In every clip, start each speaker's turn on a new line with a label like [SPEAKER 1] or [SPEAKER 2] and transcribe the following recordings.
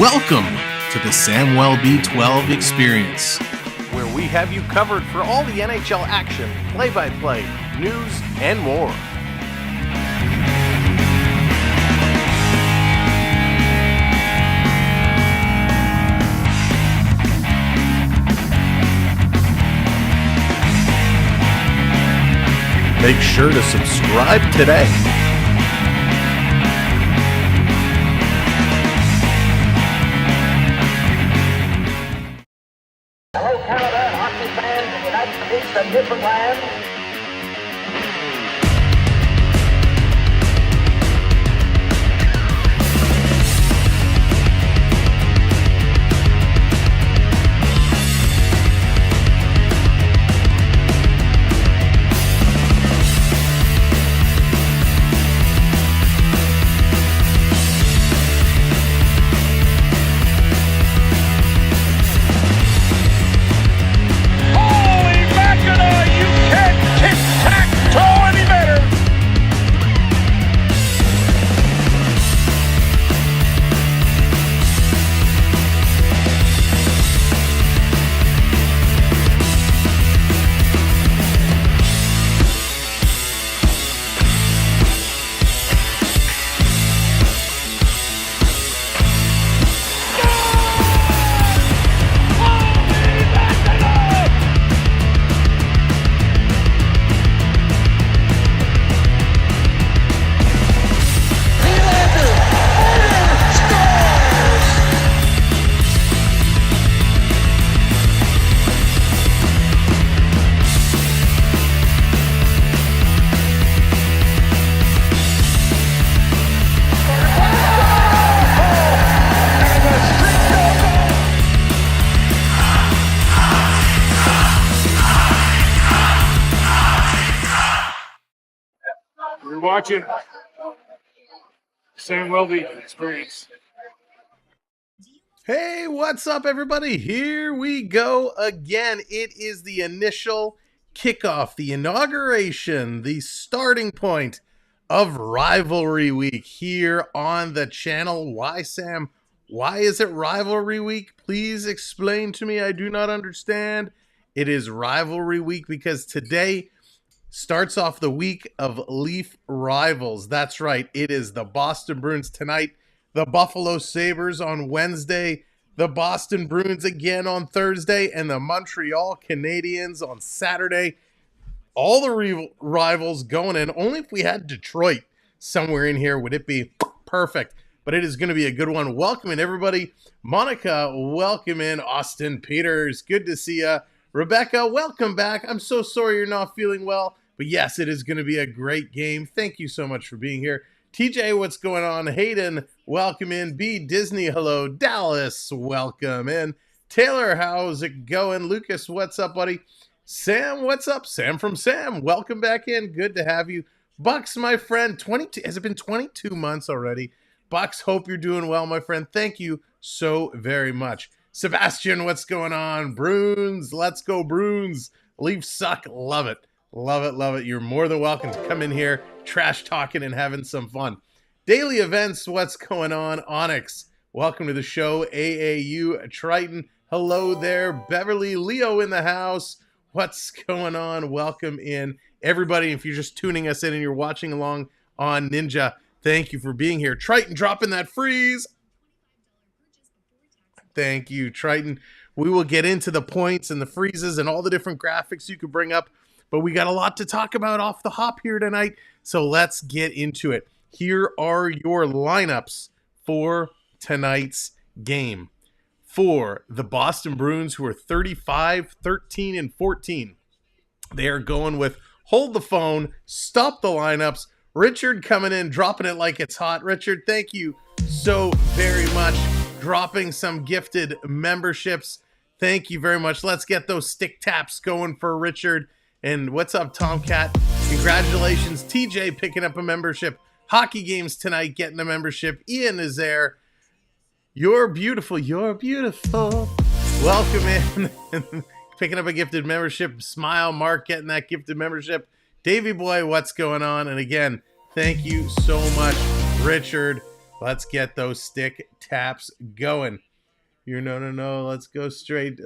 [SPEAKER 1] Welcome to the Samwelb B12 experience,
[SPEAKER 2] where we have you covered for all the NHL action, play-by-play, news, and more. Make sure to subscribe today.
[SPEAKER 3] Hello, Canada, hockey fans in the United States and different lands.
[SPEAKER 4] Watching Samwelb experience.
[SPEAKER 2] Hey, what's up, everybody? Here we go again. It is the initial kickoff, the inauguration, the starting point of Rivalry Week here on the channel. Why, Sam? Why is it Rivalry Week? Please explain to me. I do not understand. It is Rivalry Week because today starts off the week of Leaf rivals. That's right. It is the Boston Bruins tonight, the Buffalo Sabres on Wednesday, the Boston Bruins again on Thursday, and the Montreal Canadiens on Saturday. All the rivals going in. Only if we had Detroit somewhere in here would it be perfect. But it is going to be a good one. Welcome in, everybody. Monica, welcome in. Austin Peters, good to see you. Rebecca, welcome back. I'm so sorry you're not feeling well. But yes, it is going to be a great game. Thank you so much for being here. TJ, what's going on? Hayden, welcome in. B. Disney, hello. Dallas, welcome in. Taylor, how's it going? Lucas, what's up, buddy? Sam, what's up? Sam from Sam, welcome back in. Good to have you. Bucks, my friend, 22. Has it been 22 months already? Bucks, hope you're doing well, my friend. Thank you so very much. Sebastian, what's going on? Bruins, let's go Bruins. Leafs suck. Love it. Love it, love it. You're more than welcome to come in here, trash talking and having some fun. Daily events, what's going on? Onyx, welcome to the show. AAU Triton, hello there. Beverly, Leo in the house. What's going on? Welcome in. Everybody, if you're just tuning us in and you're watching along on Ninja, thank you for being here. Triton dropping that freeze. Thank you, Triton. We will get into the points and the freezes and all the different graphics you could bring up. But we got a lot to talk about off the hop here tonight, so let's get into it. Here are your lineups for tonight's game. For the Boston Bruins, who are 35, 13, and 14, they are going with hold the phone, stop the lineups. Richard coming in, dropping it like it's hot. Richard, thank you so very much. Dropping some gifted memberships. Thank you very much. Let's get those stick taps going for Richard. And what's up, Tomcat? Congratulations, TJ, picking up a membership. Hockey games tonight, getting a membership. Ian is there. You're beautiful. You're beautiful. Welcome in. Picking up a gifted membership. Smile, Mark, getting that gifted membership. Davey boy, what's going on? And again, thank you so much, Richard. Let's get those stick taps going. No. Let's go straight.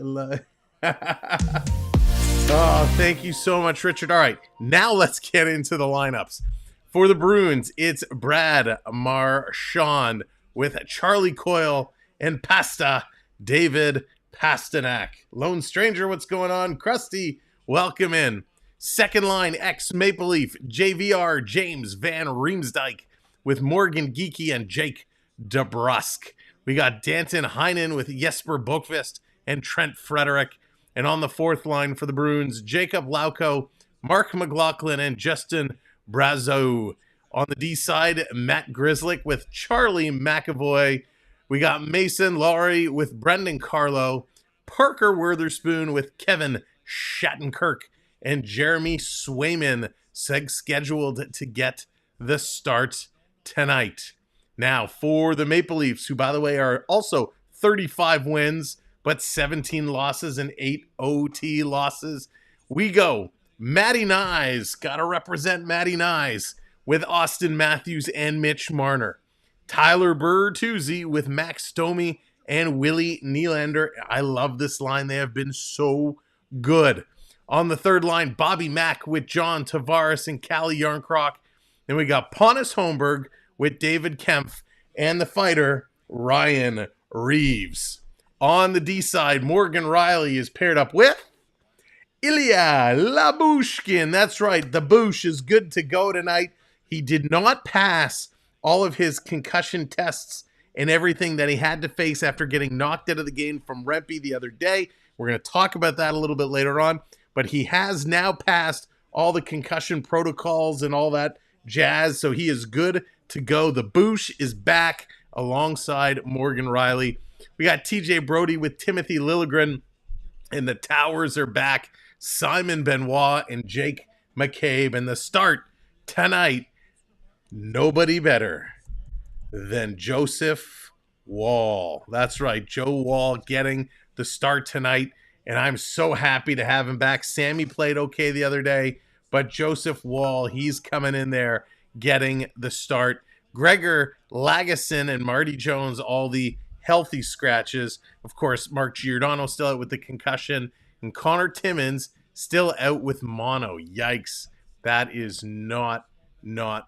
[SPEAKER 2] Oh, thank you so much, Richard. All right, now let's get into the lineups. For the Bruins, it's Brad Marchand with Charlie Coyle and Pasta David Pasternak. Lone Stranger, what's going on? Krusty, welcome in. Second line, ex-Maple Leaf, JVR James Van Riemsdyk with Morgan Geeky and Jake DeBrusk. We got Danton Heinen with Jesper Bokvist and Trent Frederick. And on the fourth line for the Bruins, Jacob Lauko, Mark McLaughlin, and Justin Brazeau. On the D side, Matt Grzelcyk with Charlie McAvoy. We got Mason Laurie with Brendan Carlo, Parker Witherspoon with Kevin Shattenkirk, and Jeremy Swayman scheduled to get the start tonight. Now, for the Maple Leafs, who, by the way, are also 35 wins, but 17 losses and 8 OT losses, we go. Matty Nyes, got to represent Matty Nyes, with Austin Matthews and Mitch Marner. Tyler Bertuzzi with Max Domi and Willie Nylander. I love this line. They have been so good. On the third line, Bobby Mack with John Tavares and Callie Yarncroc. Then we got Pontus Holmberg with David Kempf and the fighter, Ryan Reeves. On the D side, Morgan Riley is paired up with Ilya Labushkin. That's right, the Boosh is good to go tonight. He did not pass all of his concussion tests and everything that he had to face after getting knocked out of the game from Rempe the other day. We're going to talk about that a little bit later on, but he has now passed all the concussion protocols and all that jazz, so he is good to go. The Boosh is back alongside Morgan Riley. We got TJ Brody with Timothy Liljegren, and the Towers are back. Simon Benoit and Jake McCabe. And the start tonight, nobody better than Joseph Woll. That's right, Joe Woll getting the start tonight, and I'm so happy to have him back. Sammy played okay the other day, but Joseph Woll, he's coming in there getting the start. Gregor Lagesson and Marty Jones, all the healthy scratches. Of course, Mark Giordano still out with the concussion, and Connor Timmins still out with mono. Yikes. That is not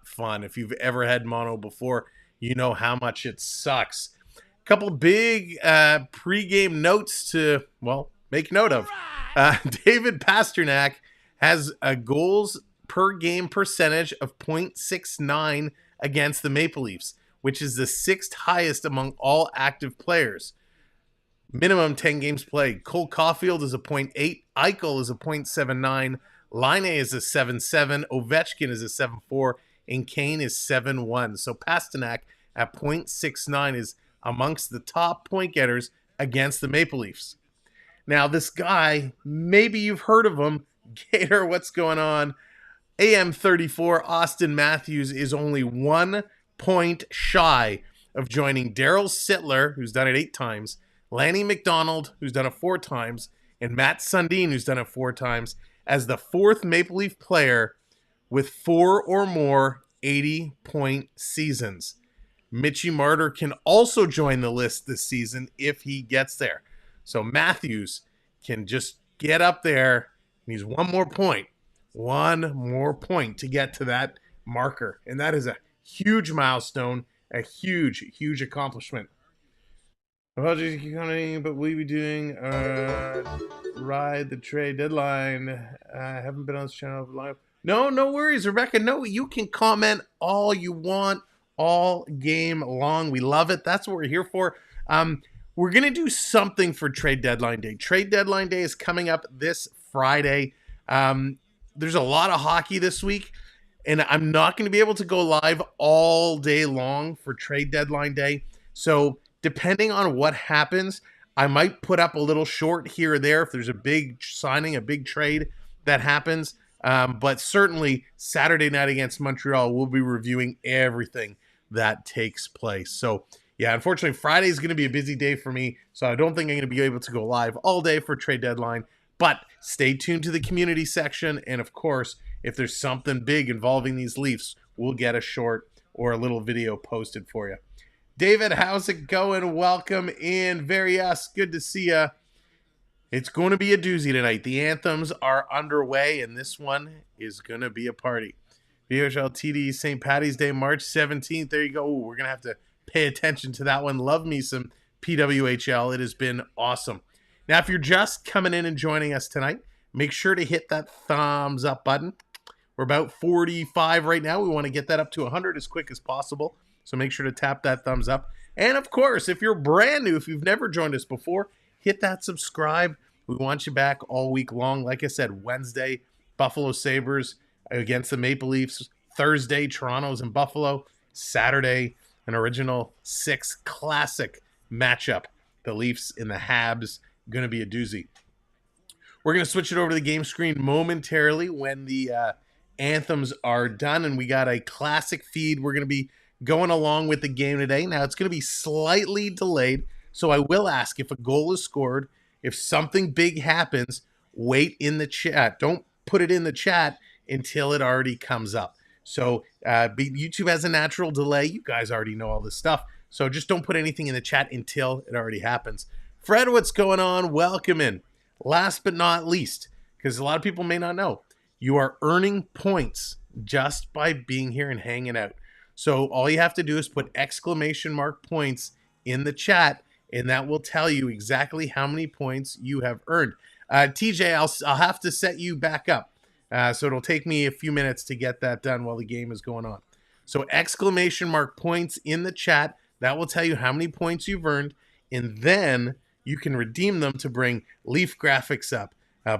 [SPEAKER 2] fun. If you've ever had mono before, you know how much it sucks. A couple big pregame notes to, well, make note of. David Pasternak has a goals per game percentage of .69 against the Maple Leafs, which is the sixth highest among all active players. Minimum 10 games played. Cole Caulfield is a .8. Eichel is a .79. Line is a 7.7. Ovechkin is a 7.4. And Kane is 7.1. So Pasternak at .69 is amongst the top point getters against the Maple Leafs. Now, this guy, maybe you've heard of him. Gator, what's going on? AM34, Austin Matthews is only 1 point shy of joining Daryl Sittler, who's done it 8 times, Lanny McDonald, who's done it 4 times, and Matt Sundin, who's done it 4 times, as the 4th Maple Leaf player with 4 or more 80-point seasons. Mitchie Martyr can also join the list this season if he gets there. So Matthews can just get up there. He needs 1 more point. 1 more point to get to that marker. And that is a huge milestone, a huge accomplishment. Apologies, but we'll be doing ride the trade deadline. I haven't been on this channel for long. No worries, Rebecca. No, you can comment all you want all game long. We love it. That's what we're here for. We're going to do something for trade deadline day. Trade deadline day is coming up this Friday. There's a lot of hockey this week, and I'm not going to be able to go live all day long for trade deadline day. So depending on what happens, I might put up a little short here or there if there's a big signing, a big trade that happens. But certainly Saturday night against Montreal, we'll be reviewing everything that takes place. So yeah, unfortunately, Friday is going to be a busy day for me, so I don't think I'm going to be able to go live all day for trade deadline. But stay tuned to the community section, and of course, if there's something big involving these Leafs, we'll get a short or a little video posted for you. David, how's it going? Welcome in. Good to see ya. It's going to be a doozy tonight. The anthems are underway, and this one is going to be a party. VHL TD St. Paddy's Day, March 17th. There you go. Ooh, we're going to have to pay attention to that one. Love me some PWHL. It has been awesome. Now, if you're just coming in and joining us tonight, make sure to hit that thumbs up button. We're about 45 right now. We want to get that up to 100 as quick as possible. So make sure to tap that thumbs up. And of course, if you're brand new, if you've never joined us before, hit that subscribe. We want you back all week long. Like I said, Wednesday, Buffalo Sabres against the Maple Leafs. Thursday, Toronto's in Buffalo. Saturday, an original 6 classic matchup. The Leafs and the Habs. Going to be a doozy. We're going to switch it over to the game screen momentarily when the anthems are done. And we got a classic feed. We're going to be going along with the game today. Now, it's going to be slightly delayed. So I will ask if a goal is scored, if something big happens, wait in the chat. Don't put it in the chat until it already comes up. So YouTube has a natural delay. You guys already know all this stuff. So just don't put anything in the chat until it already happens. Fred, what's going on? Welcome in. Last but not least, because a lot of people may not know, you are earning points just by being here and hanging out. So all you have to do is put > points in the chat, and that will tell you exactly how many points you have earned. TJ, I'll have to set you back up. So it'll take me a few minutes to get that done while the game is going on. So ! points in the chat. That will tell you how many points you've earned, and then you can redeem them to bring Leaf graphics up,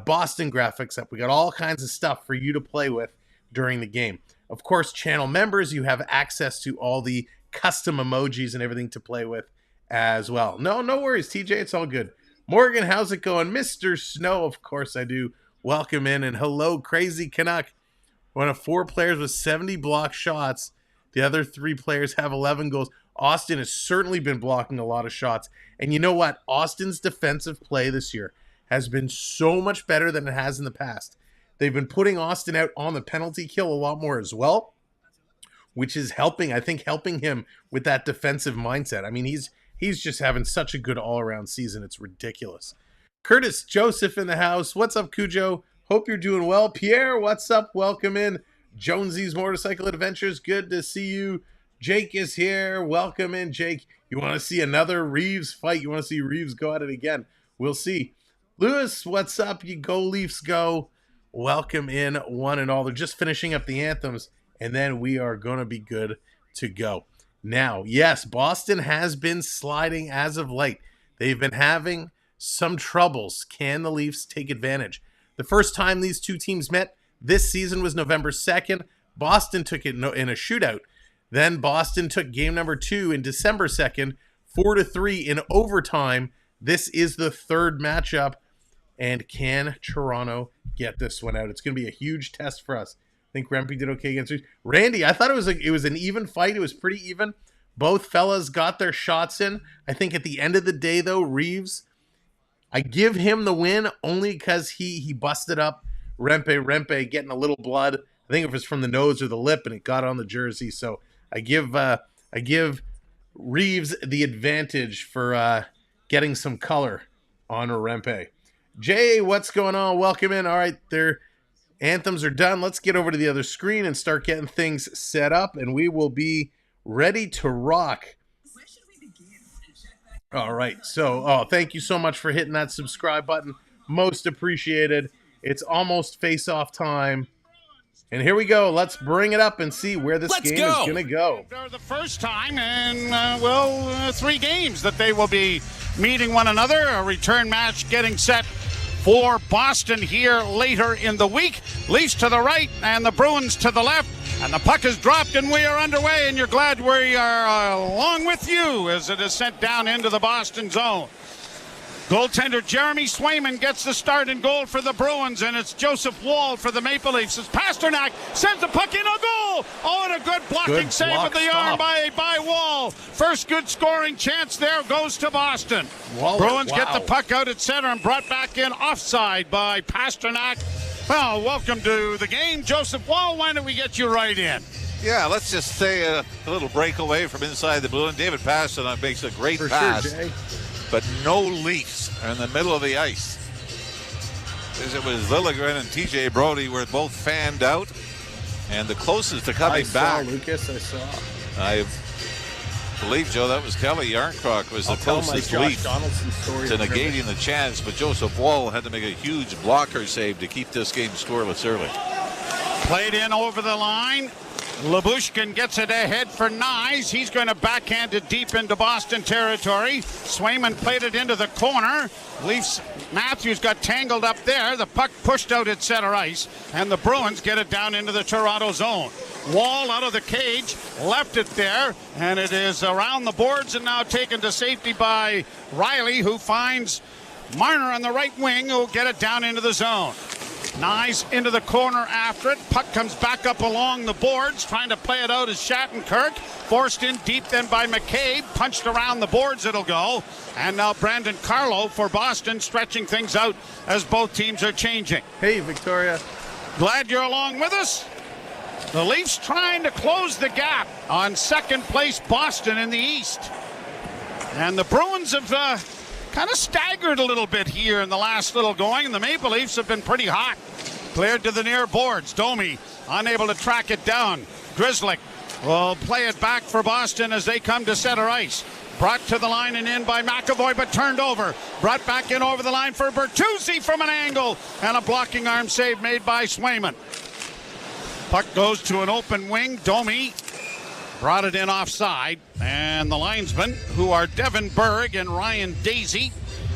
[SPEAKER 2] Boston graphics up. We got all kinds of stuff for you to play with during the game. Of course, channel members, you have access to all the custom emojis and everything to play with as well. No worries, TJ. It's all good. Morgan, how's it going? Mr. Snow, of course I do. Welcome in, and hello, Crazy Canuck. One of 4 players with 70 block shots. The other 3 players have 11 goals. Austin has certainly been blocking a lot of shots. And you know what? Austin's defensive play this year has been so much better than it has in the past. They've been putting Austin out on the penalty kill a lot more as well, which is helping him with that defensive mindset. I mean, he's just having such a good all-around season. It's ridiculous. Curtis Joseph in the house. What's up, Cujo? Hope you're doing well. Pierre, what's up? Welcome in. Jonesy's Motorcycle Adventures. Good to see you. Jake is here. Welcome in, Jake. You want to see another Reeves fight? You want to see Reeves go at it again? We'll see. Lewis, what's up? You go Leafs go. Welcome in, one and all. They're just finishing up the anthems, and then we are going to be good to go. Now, yes, Boston has been sliding as of late. They've been having some troubles. Can the Leafs take advantage? The first time these two teams met this season was November 2nd. Boston took it in a shootout. Then Boston took game number 2 in December 2nd, 4-3 in overtime. This is the third matchup. And can Toronto get this one out? It's going to be a huge test for us. I think Rempe did okay against Reeves. Randy, I thought it was an even fight. It was pretty even. Both fellas got their shots in. I think at the end of the day, though, Reeves, I give him the win only because he busted up Rempe getting a little blood. I think it was from the nose or the lip, and it got on the jersey. So I give Reeves the advantage for getting some color on Rempe. Jay, what's going on? Welcome in. All right, their anthems are done. Let's get over to the other screen and start getting things set up, and we will be ready to rock. Where should we begin? All right, so thank you so much for hitting that subscribe button. Most appreciated. It's almost face-off time. And here we go. Let's bring it up and see where this game is going to go.
[SPEAKER 5] For the first time in, 3 games that they will be meeting one another. A return match getting set for Boston here later in the week. Leafs to the right and the Bruins to the left. And the puck is dropped and we are underway. And you're glad we are along with you as it is sent down into the Boston zone. Goaltender Jeremy Swayman gets the start in goal for the Bruins, and it's Joseph Woll for the Maple Leafs. As Pasternak sends the puck in, a goal! Oh, and a good blocking save with the arm by Woll. First good scoring chance there goes to Boston. Bruins get the puck out at center and brought back in offside by Pasternak. Well, welcome to the game, Joseph Woll. Why don't we get you right in?
[SPEAKER 6] Yeah, let's just say a little breakaway from inside the blue, and David Pasternak makes a great pass.
[SPEAKER 2] Sure, Jay.
[SPEAKER 6] But no Leafs are in the middle of the ice. As it was Liljegren and TJ Brody were both fanned out, and the closest to coming back.
[SPEAKER 2] Lucas, I saw.
[SPEAKER 6] I believe, Joe, that was Kelly Yarncroc was the closest Leaf to negating the chance, but Joseph Wall had to make a huge blocker save to keep this game scoreless early.
[SPEAKER 5] Played in over the line. Lyubushkin gets it ahead for Nyes. He's going to backhand it deep into Boston territory. Swayman played it into the corner. Leafs Matthews got tangled up there. The puck pushed out at center ice, and the Bruins get it down into the Toronto zone. Wall out of the cage, left it there, and it is around the boards and now taken to safety by Riley, who finds Marner on the right wing, who will get it down into the zone. Nyes into the corner after it. Puck comes back up along the boards, trying to play it out as Shattenkirk. Forced in deep then by McCabe. Punched around the boards, it'll go. And now Brandon Carlo for Boston, stretching things out as both teams are changing.
[SPEAKER 2] Hey, Victoria.
[SPEAKER 5] Glad you're along with us. The Leafs trying to close the gap on second place Boston in the East. And the Bruins have kind of staggered a little bit here in the last little going, and the Maple Leafs have been pretty hot. Cleared to the near boards. Domi unable to track it down. Grzelcyk will play it back for Boston as they come to center ice. Brought to the line and in by McAvoy, but turned over. Brought back in over the line for Bertuzzi from an angle, and a blocking arm save made by Swayman. Puck goes to an open wing. Domi brought it in offside, and the linesmen, who are Devin Berg and Ryan Daisy,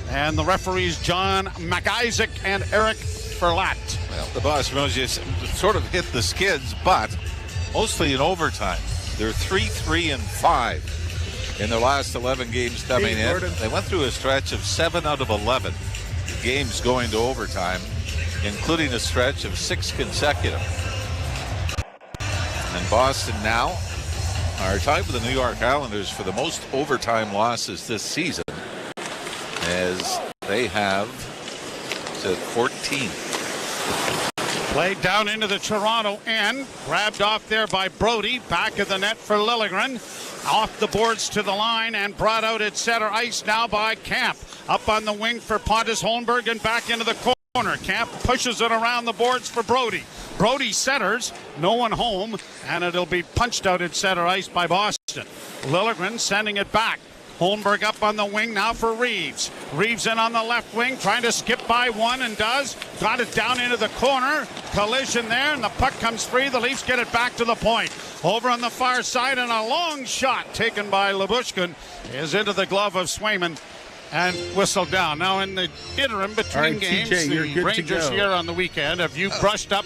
[SPEAKER 5] and the referees John McIsaac and Eric Ferlat.
[SPEAKER 6] Well, the Boston Bruins just sort of hit the skids, but mostly in overtime. They're 3-3-5 in their last 11 games coming in. They went through a stretch of 7 out of 11 games going to overtime, including a stretch of 6 consecutive. And Boston now are tied with the New York Islanders for the most overtime losses this season, as they have 14.
[SPEAKER 5] Played down into the Toronto end. Grabbed off there by Brody. Back of the net for Liljegren. Off the boards to the line and brought out at center ice now by Camp. Up on the wing for Pontus Holmberg and back into the corner. Camp pushes it around the boards for Brody. Brody centers, no one home, and it'll be punched out at center ice by Boston. Liljegren sending it back. Holmberg up on the wing now for Reeves. Reeves in on the left wing, trying to skip by one and does. Got it down into the corner. Collision there, and the puck comes free. The Leafs get it back to the point. Over on the far side, and a long shot taken by Lyubushkin is into the glove of Swayman and whistled down. Now in the interim between games,
[SPEAKER 2] TJ,
[SPEAKER 5] the Rangers here on the weekend, have you brushed up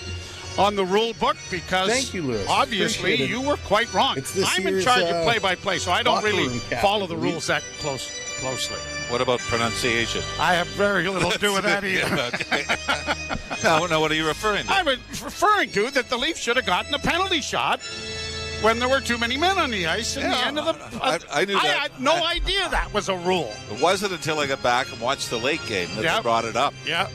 [SPEAKER 5] on the rule book? Because
[SPEAKER 2] thank you, Lewis.
[SPEAKER 5] obviously you were quite wrong. I'm in charge of play-by-play, so I don't really follow the rules that closely.
[SPEAKER 6] What about pronunciation?
[SPEAKER 5] I have very little to do with that either.
[SPEAKER 6] Now, what are you referring to?
[SPEAKER 5] I'm referring to that the Leafs should have gotten a penalty shot when there were too many men on the ice in the end of the...
[SPEAKER 6] I knew that.
[SPEAKER 5] I had no idea that was a rule.
[SPEAKER 6] It wasn't until I got back and watched the late game that they brought it up.
[SPEAKER 5] Yeah.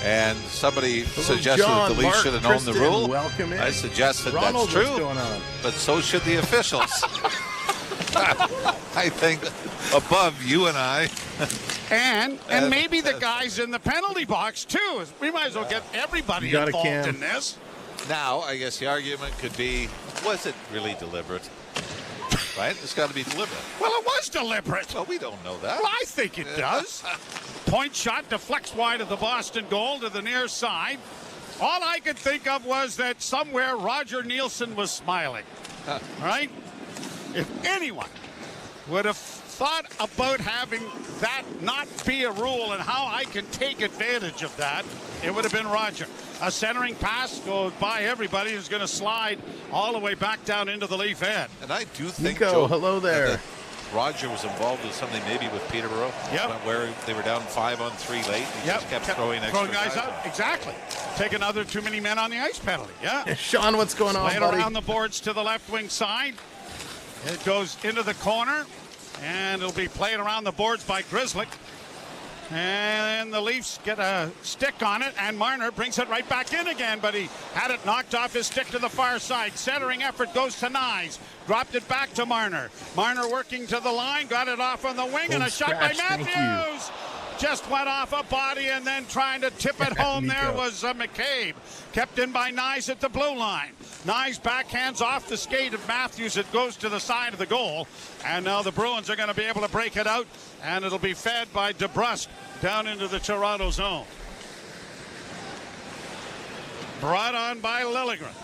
[SPEAKER 6] And somebody suggested that the Leafs should have known the rule.
[SPEAKER 2] Welcome in.
[SPEAKER 6] I suggested
[SPEAKER 2] Ronald,
[SPEAKER 6] that's true,
[SPEAKER 2] what's going on?
[SPEAKER 6] but so should the officials. I think above you and I.
[SPEAKER 5] And maybe the guys in the penalty box, too. We might as well get everybody involved in this.
[SPEAKER 6] Now, I guess the argument could be, was it really deliberate? Right? It's got to be deliberate.
[SPEAKER 5] Well, it was deliberate.
[SPEAKER 6] Well, we don't know that.
[SPEAKER 5] Well, I think it does. Point shot deflects wide of the Boston goal to the near side. All I could think of was that somewhere Roger Nielsen was smiling. Right? If anyone would have thought about having that not be a rule and how I can take advantage of that, it would have been Roger. A centering pass goes by everybody, who's going to slide all the way back down into the Leaf end.
[SPEAKER 6] And I do think,
[SPEAKER 2] Nico,
[SPEAKER 6] Joe,
[SPEAKER 2] hello there.
[SPEAKER 6] that Roger was involved with something maybe with Peterborough, where they were down 5-on-3 late. He just kept throwing extra
[SPEAKER 5] guys out. Exactly. Take another too many men on the ice penalty. Yeah.
[SPEAKER 2] Sean, what's going on,
[SPEAKER 5] Played
[SPEAKER 2] buddy?
[SPEAKER 5] around the boards to the left wing side. It goes into the corner, and it'll be played around the boards by Grzelcyk. And the Leafs get a stick on it, and Marner brings it right back in again, but he had it knocked off his stick to the far side. Centering effort goes to Nyes. Dropped it back to Marner. Marner working to the line, got it off on the wing, and a shot by Matthews. Just went off a body, and then trying to tip it home there was McCabe. Kept in by Nyes at the blue line. Nyes backhands off the skate of Matthews. It goes to the side of the goal. And now the Bruins are going to be able to break it out, and it'll be fed by DeBrusk down into the Toronto zone. Brought on by Liljegren.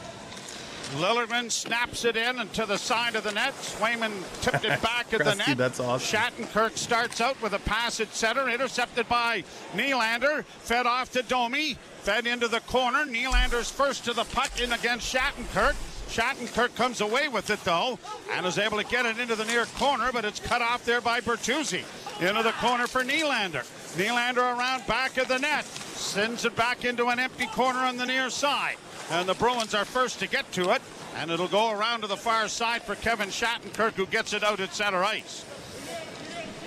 [SPEAKER 5] Liljegren snaps it in and to the side of the net. Swayman tipped it back at the net.
[SPEAKER 2] That's awesome.
[SPEAKER 5] Shattenkirk starts out with a pass at center, intercepted by Nylander, fed off to Domi, fed into the corner. Nylander's first to the puck in against Shattenkirk. Shattenkirk comes away with it, though, and is able to get it into the near corner, but it's cut off there by Bertuzzi. Into the corner for Nylander. Nylander around back of the net. Sends it back into an empty corner on the near side. And the Bruins are first to get to it, and it'll go around to the far side for Kevin Shattenkirk, who gets it out at center ice.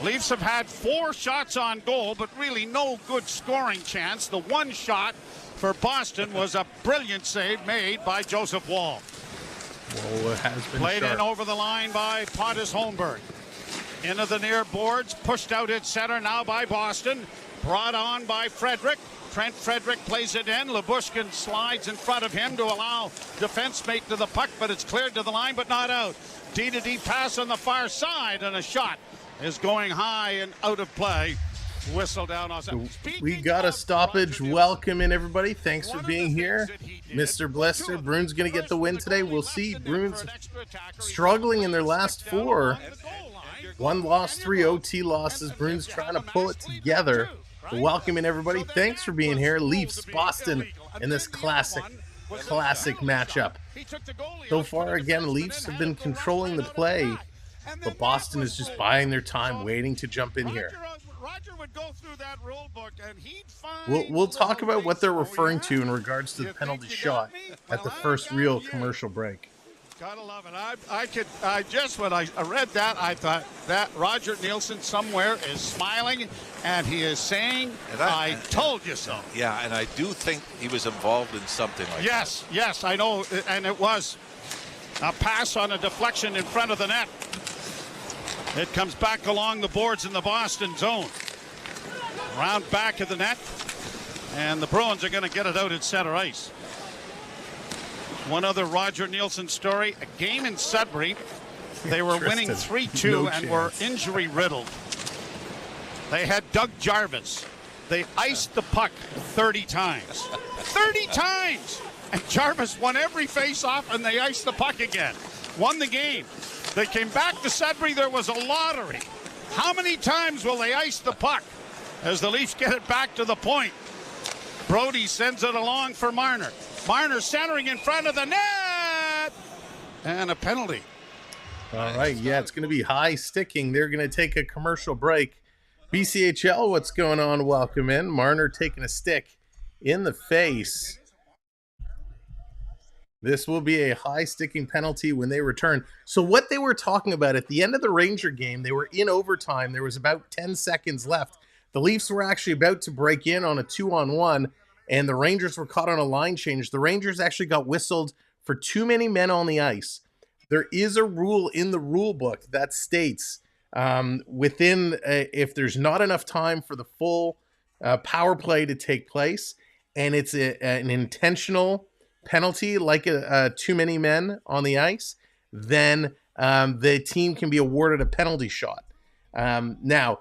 [SPEAKER 5] Leafs have had 4 shots on goal, but really no good scoring chance. The one shot for Boston was a brilliant save made by Joseph Woll.
[SPEAKER 2] Well, it has been
[SPEAKER 5] played
[SPEAKER 2] sharp.
[SPEAKER 5] in over the line by Pontus Holmberg. Into the near boards, pushed out at center now by Boston. Brought on by Frederick. Trent Frederick plays it in. Lyubushkin slides in front of him to allow defense mate to the puck, but it's cleared to the line, but not out. D-to-D pass on the far side, and a shot is going high and out of play. Whistle down on
[SPEAKER 2] We got a stoppage. Welcome in, everybody. Thanks for being here. Mr. Blester, Bruins going to get the win today. We'll see. Bruins struggling in their last 4. 1 loss, 3 OT losses. Bruins trying to pull it together. Welcome in, everybody. Thanks for being here. Leafs, Boston in this classic matchup. So far, again, Leafs have been controlling the play, but Boston is just buying their time, waiting to jump in here. We'll talk about what they're referring to in regards to the penalty shot at the first real commercial break.
[SPEAKER 5] Gotta love it. I just when I read that, I thought that Roger Nielsen somewhere is smiling, and he is saying, I told you so.
[SPEAKER 6] Yeah, and I do think he was involved in something like that.
[SPEAKER 5] Yes, I know, and it was a pass on a deflection in front of the net. It comes back along the boards in the Boston zone. Round back of the net, and the Bruins are going to get it out at center ice. One other Roger Nielsen story, a game in Sudbury. They were winning 3-2 and were injury riddled. They had Doug Jarvis. They iced the puck 30 times. 30 times! And Jarvis won every face-off, and they iced the puck again. Won the game. They came back to Sudbury. There was a lottery. How many times will they ice the puck as the Leafs get it back to the point? Brody sends it along for Marner. Marner centering in front of the net. And a penalty.
[SPEAKER 2] All right, yeah, it's going to be high sticking. They're going to take a commercial break. BCHL, what's going on? Welcome in. Marner taking a stick in the face. This will be a high sticking penalty when they return. So what they were talking about at the end of the Ranger game, they were in overtime. There was about 10 seconds left. The Leafs were actually about to break in on a 2-on-1, and the Rangers were caught on a line change. The Rangers actually got whistled for too many men on the ice. There is a rule in the rule book that states if there's not enough time for the full power play to take place, and it's an intentional penalty, like too many men on the ice, then the team can be awarded a penalty shot. Now,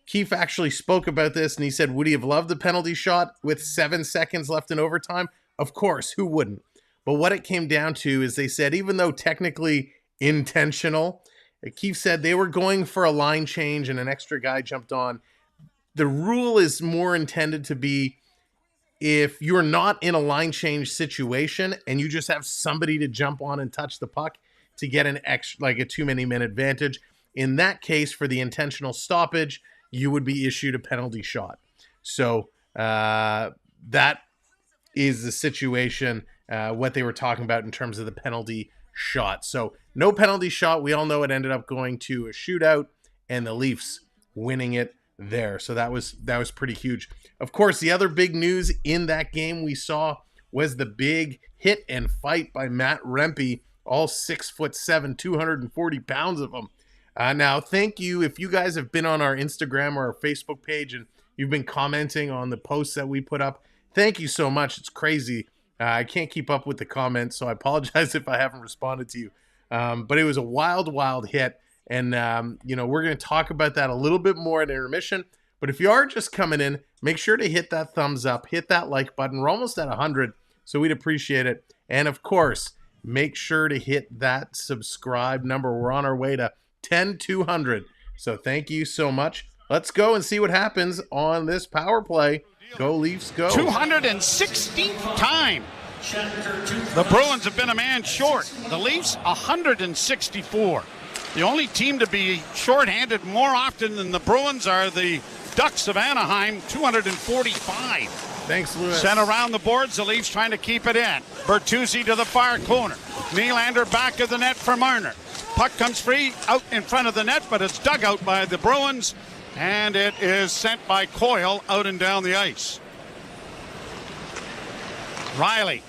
[SPEAKER 2] Keefe actually spoke about this, and he said, would he have loved the penalty shot with 7 seconds left in overtime? Of course, who wouldn't? But what it came down to is they said, even though technically intentional, Keefe said they were going for a line change and an extra guy jumped on. The rule is more intended to be if you're not in a line change situation and you just have somebody to jump on and touch the puck to get an extra, like a too many men advantage. In that case, for the intentional stoppage, you would be issued a penalty shot. So that is the situation, what they were talking about in terms of the penalty shot. So no penalty shot. We all know it ended up going to a shootout and the Leafs winning it there. So that was pretty huge. Of course, the other big news in that game we saw was the big hit and fight by Matt Rempe, all 6'7", 240 pounds of him. Now, thank you if you guys have been on our Instagram or our Facebook page and you've been commenting on the posts that we put up. Thank you so much. It's crazy. I can't keep up with the comments, so I apologize if I haven't responded to you. But it was a wild, wild hit. And, we're going to talk about that a little bit more at intermission. But if you are just coming in, make sure to hit that thumbs up, hit that like button. We're almost at 100, so we'd appreciate it. And, of course, make sure to hit that subscribe number. We're on our way to 10,200. So thank you so much. Let's go and see what happens on this power play. Go Leafs, go.
[SPEAKER 5] 216th time. The Bruins have been a man short. The Leafs, 164. The only team to be shorthanded more often than the Bruins are the Ducks of Anaheim, 245.
[SPEAKER 2] Thanks, Lewis.
[SPEAKER 5] Sent around the boards, the Leafs trying to keep it in. Bertuzzi to the far corner. Nylander back of the net for Marner. Puck comes free out in front of the net, but it's dug out by the Bruins, and it is sent by Coyle out and down the ice. Riley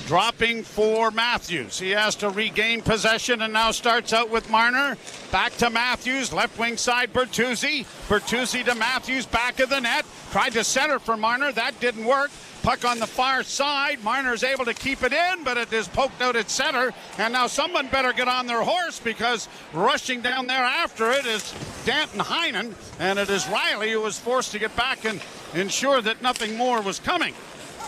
[SPEAKER 5] dropping for Matthews. He has to regain possession and now starts out with Marner. Back to Matthews, left wing side Bertuzzi. Bertuzzi to Matthews, back of the net. Tried to center for Marner. That didn't work. Puck on the far side. Marner's able to keep it in, but it is poked out at center. And now someone better get on their horse, because rushing down there after it is Danton Heinen, and it is Riley who was forced to get back and ensure that nothing more was coming.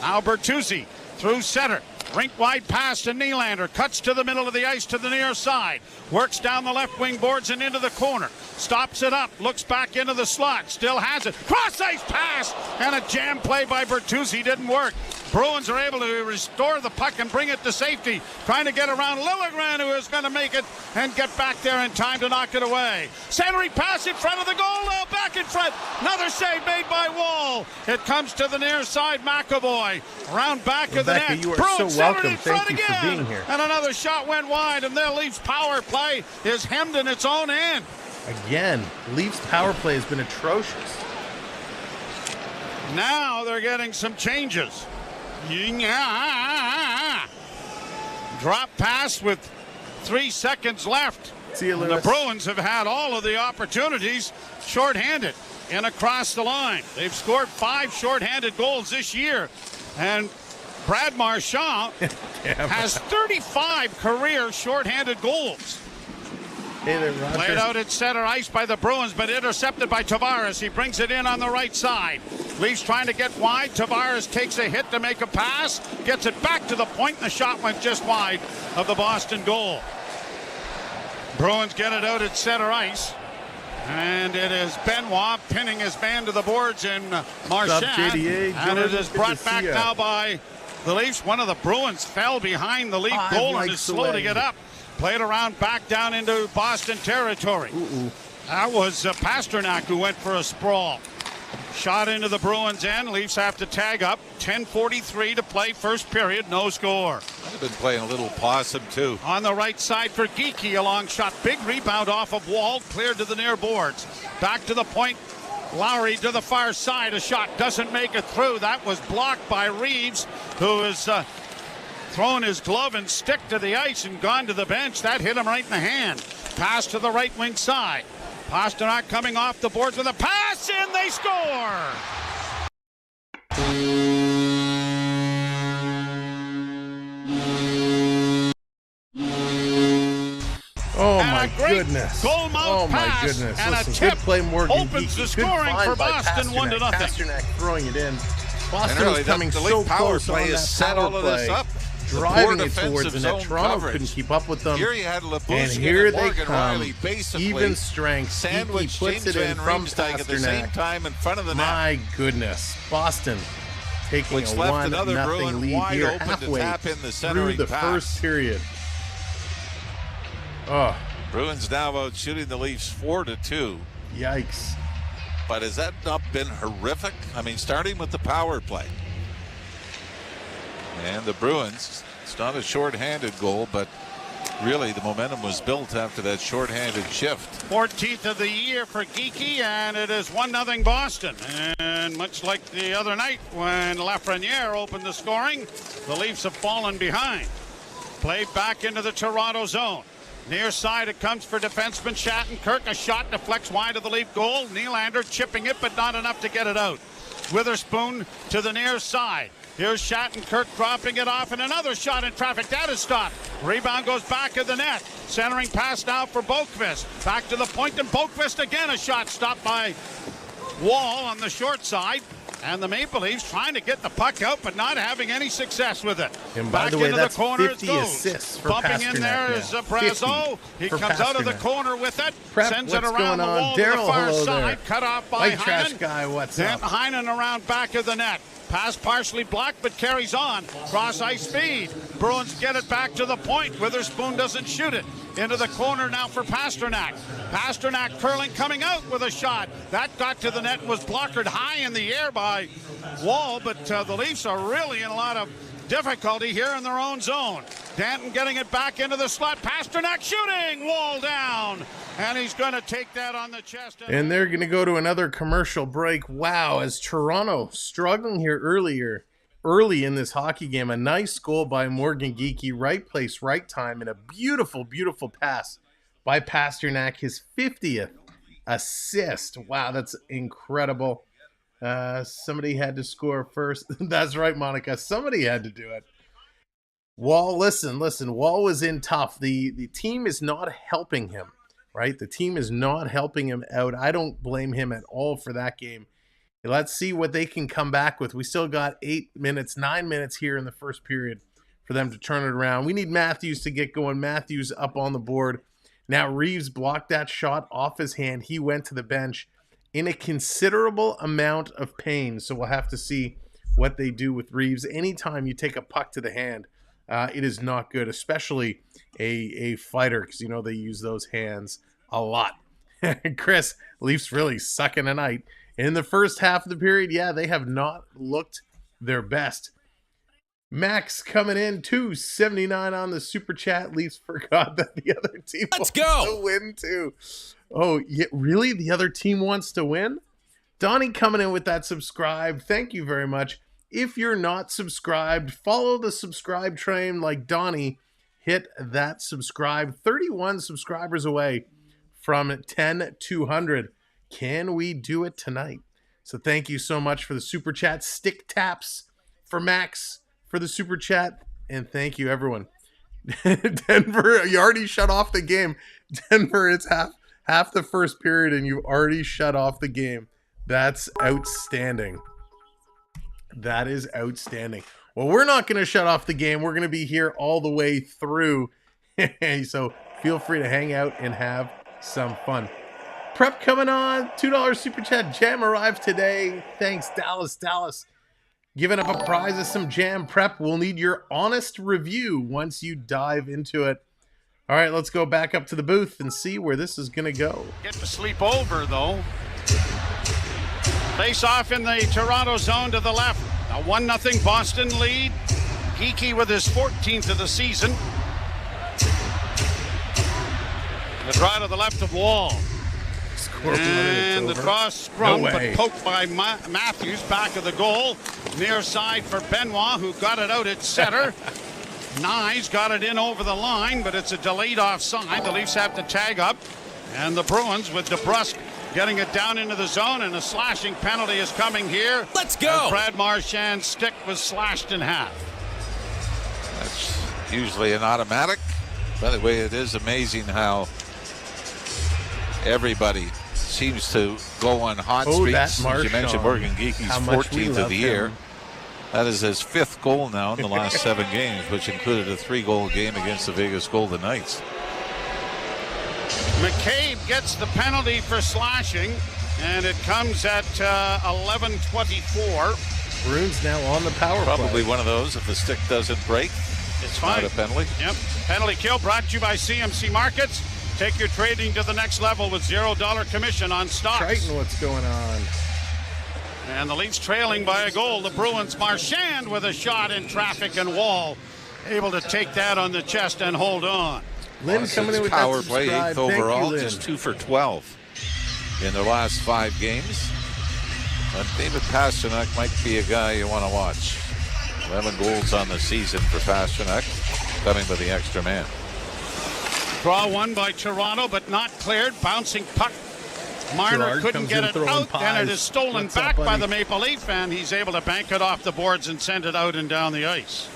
[SPEAKER 5] Now Bertuzzi through center. Rink wide pass to Nylander. Cuts to the middle of the ice to the near side. Works down the left wing boards and into the corner. Stops it up. Looks back into the slot. Still has it. Cross ice pass. And a jam play by Bertuzzi didn't work. Bruins are able to restore the puck and bring it to safety. Trying to get around Liljegren, who is going to make it and get back there in time to knock it away. Centering pass in front of the goal. Now back in front. Another save made by Wall. It comes to the near side. McAvoy. Round back of the net.
[SPEAKER 2] You are
[SPEAKER 5] Bruins
[SPEAKER 2] so welcome.
[SPEAKER 5] in front
[SPEAKER 2] Thank you
[SPEAKER 5] again.
[SPEAKER 2] for being here.
[SPEAKER 5] And another shot went wide, and their Leafs power play is hemmed in its own end.
[SPEAKER 2] Again, Leafs power play has been atrocious.
[SPEAKER 5] Now they're getting some changes. Drop pass with 3 seconds left.
[SPEAKER 2] See you,
[SPEAKER 5] The
[SPEAKER 2] Lewis.
[SPEAKER 5] Bruins have had all of the opportunities shorthanded and across the line. They've scored 5 shorthanded goals this year. And Brad Marchand has 35 career shorthanded goals.
[SPEAKER 2] Hey there, Roger.
[SPEAKER 5] Played out at center ice by the Bruins, but intercepted by Tavares. He brings it in on the right side. Leafs trying to get wide. Tavares takes a hit to make a pass. Gets it back to the point, and the shot went just wide of the Boston goal. Bruins get it out at center ice. And it is Benoit pinning his man to the boards in Marchand.
[SPEAKER 2] JDA,
[SPEAKER 5] and it is
[SPEAKER 2] good
[SPEAKER 5] brought
[SPEAKER 2] to
[SPEAKER 5] back
[SPEAKER 2] see ya.
[SPEAKER 5] now by the Leafs. One of the Bruins fell behind the Leaf goal and is slow to get up. Played around back down into Boston territory. That was Pasternak who went for a sprawl. Shot into the Bruins end. Leafs have to tag up. 10:43 to play first period. No score.
[SPEAKER 6] I've been playing a little possum too.
[SPEAKER 5] On the right side for Geekie. A long shot. Big rebound off of Wall. Cleared to the near boards. Back to the point. Lowry to the far side. A shot doesn't make it through. That was blocked by Reeves, who is thrown his glove and stick to the ice and gone to the bench. That hit him right in the hand. Pass to the right wing side. Pasternak coming off the boards with a pass, and they score!
[SPEAKER 2] Oh
[SPEAKER 5] And
[SPEAKER 2] my
[SPEAKER 5] a great
[SPEAKER 2] goodness.
[SPEAKER 5] goal mouth
[SPEAKER 2] Oh my
[SPEAKER 5] pass,
[SPEAKER 2] goodness.
[SPEAKER 5] and a
[SPEAKER 2] Listen,
[SPEAKER 5] tip
[SPEAKER 2] good play, Morgan.
[SPEAKER 5] opens the
[SPEAKER 2] Good
[SPEAKER 5] scoring
[SPEAKER 2] find
[SPEAKER 5] for
[SPEAKER 2] by
[SPEAKER 5] Boston,
[SPEAKER 2] Pasternak.
[SPEAKER 5] 1-0.
[SPEAKER 2] Pasternak throwing it in. Boston
[SPEAKER 6] And really,
[SPEAKER 2] was coming
[SPEAKER 6] the
[SPEAKER 2] so
[SPEAKER 6] Leaf power
[SPEAKER 2] close
[SPEAKER 6] play
[SPEAKER 2] on
[SPEAKER 6] has
[SPEAKER 2] that
[SPEAKER 6] set
[SPEAKER 2] power
[SPEAKER 6] all of this
[SPEAKER 2] play,
[SPEAKER 6] up.
[SPEAKER 2] driving
[SPEAKER 6] The
[SPEAKER 2] it
[SPEAKER 6] poor
[SPEAKER 2] towards the net.
[SPEAKER 6] defensive
[SPEAKER 2] Toronto
[SPEAKER 6] zone
[SPEAKER 2] couldn't
[SPEAKER 6] coverage.
[SPEAKER 2] keep up with them.
[SPEAKER 6] Here you had
[SPEAKER 2] And
[SPEAKER 6] Labushkin
[SPEAKER 2] here
[SPEAKER 6] and
[SPEAKER 2] they
[SPEAKER 6] Morgan
[SPEAKER 2] come.
[SPEAKER 6] Riley basically
[SPEAKER 2] Even strength.
[SPEAKER 6] sandwich
[SPEAKER 2] Geekie puts
[SPEAKER 6] James
[SPEAKER 2] it in
[SPEAKER 6] Van
[SPEAKER 2] from
[SPEAKER 6] Riemsdyk at the same
[SPEAKER 2] Pasternak.
[SPEAKER 6] time in front of the net.
[SPEAKER 2] My goodness. Boston taking
[SPEAKER 6] Which
[SPEAKER 2] a
[SPEAKER 6] left another
[SPEAKER 2] 1-0
[SPEAKER 6] Bruin
[SPEAKER 2] lead
[SPEAKER 6] wide
[SPEAKER 2] here
[SPEAKER 6] open to
[SPEAKER 2] halfway
[SPEAKER 6] tap in the
[SPEAKER 2] through
[SPEAKER 6] centering
[SPEAKER 2] the
[SPEAKER 6] pass.
[SPEAKER 2] first period. Oh,
[SPEAKER 6] Bruins now out shooting the Leafs 4-2.
[SPEAKER 2] yikes.
[SPEAKER 6] But has that not been horrific? I mean, starting with the power play. And the Bruins, it's not a shorthanded goal, but really the momentum was built after that shorthanded shift.
[SPEAKER 5] 14th of the year for Geeky, and it is 1-0 Boston. And much like the other night when Lafreniere opened the scoring, the Leafs have fallen behind. Play back into the Toronto zone. Near side, it comes for defenseman Shattenkirk. A shot deflects wide of the Leaf goal. Nylander chipping it, but not enough to get it out. Witherspoon to the near side. Here's Shattenkirk dropping it off, and another shot in traffic. That is stopped. Rebound goes back of the net. Centering pass now for Boqvist. Back to the point, and Boqvist again. A shot stopped by Wall on the short side. And the Maple Leafs trying to get the puck out, but not having any success with it.
[SPEAKER 2] And by
[SPEAKER 5] back
[SPEAKER 2] the way,
[SPEAKER 5] into
[SPEAKER 2] that's
[SPEAKER 5] the corner
[SPEAKER 2] 50
[SPEAKER 5] it goes.
[SPEAKER 2] assists for
[SPEAKER 5] Bumping
[SPEAKER 2] Pasternak.
[SPEAKER 5] in there is Brazeau. He comes out of the corner with it.
[SPEAKER 2] Prep,
[SPEAKER 5] sends it
[SPEAKER 2] what's
[SPEAKER 5] around
[SPEAKER 2] going
[SPEAKER 5] the
[SPEAKER 2] on?
[SPEAKER 5] wall to the
[SPEAKER 2] Daryl,
[SPEAKER 5] far
[SPEAKER 2] hello
[SPEAKER 5] side.
[SPEAKER 2] there.
[SPEAKER 5] Cut off by
[SPEAKER 2] White trash
[SPEAKER 5] Heinen.
[SPEAKER 2] guy, what's
[SPEAKER 5] Then
[SPEAKER 2] up?
[SPEAKER 5] Heinen around back of the net. Pass partially blocked, but carries on. Cross ice speed. Bruins get it back to the point. Witherspoon doesn't shoot it. Into the corner now for Pasternak. Pasternak curling, coming out with a shot. That got to the net and was blockered high in the air by Wall, but the Leafs are really in a lot of difficulty here in their own zone. Danton getting it back into the slot. Pasternak shooting. Wall down. And he's going to take that on the chest.
[SPEAKER 2] And they're going to go to another commercial break. Wow, as Toronto struggling here early in this hockey game. A nice goal by Morgan Geeky. Right place, right time, and a beautiful, beautiful pass by Pasternak. His 50th assist. Wow, that's incredible. Somebody had to score first. That's right, Monica. Somebody had to do it. Wall, listen. Wall was in tough. The team is not helping him. Right? The team is not helping him out. I don't blame him at all for that game. Let's see what they can come back with. We still got 9 minutes here in the first period for them to turn it around. We need Matthews to get going. Matthews up on the board. Now Reeves blocked that shot off his hand. He went to the bench in a considerable amount of pain. So we'll have to see what they do with Reeves. Anytime you take a puck to the hand, it is not good, especially a fighter, because you know they use those hands a lot. Chris, Leafs really sucking tonight. In the first half of the period, yeah, they have not looked their best. Max coming in, $2.79 on the super chat. Leafs forgot that the other team wants to win too. Oh, yeah, really? The other team wants to win? Donnie coming in with that subscribe. Thank you very much. If you're not subscribed, follow the subscribe train like Donnie. Hit that subscribe. 31 subscribers away from 10,200. Can we do it tonight? So thank you so much for the super chat. Stick taps for Max for the super chat. And thank you, everyone. Denver, you already shut off the game. Denver, it's half the first period and you've already shut off the game. That's outstanding. That is outstanding. Well, we're not going to shut off the game. We're going to be here all the way through. So feel free to hang out and have some fun. Prep coming on. $2 super chat. Jam arrived today. Thanks, Dallas. Giving up a prize of some jam. Prep, we'll need your honest review once you dive into it. All right, let's go back up to the booth and see where this is going to go.
[SPEAKER 5] Get to sleep over, though. Face off in the Toronto zone to the left. A 1-0 Boston lead. Geeky with his 14th of the season. The draw to the left of Wall. And the draw scrum, but poked by Matthews, back of the goal. Near side for Benoit, who got it out at center. Nyes got it in over the line, but it's a delayed offside. The Leafs have to tag up. And the Bruins with DeBrusque getting it down into the zone, and a slashing penalty is coming here.
[SPEAKER 7] Let's go!
[SPEAKER 5] And Brad Marchand's stick was slashed in half.
[SPEAKER 6] That's usually an automatic. By the way, it is amazing how everybody seems to go on hot streaks. As you mentioned, Morgan Geeky's 14th of the year. That is his 5th goal now in the last 7 games, which included a 3-goal game against the Vegas Golden Knights.
[SPEAKER 5] McCabe gets the penalty for slashing, and it comes at 11:24.
[SPEAKER 2] Bruins now on the power play.
[SPEAKER 6] Probably one of those, if the stick doesn't break,
[SPEAKER 5] it's fine.
[SPEAKER 6] Not a penalty.
[SPEAKER 5] Yep. Penalty kill brought to you by CMC Markets. Take your trading to the next level with $0 commission on stocks.
[SPEAKER 2] Triton, what's going on?
[SPEAKER 5] And the Leafs trailing by a goal. The Bruins, Marchand with a shot in traffic, and Wall able to take that on the chest and hold on.
[SPEAKER 2] Lynn coming in with
[SPEAKER 6] power
[SPEAKER 2] that
[SPEAKER 6] play,
[SPEAKER 2] subscribe.
[SPEAKER 6] 8th
[SPEAKER 2] Thank
[SPEAKER 6] overall,
[SPEAKER 2] you,
[SPEAKER 6] just 2 for 12 in their last 5 games. But David Pastrnak might be a guy you want to watch. 11 goals on the season for Pastrnak, coming with the extra man.
[SPEAKER 5] Draw one by Toronto, but not cleared. Bouncing puck. Marner couldn't get it out, and it is stolen back by the Maple Leaf, and he's able to bank it off the boards and send it out and down the ice.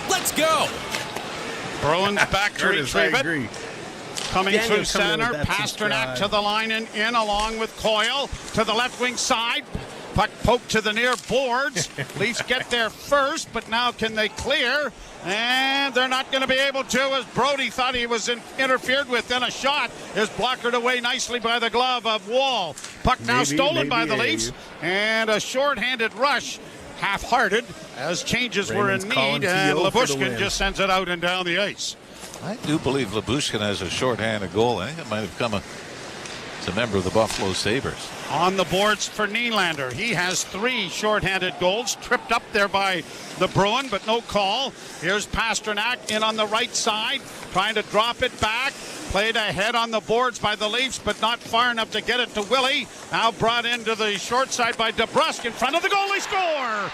[SPEAKER 7] Let's go!
[SPEAKER 5] Bruins back to retrieve it. Coming
[SPEAKER 2] Daniel
[SPEAKER 5] through center, Pastrnak to the line and in along with Coyle to the left wing side. Puck poked to the near boards. Leafs get there first, but now can they clear? And they're not going to be able to, as Brody thought he was interfered with. Then a shot is blockered away nicely by the glove of Wall. Puck now stolen by the Leafs, and a short-handed rush, half-hearted, as changes were in need, and Lyubushkin just sends it out and down the ice.
[SPEAKER 6] I do believe Lyubushkin has a short-handed goal. I think it might have come as a member of the Buffalo Sabres.
[SPEAKER 5] On the boards for Nylander. He has 3 short-handed goals, tripped up there by the Bruin, but no call. Here's Pastrnak in on the right side, trying to drop it back. Played ahead on the boards by the Leafs, but not far enough to get it to Willie. Now brought into the short side by DeBrusk in front of the goalie. Score!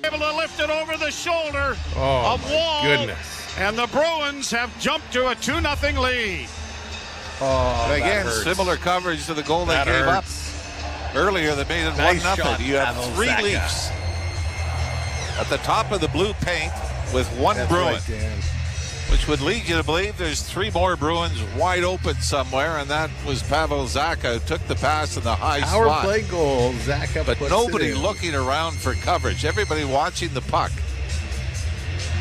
[SPEAKER 5] Able to lift it over the shoulder of Wall.
[SPEAKER 2] Goodness.
[SPEAKER 5] And the Bruins have jumped to a 2-0 lead.
[SPEAKER 2] Oh,
[SPEAKER 6] again, similar coverage to the goal they gave up earlier. They made it 1-0. You have 3 Leafs at the top of the blue paint with 1 Bruin, which would lead you to believe there's 3 more Bruins wide open somewhere, and that was Pavel Zacha, who took the pass in the high
[SPEAKER 2] power
[SPEAKER 6] slot.
[SPEAKER 2] Play goal, Zacha,
[SPEAKER 6] but nobody looking around for coverage. Everybody watching the puck.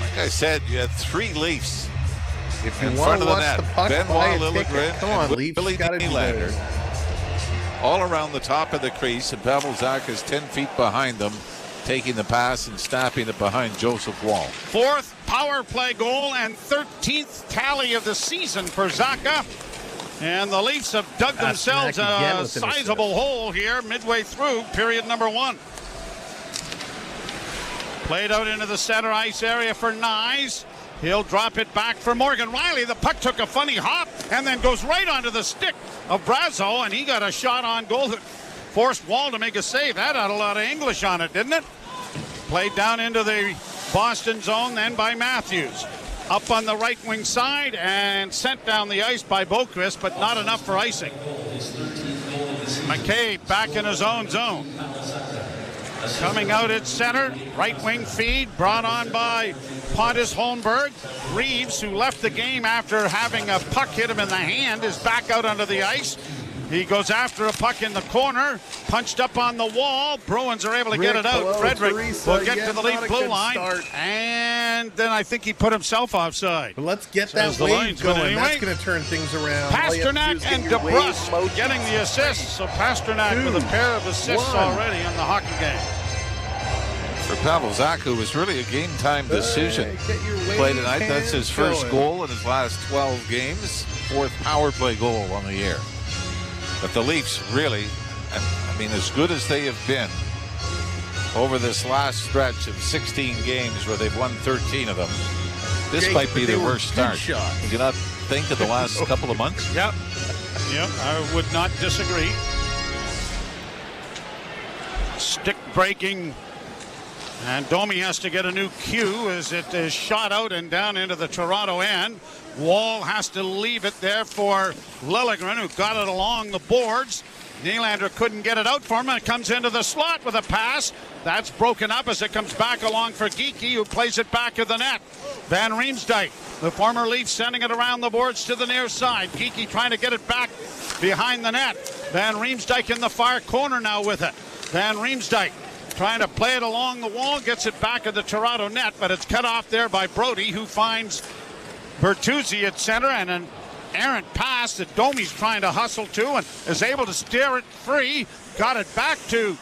[SPEAKER 6] Like I said, you had 3 Leafs
[SPEAKER 2] if you
[SPEAKER 6] in
[SPEAKER 2] want
[SPEAKER 6] front
[SPEAKER 2] to
[SPEAKER 6] of the
[SPEAKER 2] watch
[SPEAKER 6] net.
[SPEAKER 2] the puck,
[SPEAKER 6] Benoit Liljegren
[SPEAKER 2] come on,
[SPEAKER 6] and
[SPEAKER 2] Leafs
[SPEAKER 6] Billy
[SPEAKER 2] got to do
[SPEAKER 6] Nylander,
[SPEAKER 2] this.
[SPEAKER 6] all around the top of the crease, and Pavel Zacha is 10 feet behind them, taking the pass and snapping it behind Joseph Wall.
[SPEAKER 5] 4th power play goal and 13th tally of the season for Zacha. And the Leafs have dug themselves a sizable hole here midway through period number 1. Played out into the center ice area for Nyes. He'll drop it back for Morgan Riley. The puck took a funny hop and then goes right onto the stick of Brazeau, and he got a shot on goal that forced Wall to make a save. That had a lot of English on it, didn't it? Played down into the Boston zone then by Matthews. Up on the right wing side and sent down the ice by Boquist, but not enough for icing. McCabe back in his own zone. Coming out at center, right wing feed brought on by Pontus Holmberg. Reeves, who left the game after having a puck hit him in the hand, is back out onto the ice. He goes after a puck in the corner, punched up on the wall. Bruins are able to get it out. Frederick will get to the Leaf blue line, and then I think he put himself offside.
[SPEAKER 2] But let's get that wave going. Anyway. That's going to turn things around.
[SPEAKER 5] Pastrnak and DeBrusk getting the assists. So Pastrnak with a pair of assists already in the hockey game.
[SPEAKER 6] For Pavel Zacha, who was really a game-time decision play tonight. That's his first goal in his last 12 games. 4th power play goal on the year. But the Leafs really, I mean, as good as they have been over this last stretch of 16 games where they've won 13 of them, this might be their worst start. Did you not think of the last couple of months?
[SPEAKER 5] Yep, I would not disagree. Stick breaking, and Domi has to get a new cue as it is shot out and down into the Toronto end. Wall has to leave it there for Liljegren, who got it along the boards. Nylander couldn't get it out for him, and it comes into the slot with a pass. That's broken up as it comes back along for Geekie, who plays it back of the net. Van Riemsdyk, the former Leaf, sending it around the boards to the near side. Geekie trying to get it back behind the net. Van Riemsdyk in the far corner now with it. Van Riemsdyk trying to play it along the wall, gets it back of the Toronto net, but it's cut off there by Brody, who finds Bertuzzi at center, and an errant pass that Domi's trying to hustle to and is able to steer it free. Got it back to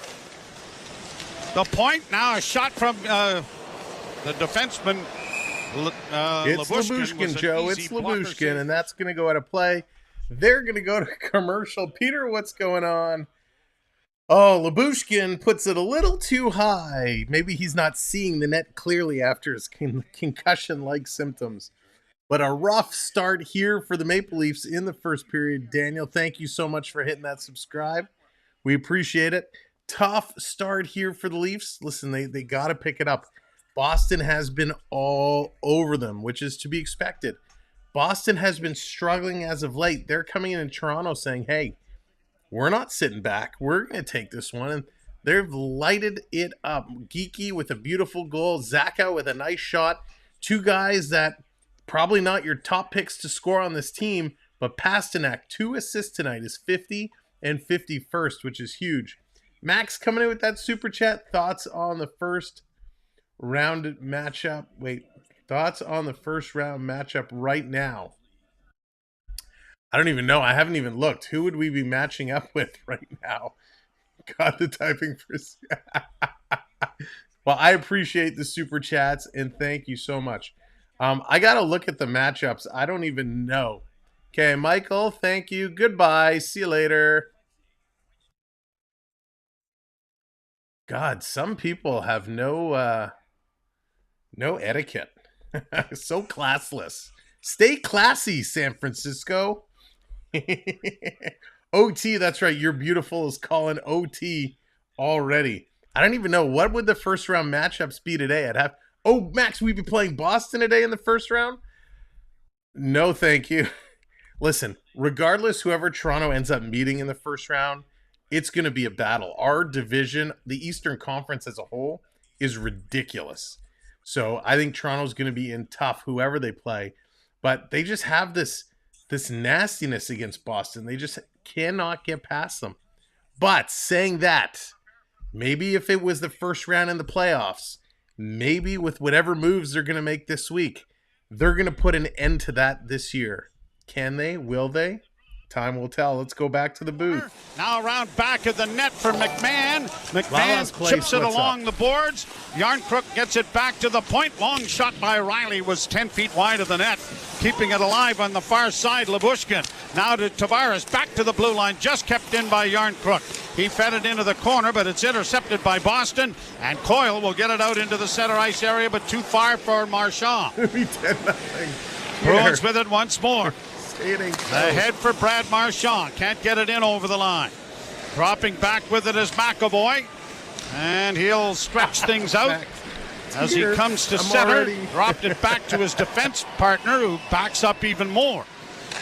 [SPEAKER 5] the point. Now a shot from the defenseman.
[SPEAKER 2] It's Lyubushkin, Joe. It's Lyubushkin, and that's going to go out of play. They're going to go to commercial. Peter, what's going on? Oh, Labushkin puts it a little too high. Maybe he's not seeing the net clearly after his concussion-like symptoms. But a rough start here for the Maple Leafs in the first period. Daniel, thank you so much for hitting that subscribe. We appreciate it. Tough start here for the Leafs. Listen, they got to pick it up. Boston has been all over them, which is to be expected. Boston has been struggling as of late. They're coming in Toronto saying, hey, we're not sitting back. We're going to take this one. And they've lighted it up. Geeky with a beautiful goal. Zaka with a nice shot. Two guys that probably not your top picks to score on this team, but Pasternak, 2 assists tonight, is 50 and 51st, which is huge. Max coming in with that super chat. Thoughts on the first round matchup? Thoughts on the first round matchup right now? I don't even know. I haven't even looked. Who would we be matching up with right now? Got the typing for... Well, I appreciate the super chats, and thank you so much. I got to look at the matchups. I don't even know. Okay, Michael, thank you. Goodbye. See you later. God, some people have no etiquette. So classless. Stay classy, San Francisco. OT, that's right. You're beautiful is calling OT already. I don't even know. What would the first round matchups be today? I'd have... Oh, Max, we'd be playing Boston today in the first round? No, thank you. Listen, regardless, whoever Toronto ends up meeting in the first round, it's going to be a battle. Our division, the Eastern Conference as a whole, is ridiculous. So I think Toronto's going to be in tough, whoever they play. But they just have this nastiness against Boston. They just cannot get past them. But saying that, maybe if it was the first round in the playoffs, maybe with whatever moves they're going to make this week, they're going to put an end to that this year. Can they? Will they? Time will tell. Let's go back to the booth.
[SPEAKER 5] Now around back of the net for McMahon. McMahon chips it along the boards. Yarncrook gets it back to the point. Long shot by Riley was 10 feet wide of the net. Keeping it alive on the far side, Labushkin. Now to Tavares, back to the blue line. Just kept in by Yarncrook. He fed it into the corner, but it's intercepted by Boston. And Coyle will get it out into the center ice area, but too far for Marchand.
[SPEAKER 2] We did nothing.
[SPEAKER 5] Bruins with it once more. Ahead for Brad Marchand. Can't get it in over the line. Dropping back with it is McAvoy. And he'll stretch things out as he comes to center. Dropped it back to his defense partner, who backs up even more.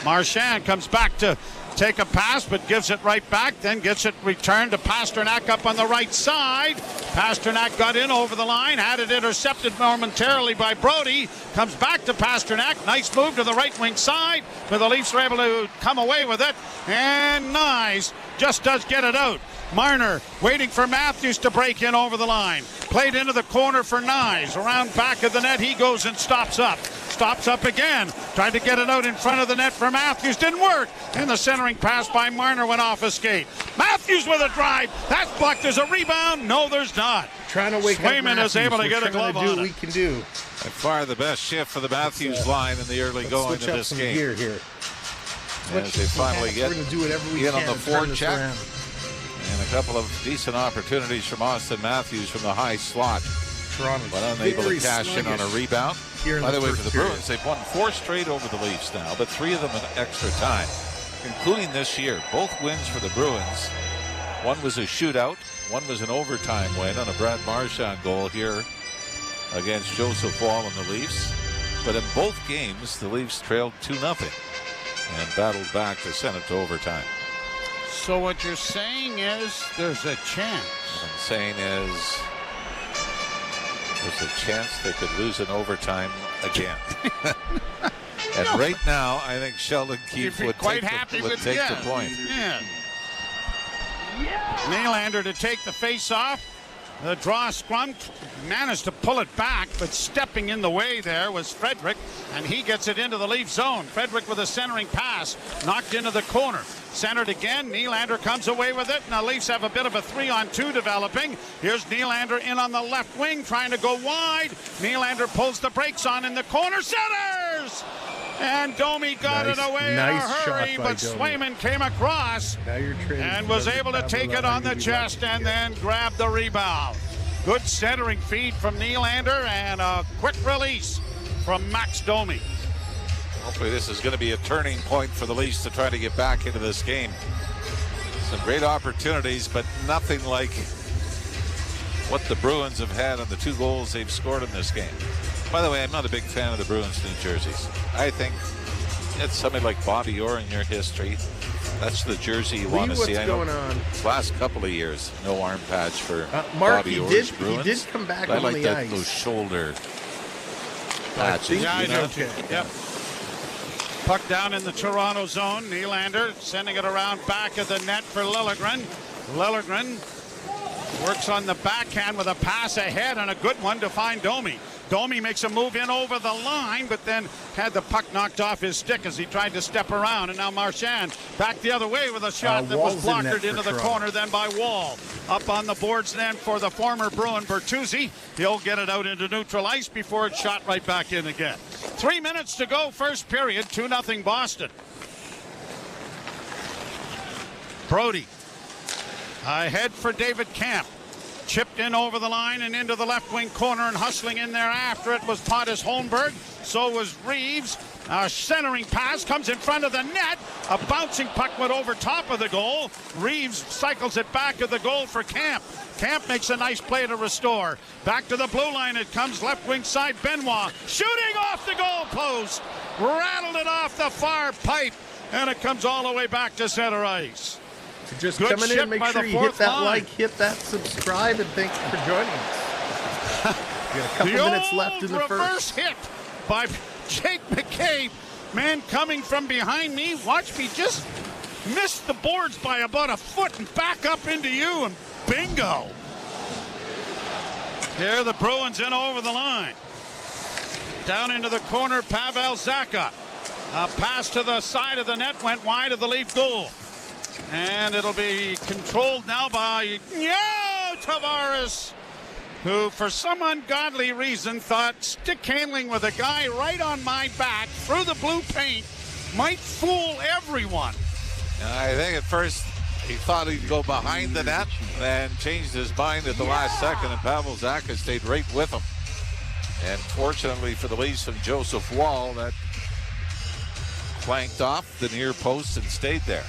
[SPEAKER 5] Marchand comes back to take a pass, but gives it right back, then gets it returned to Pasternak up on the right side. Pasternak got in over the line, had it intercepted momentarily by Brody. Comes back to Pasternak. Nice move to the right wing side, but the Leafs are able to come away with it. And Nyes just does get it out. Marner waiting for Matthews to break in over the line. Played into the corner for Nyes. Around back of the net he goes and stops up. Stops up again. Tried to get it out in front of the net for Matthews. Didn't work. And the centering pass by Marner went off his skate. Matthews with a drive. That's blocked. There's a rebound. No, there's not.
[SPEAKER 2] Trying to wake
[SPEAKER 5] Swayman
[SPEAKER 2] up
[SPEAKER 5] is able to get a glove on it.
[SPEAKER 2] We can do.
[SPEAKER 6] By far the best shift for the Matthews line in the early going of this game.
[SPEAKER 2] Here.
[SPEAKER 6] As they finally get in on the forecheck. And a couple of decent opportunities from Austin Matthews from the high slot.
[SPEAKER 2] Toronto,
[SPEAKER 6] but unable to cash in on a rebound. By the way, for the Bruins, they've won 4 straight over the Leafs now, but 3 of them in extra time, including this year. Both wins for the Bruins. One was a shootout. One was an overtime win on a Brad Marchand goal here against Joseph Wall and the Leafs. But in both games, the Leafs trailed 2-0 and battled back to send it to overtime.
[SPEAKER 5] So what you're saying is there's a chance.
[SPEAKER 6] What I'm saying is there's a chance they could lose in overtime again. And right now, I think Sheldon Keefe would take the point.
[SPEAKER 5] Yeah. Nylander to take the face off. The draw scrum, managed to pull it back, but stepping in the way there was Frederick, and he gets it into the Leaf zone. Frederick with a centering pass, knocked into the corner. Centered again, Nylander comes away with it. Now Leafs have a bit of a 3-on-2 developing. Here's Nylander in on the left wing, trying to go wide. Nylander pulls the brakes on in the corner, centers! And Domi got it away in a hurry, but Swayman came across and was able to take it on the chest and then grab the rebound. Good centering feed from Nylander and a quick release from Max Domi.
[SPEAKER 6] Hopefully this is going to be a turning point for the Leafs to try to get back into this game. Some great opportunities, but nothing like what the Bruins have had on the 2 goals they've scored in this game. By the way, I'm not a big fan of the Bruins New jerseys. I think it's somebody like Bobby Orr in your history. That's the jersey you want to see. I know last couple of years, no arm patch for Bobby Orr's Bruins.
[SPEAKER 2] He did come back
[SPEAKER 6] on
[SPEAKER 2] the ice.
[SPEAKER 6] Those shoulder patches.
[SPEAKER 5] Yeah, I know. Okay. Yep. Puck down in the Toronto zone. Nylander sending it around back of the net for Liljegren. Liljegren works on the backhand with a pass ahead and a good one to find Domi. Domi makes a move in over the line, but then had the puck knocked off his stick as he tried to step around. And now Marchand back the other way with a shot that was blocked into the corner then by Wall. Up on the boards then for the former Bruin Bertuzzi. He'll get it out into neutral ice before it's shot right back in again. 3 minutes to go, first period, 2-0 Boston. Brody ahead for David Camp. Chipped in over the line and into the left wing corner, and hustling in there after it was Pontus Holmberg. So was Reeves. A centering pass comes in front of the net. A bouncing puck went over top of the goal. Reeves cycles it back to the goal for Camp. Camp makes a nice play to restore. Back to the blue line it comes, left wing side. Benoit shooting off the goal post. Rattled it off the far pipe, and it comes all the way back to center ice.
[SPEAKER 2] Just good coming in, make sure you hit that like, hit that subscribe, and thanks for joining us. We got a couple minutes left in the
[SPEAKER 5] reverse hit by Jake McCabe. Man coming from behind me. Watch me just miss the boards by about a foot and back up into you, and bingo. Here the Bruins in over the line. Down into the corner, Pavel Zacha. A pass to the side of the net went wide of the Leaf goal. And it'll be controlled now by Tavares, who for some ungodly reason thought stick handling with a guy right on my back through the blue paint might fool everyone.
[SPEAKER 6] I think at first he thought he'd go behind the net, then changed his mind at the last second, and Pavel Zacha stayed right with him. And fortunately for the Leafs and Joseph Wall, that flanked off the near post and stayed there.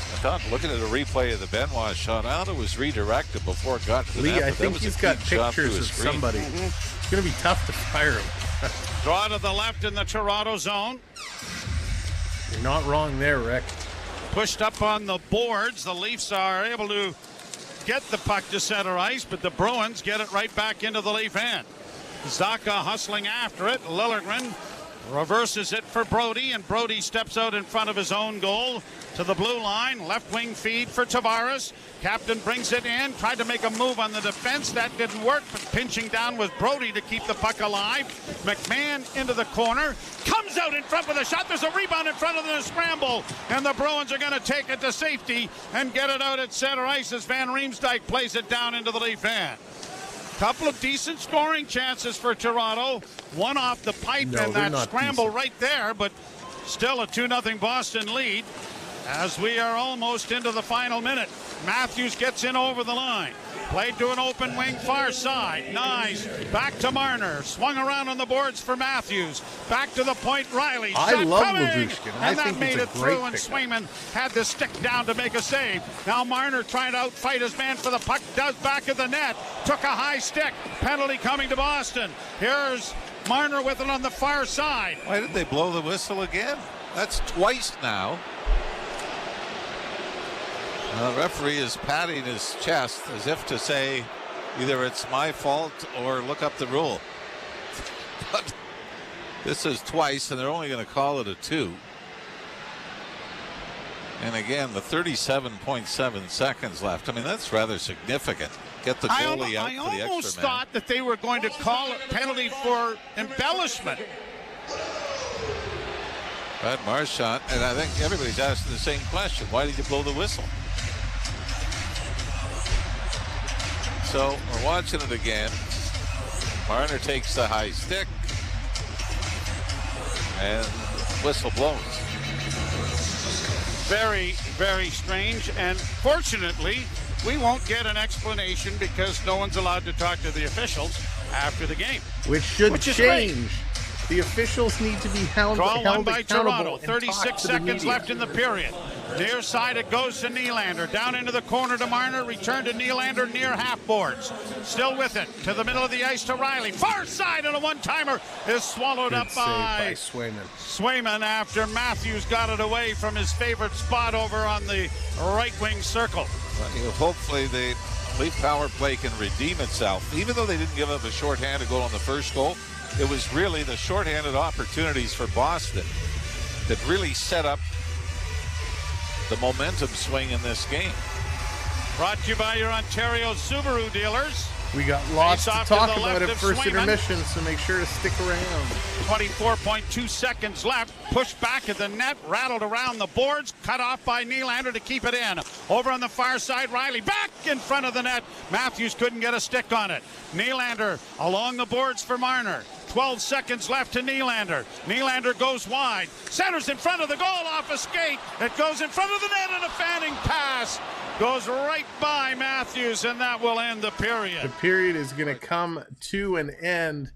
[SPEAKER 6] I thought, looking at a replay of the Benoit shot, I thought it was redirected before it got to the net.
[SPEAKER 2] I think he's got pictures of somebody. It's going to be tough to fire him.
[SPEAKER 5] Draw to the left in the Toronto zone.
[SPEAKER 2] You're not wrong there, Rick.
[SPEAKER 5] Pushed up on the boards. The Leafs are able to get the puck to center ice, but the Bruins get it right back into the Leaf end. Zacha hustling after it. Liljegren reverses it for Brody, and Brody steps out in front of his own goal to the blue line. Left wing feed for Tavares. Captain brings it in, tried to make a move on the defense. That didn't work, but pinching down was Brody to keep the puck alive. McMahon into the corner, comes out in front with a shot. There's a rebound in front of the scramble, and the Bruins are going to take it to safety and get it out at center ice as Van Riemsdyk plays it down into the Leaf end. Couple of decent scoring chances for Toronto. One off the pipe and that scramble right there, but still a 2-0 Boston lead as we are almost into the final minute. Matthews gets in over the line. Played to an open wing far side. Nice. Back to Marner. Swung around on the boards for Matthews. Back to the point, Riley.
[SPEAKER 2] I love Ladushkin.
[SPEAKER 5] And that made it through, and Swayman had to stick down to make a save. Now Marner trying to outfight his man for the puck. Does back of the net. Took a high stick. Penalty coming to Boston. Here's Marner with it on the far side.
[SPEAKER 6] Why did they blow the whistle again? That's twice now. The referee is patting his chest as if to say either it's my fault or look up the rule. But this is twice, and they're only going to call it a 2. And again, the 37.7 seconds left. I mean, that's rather significant. Get the goalie out for the extra man.
[SPEAKER 5] I almost thought that they were going to call a penalty for embellishment.
[SPEAKER 6] Brad Marchand, and I think everybody's asking the same question. Why did you blow the whistle? So we're watching it again. Marner takes the high stick. and whistle blows.
[SPEAKER 5] Very, very strange, and fortunately, we won't get an explanation because no one's allowed to talk to the officials after the game.
[SPEAKER 2] Which should change. The officials need to be held
[SPEAKER 5] Draw one by
[SPEAKER 2] accountable.
[SPEAKER 5] Toronto. 36 seconds left in the period. Near side, it goes to Nylander. Down into the corner to Marner. Return to Nylander near half boards. Still with it. To the middle of the ice to Riley. Far side, and a one-timer is swallowed up by
[SPEAKER 2] Swayman.
[SPEAKER 5] Swayman after Matthews got it away from his favorite spot over on the right wing circle.
[SPEAKER 6] Hopefully the Leaf power play can redeem itself. Even though they didn't give up a shorthanded goal on the first goal, it was really the shorthanded opportunities for Boston that really set up the momentum swing in this game.
[SPEAKER 5] Brought to you by your Ontario Subaru dealers.
[SPEAKER 2] We got lots to talk about at first
[SPEAKER 5] Swayman.
[SPEAKER 2] Intermission, so make sure to stick around.
[SPEAKER 5] 24.2 seconds left. Pushed back at the net, rattled around the boards, cut off by Nylander to keep it in. Over on the far side, Riley back in front of the net. Matthews couldn't get a stick on it. Nylander along the boards for Marner. 12 seconds left to Nylander. Nylander goes wide. Centers in front of the goal off a skate. It goes in front of the net, and a fanning pass goes right by Matthews, and that will end the period.
[SPEAKER 2] The period is going to come to an end.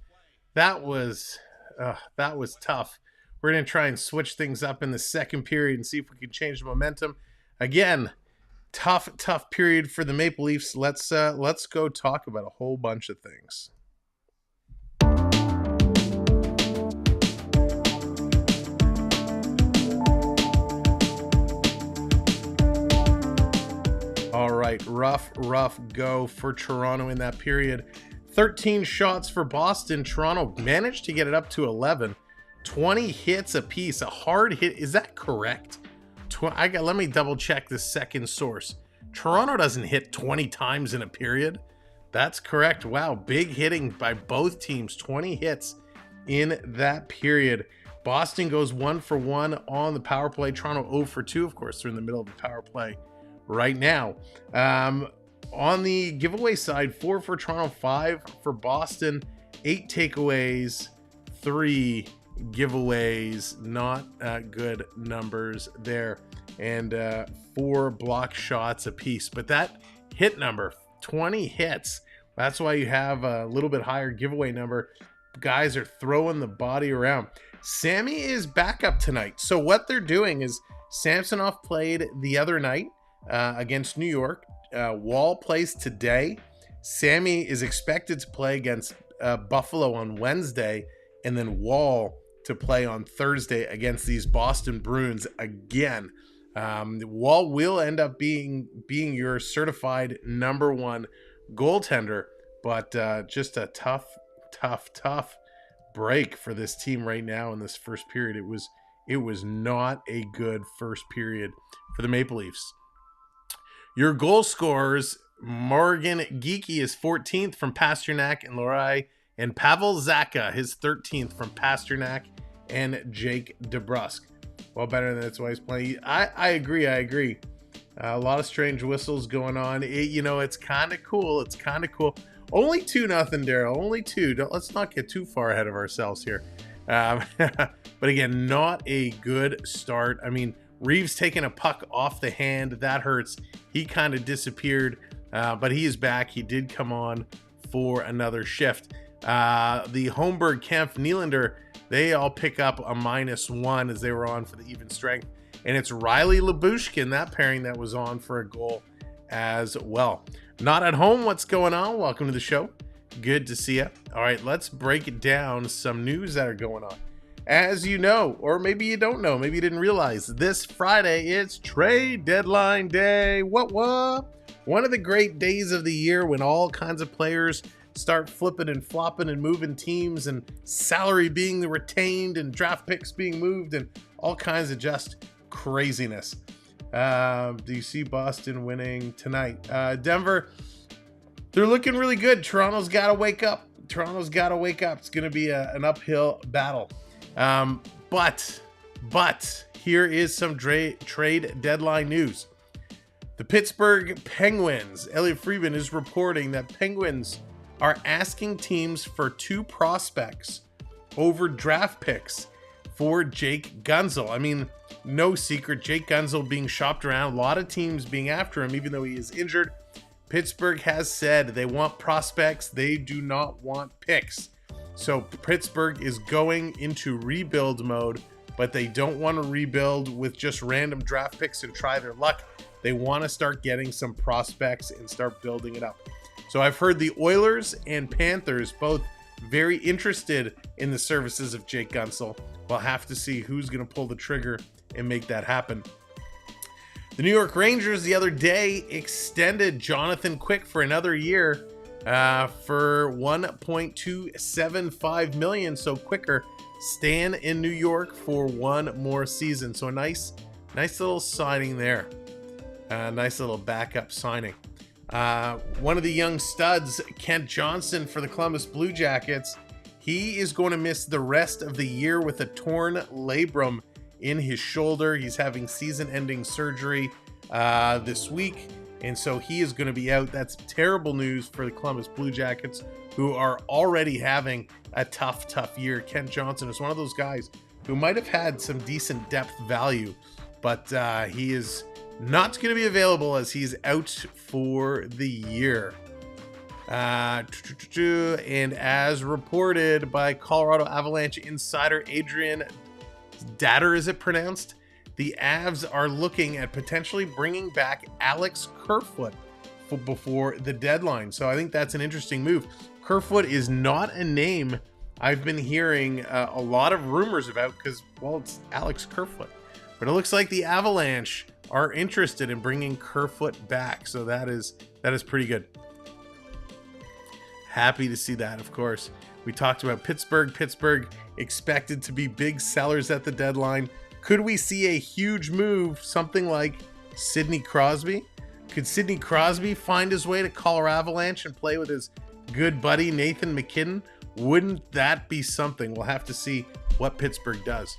[SPEAKER 2] That was tough. We're going to try and switch things up in the second period and see if we can change the momentum. Again, tough period for the Maple Leafs. Let's go talk about a whole bunch of things. All right, rough go for Toronto in that period. 13 shots for Boston. Toronto managed to get it up to 11. 20 hits apiece. A hard hit. Is that correct? Let me double check the second source. Toronto doesn't hit 20 times in a period. That's correct. Wow, big hitting by both teams. 20 hits in that period. Boston goes 1 for 1 on the power play. Toronto 0 for 2. Of course, they're in the middle of the power play right now. On the giveaway side, 4 for Toronto, 5 for Boston, 8 takeaways, 3 giveaways. Not good numbers there, and 4 block shots apiece. But that hit number, 20 hits, that's why you have a little bit higher giveaway number. Guys are throwing the body around. Sammy is back up tonight. So what they're doing is Samsonov played the other night against New York. Wall plays today. Sammy is expected to play against Buffalo on Wednesday, and then Wall to play on Thursday against these Boston Bruins again. Wall will end up being your certified number 1 goaltender, but just a tough break for this team right now in this first period. It was not a good first period for the Maple Leafs. Your goal scorers, Morgan Geekie is 14th from Pasternak and Lohrei, and Pavel Zacha, his 13th from Pasternak and Jake DeBrusk. Well, better than that's why he's playing. I agree. A lot of strange whistles going on. It's kind of cool. Only 2-0, Daryl. Only 2. Let's not get too far ahead of ourselves here. But again, not a good start. I mean, Reeves taking a puck off the hand. That hurts. He kind of disappeared, but he is back. He did come on for another shift. The Holmberg, Kempf, Nylander, they all pick up a -1 as they were on for the even strength. And it's Riley Lyubushkin, that pairing, that was on for a goal as well. Not at home, what's going on? Welcome to the show. Good to see you. All right, let's break down some news that are going on. As you know, or maybe you don't know, maybe you didn't realize, this Friday it's trade deadline day. What? One of the great days of the year when all kinds of players start flipping and flopping and moving teams, and salary being retained and draft picks being moved and all kinds of just craziness. Do you see Boston winning tonight? Denver, they're looking really good. Toronto's got to wake up. It's going to be an uphill battle. But here is some trade deadline news. The Pittsburgh Penguins, Elliot Friedman is reporting that Penguins are asking teams for 2 prospects over draft picks for Jake Guentzel. I mean, no secret, Jake Guentzel being shopped around, a lot of teams being after him, even though he is injured. Pittsburgh has said they want prospects, they do not want picks. So Pittsburgh is going into rebuild mode, but they don't want to rebuild with just random draft picks and try their luck. They want to start getting some prospects and start building it up. So I've heard the Oilers and Panthers both very interested in the services of Jake Guentzel. We'll have to see who's going to pull the trigger and make that happen. The New York Rangers the other day extended Jonathan Quick for another year for $1.275 million. So Quicker staying in New York for one more season. So a nice little signing there. Nice little backup signing. One of the young studs, Kent Johnson for the Columbus Blue Jackets, he is going to miss the rest of the year with a torn labrum in his shoulder. He's having season-ending surgery this week, and so he is going to be out. That's terrible news for the Columbus Blue Jackets, who are already having a tough year. Kent Johnson is one of those guys who might have had some decent depth value, but he is not going to be available as he's out for the year. And as reported by Colorado Avalanche insider Adrian Datter, is it pronounced? The Avs are looking at potentially bringing back Alex Kerfoot before the deadline. So I think that's an interesting move. Kerfoot is not a name I've been hearing a lot of rumors about because, well, it's Alex Kerfoot. But it looks like the Avalanche are interested in bringing Kerfoot back. So that is pretty good. Happy to see that, of course. We talked about Pittsburgh. Pittsburgh expected to be big sellers at the deadline. Could we see a huge move, something like Sidney Crosby? Could Sidney Crosby find his way to Colorado Avalanche and play with his good buddy Nathan McKinnon? Wouldn't that be something? We'll have to see what Pittsburgh does.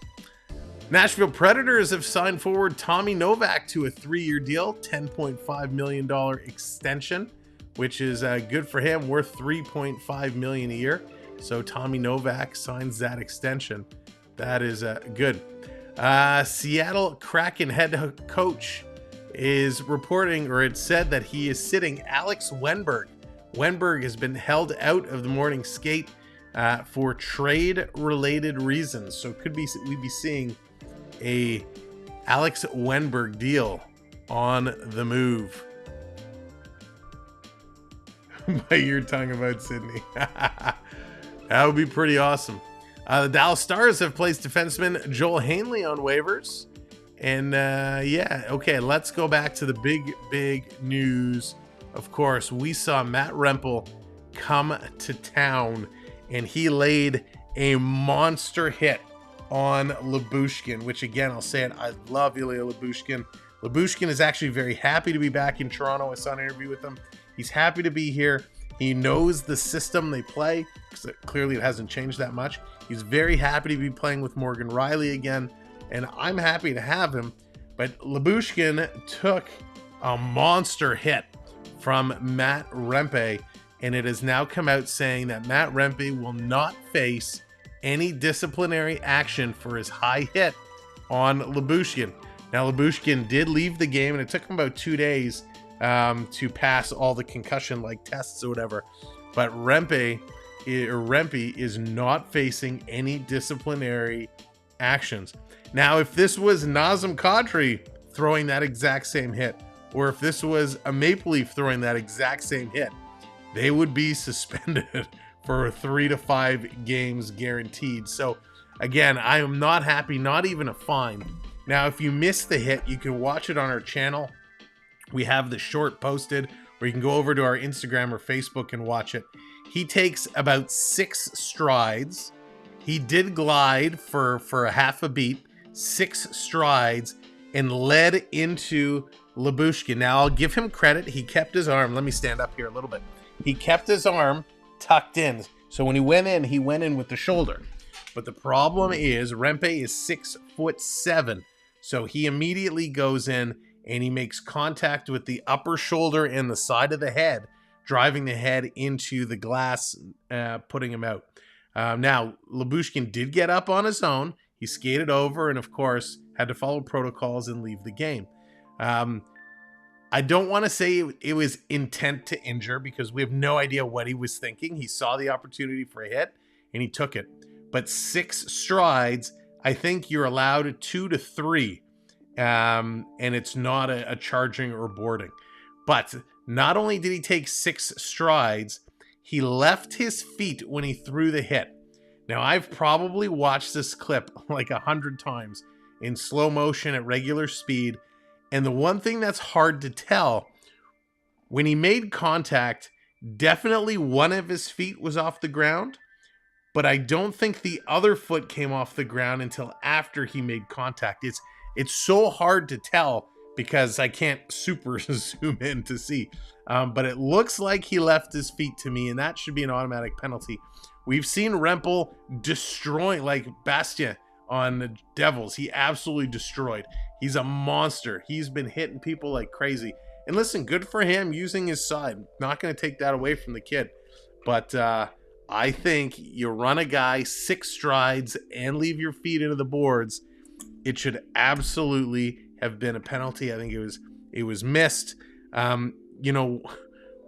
[SPEAKER 2] Nashville Predators have signed forward Tommy Novak to a 3-year deal, $10.5 million extension, which is good for him, worth $3.5 million a year. So Tommy Novak signs that extension. That is good. Seattle Kraken head coach is reporting, or it said that he is sitting Alex Wennberg. Wennberg has been held out of the morning skate for trade-related reasons. So could be we'd be seeing a Alex Wennberg deal on the move. Bite your tongue about Sydney. That would be pretty awesome. The Dallas Stars have placed defenseman Joel Hanley on waivers. And yeah, okay, let's go back to the big news. Of course, we saw Matt Rempel come to town, and he laid a monster hit on Lyubushkin, which again, I'll say it, I love Ilya Lyubushkin. Lyubushkin is actually very happy to be back in Toronto. I saw an interview with him. He's happy to be here. He knows the system they play, because clearly it hasn't changed that much. He's very happy to be playing with Morgan Riley again, and I'm happy to have him. But Lyubushkin took a monster hit from Matt Rempe, and it has now come out saying that Matt Rempe will not face any disciplinary action for his high hit on Lyubushkin. Now, Lyubushkin did leave the game, and it took him about 2 days to pass all the concussion-like tests or whatever. But Rempe is not facing any disciplinary actions. Now, if this was Nazem Kadri throwing that exact same hit, or if this was a Maple Leaf throwing that exact same hit, they would be suspended for 3 to 5 games guaranteed. So again, I am not happy, not even a fine. Now, if you missed the hit, you can watch it on our channel. We have the short posted, or you can go over to our Instagram or Facebook and watch it. He takes about 6 strides. He did glide for a half a beat, 6 strides, and led into Lyubushkin. Now, I'll give him credit. He kept his arm. Let me stand up here a little bit. He kept his arm tucked in. So when he went in with the shoulder. But the problem is Rempe is 6'7". So he immediately goes in and he makes contact with the upper shoulder and the side of the head, driving the head into the glass, putting him out. Now, Lyubushkin did get up on his own. He skated over and, of course, had to follow protocols and leave the game. I don't want to say it was intent to injure because we have no idea what he was thinking. He saw the opportunity for a hit and he took it. But 6 strides, I think you're allowed 2 to 3. And it's not a charging or boarding. But not only did he take 6 strides, he left his feet when he threw the hit. Now, I've probably watched this clip like 100 times in slow motion at regular speed. And the one thing that's hard to tell, when he made contact, definitely one of his feet was off the ground. But I don't think the other foot came off the ground until after he made contact. It's so hard to tell because I can't super zoom in to see. But it looks like he left his feet to me, and that should be an automatic penalty. We've seen Rempel destroy, like Bastien on the Devils. He absolutely destroyed. He's a monster. He's been hitting people like crazy. And listen, good for him using his side. Not going to take that away from the kid. But I think you run a guy 6 strides and leave your feet into the boards. It should absolutely have been a penalty. I think it was missed.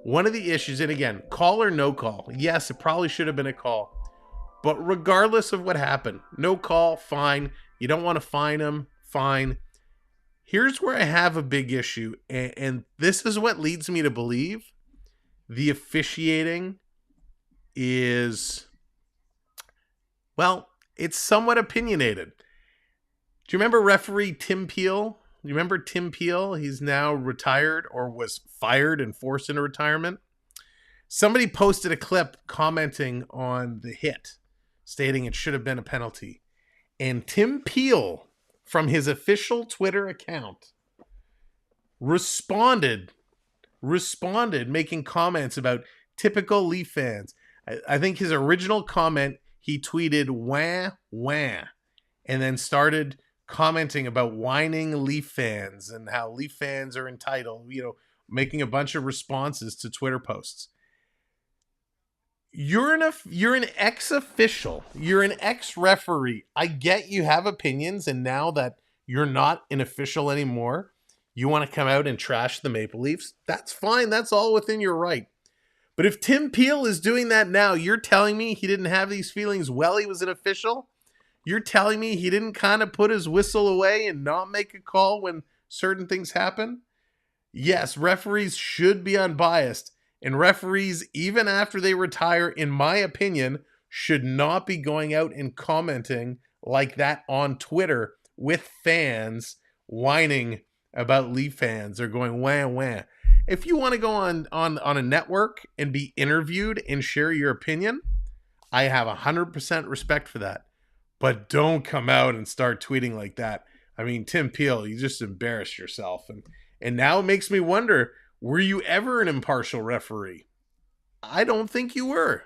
[SPEAKER 2] One of the issues, and again, call or no call. Yes, it probably should have been a call. But regardless of what happened, no call, fine. You don't want to fine him, fine. Here's where I have a big issue, and this is what leads me to believe the officiating is, well, it's somewhat opinionated. Do you remember referee Tim Peel? You remember Tim Peel? He's now retired or was fired and forced into retirement. Somebody posted a clip commenting on the hit, stating it should have been a penalty. And Tim Peel, from his official Twitter account, responded making comments about typical Leaf fans. I think his original comment, he tweeted, wah, wah, and then started commenting about whining Leaf fans and how Leaf fans are entitled, making a bunch of responses to Twitter posts. You're an ex-official. You're an ex-referee. I get you have opinions, and now that you're not an official anymore, you want to come out and trash the Maple Leafs. That's fine. That's all within your right. But if Tim Peel is doing that now, you're telling me he didn't have these feelings while he was an official? You're telling me he didn't kind of put his whistle away and not make a call when certain things happen? Yes, referees should be unbiased. And referees, even after they retire, in my opinion, should not be going out and commenting like that on Twitter with fans whining about Leaf fans or going wah wah. If you want to go on a network and be interviewed and share your opinion, I have 100% respect for that. But don't come out and start tweeting like that. I mean, Tim Peel, you just embarrassed yourself. And now it makes me wonder, were you ever an impartial referee? I don't think you were.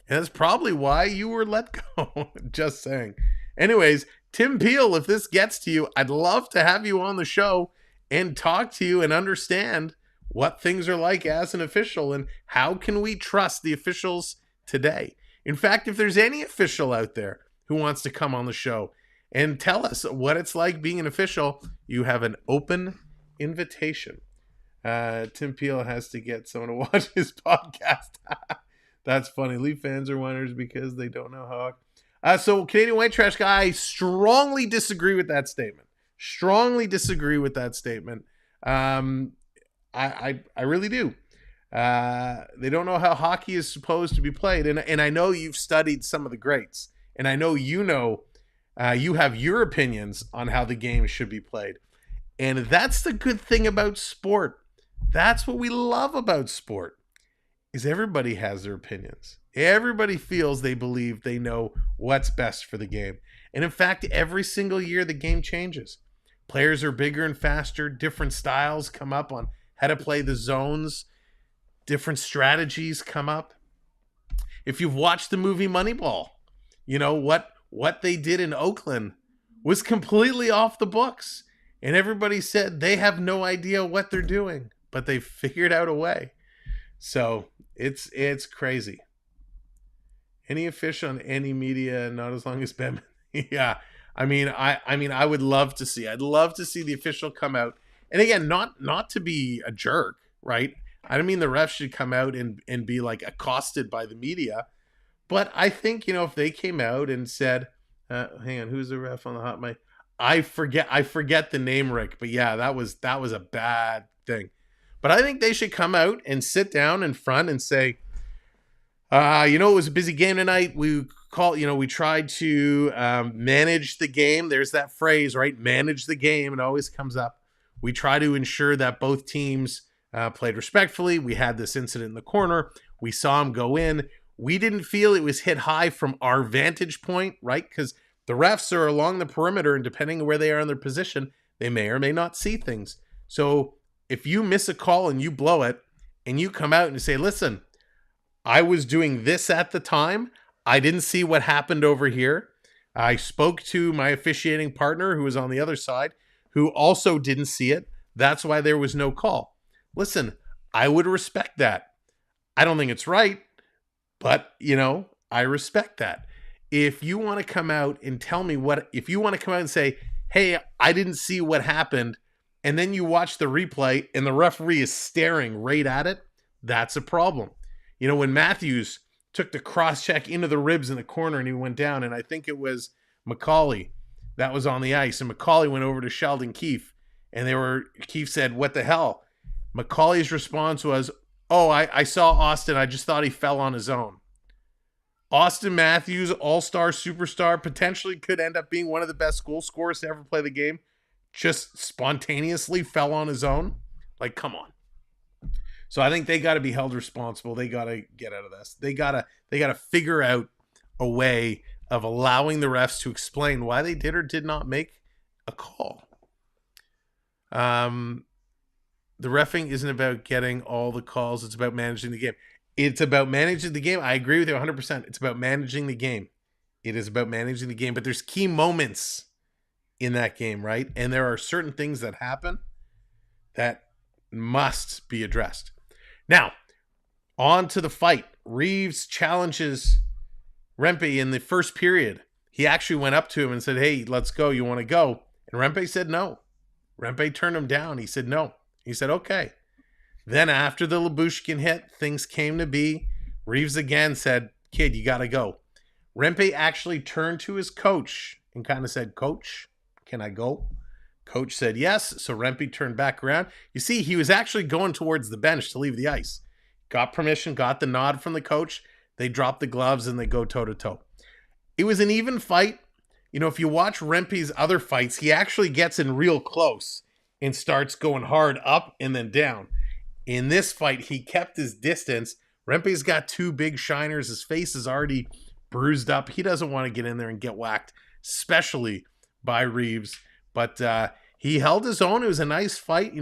[SPEAKER 2] And that's probably why you were let go. Just saying. Anyways, Tim Peel, if this gets to you, I'd love to have you on the show and talk to you and understand what things are like as an official and how can we trust the officials today. In fact, if there's any official out there who wants to come on the show and tell us what it's like being an official, you have an open invitation. Tim Peel has to get someone to watch his podcast. That's funny. Leaf fans are winners because they don't know how. So Canadian White Trash guy, I strongly disagree with that statement. I really do. They don't know how hockey is supposed to be played. And I know you've studied some of the greats. And I know you have your opinions on how the game should be played. And that's the good thing about sport. That's what we love about sport, is everybody has their opinions. Everybody feels they believe they know what's best for the game. And in fact, every single year the game changes. Players are bigger and faster. Different styles come up on how to play the zones. Different strategies come up. If you've watched the movie Moneyball, you know what they did in Oakland was completely off the books. And everybody said they have no idea what they're doing, but they figured out a way. So it's crazy. Any official on any media, not as long as Ben. Yeah, I mean, I would love to see. I'd love to see the official come out. And again, not to be a jerk, right? I don't mean the refs should come out and be like accosted by the media. But I think, if they came out and said, hang on, who's the ref on the hot mic? I forget the name, Rick. But yeah, that was a bad thing. But I think they should come out and sit down in front and say, it was a busy game tonight. We tried to manage the game. There's that phrase, right? Manage the game. It always comes up. We try to ensure that both teams played respectfully. We had this incident in the corner. We saw him go in. We didn't feel it was hit high from our vantage point, right? Because the refs are along the perimeter, and depending on where they are in their position, they may or may not see things. So if you miss a call and you blow it, and you come out and you say, listen, I was doing this at the time. I didn't see what happened over here. I spoke to my officiating partner who was on the other side, who also didn't see it. That's why there was no call. Listen, I would respect that. I don't think it's right, but, I respect that. If you want to come out and tell me if you want to come out and say, hey, I didn't see what happened, and then you watch the replay and the referee is staring right at it, that's a problem. When Matthews took the cross check into the ribs in the corner and he went down, and I think it was McCauley that was on the ice, and McCauley went over to Sheldon Keefe, and Keefe said, what the hell? McCauley's response was, I saw Austin. I just thought he fell on his own. Austin Matthews, all-star, superstar, potentially could end up being one of the best goal scorers to ever play the game, just spontaneously fell on his own. Like, come on. So I think they got to be held responsible. They got to get out of this. They got to figure out a way of allowing the refs to explain why they did or did not make a call. The reffing isn't about getting all the calls. It's about managing the game. It's about managing the game. I agree with you 100%. It's about managing the game. It is about managing the game. But there's key moments in that game, right? And there are certain things that happen that must be addressed. Now, on to the fight. Reeves challenges Rempe in the first period. He actually went up to him and said, hey, let's go. You want to go? And Rempe said no. Rempe turned him down. He said no. He said, okay. Then after the Labushkin hit, things came to be. Reeves again said, kid, you got to go. Rempe actually turned to his coach and kind of said, coach, can I go? Coach said yes. So Rempe turned back around. You see, he was actually going towards the bench to leave the ice. Got permission, got the nod from the coach. They drop the gloves and they go toe-to-toe. It was an even fight. If you watch Rempe's other fights, he actually gets in real close and starts going hard up and then down. In this fight, he kept his distance. Rempe's got two big shiners. His face is already bruised up. He doesn't want to get in there and get whacked, especially by Reeves. But he held his own. It was a nice fight.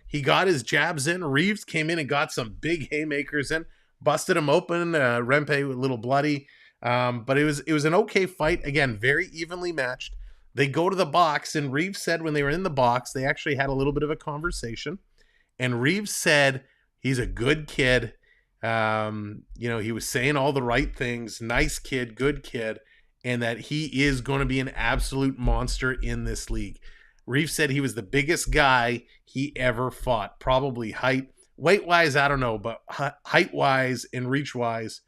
[SPEAKER 2] He got his jabs in. Reeves came in and got some big haymakers in, busted him open. Rempe a little bloody. But it was an okay fight. Again, very evenly matched. They go to the box, and Reeves said when they were in the box, they actually had a little bit of a conversation. And Reeves said he's a good kid. He was saying all the right things. Nice kid, good kid. And that he is going to be an absolute monster in this league. Reeves said he was the biggest guy he ever fought. Probably height. Weight-wise, I don't know. But height-wise and reach-wise,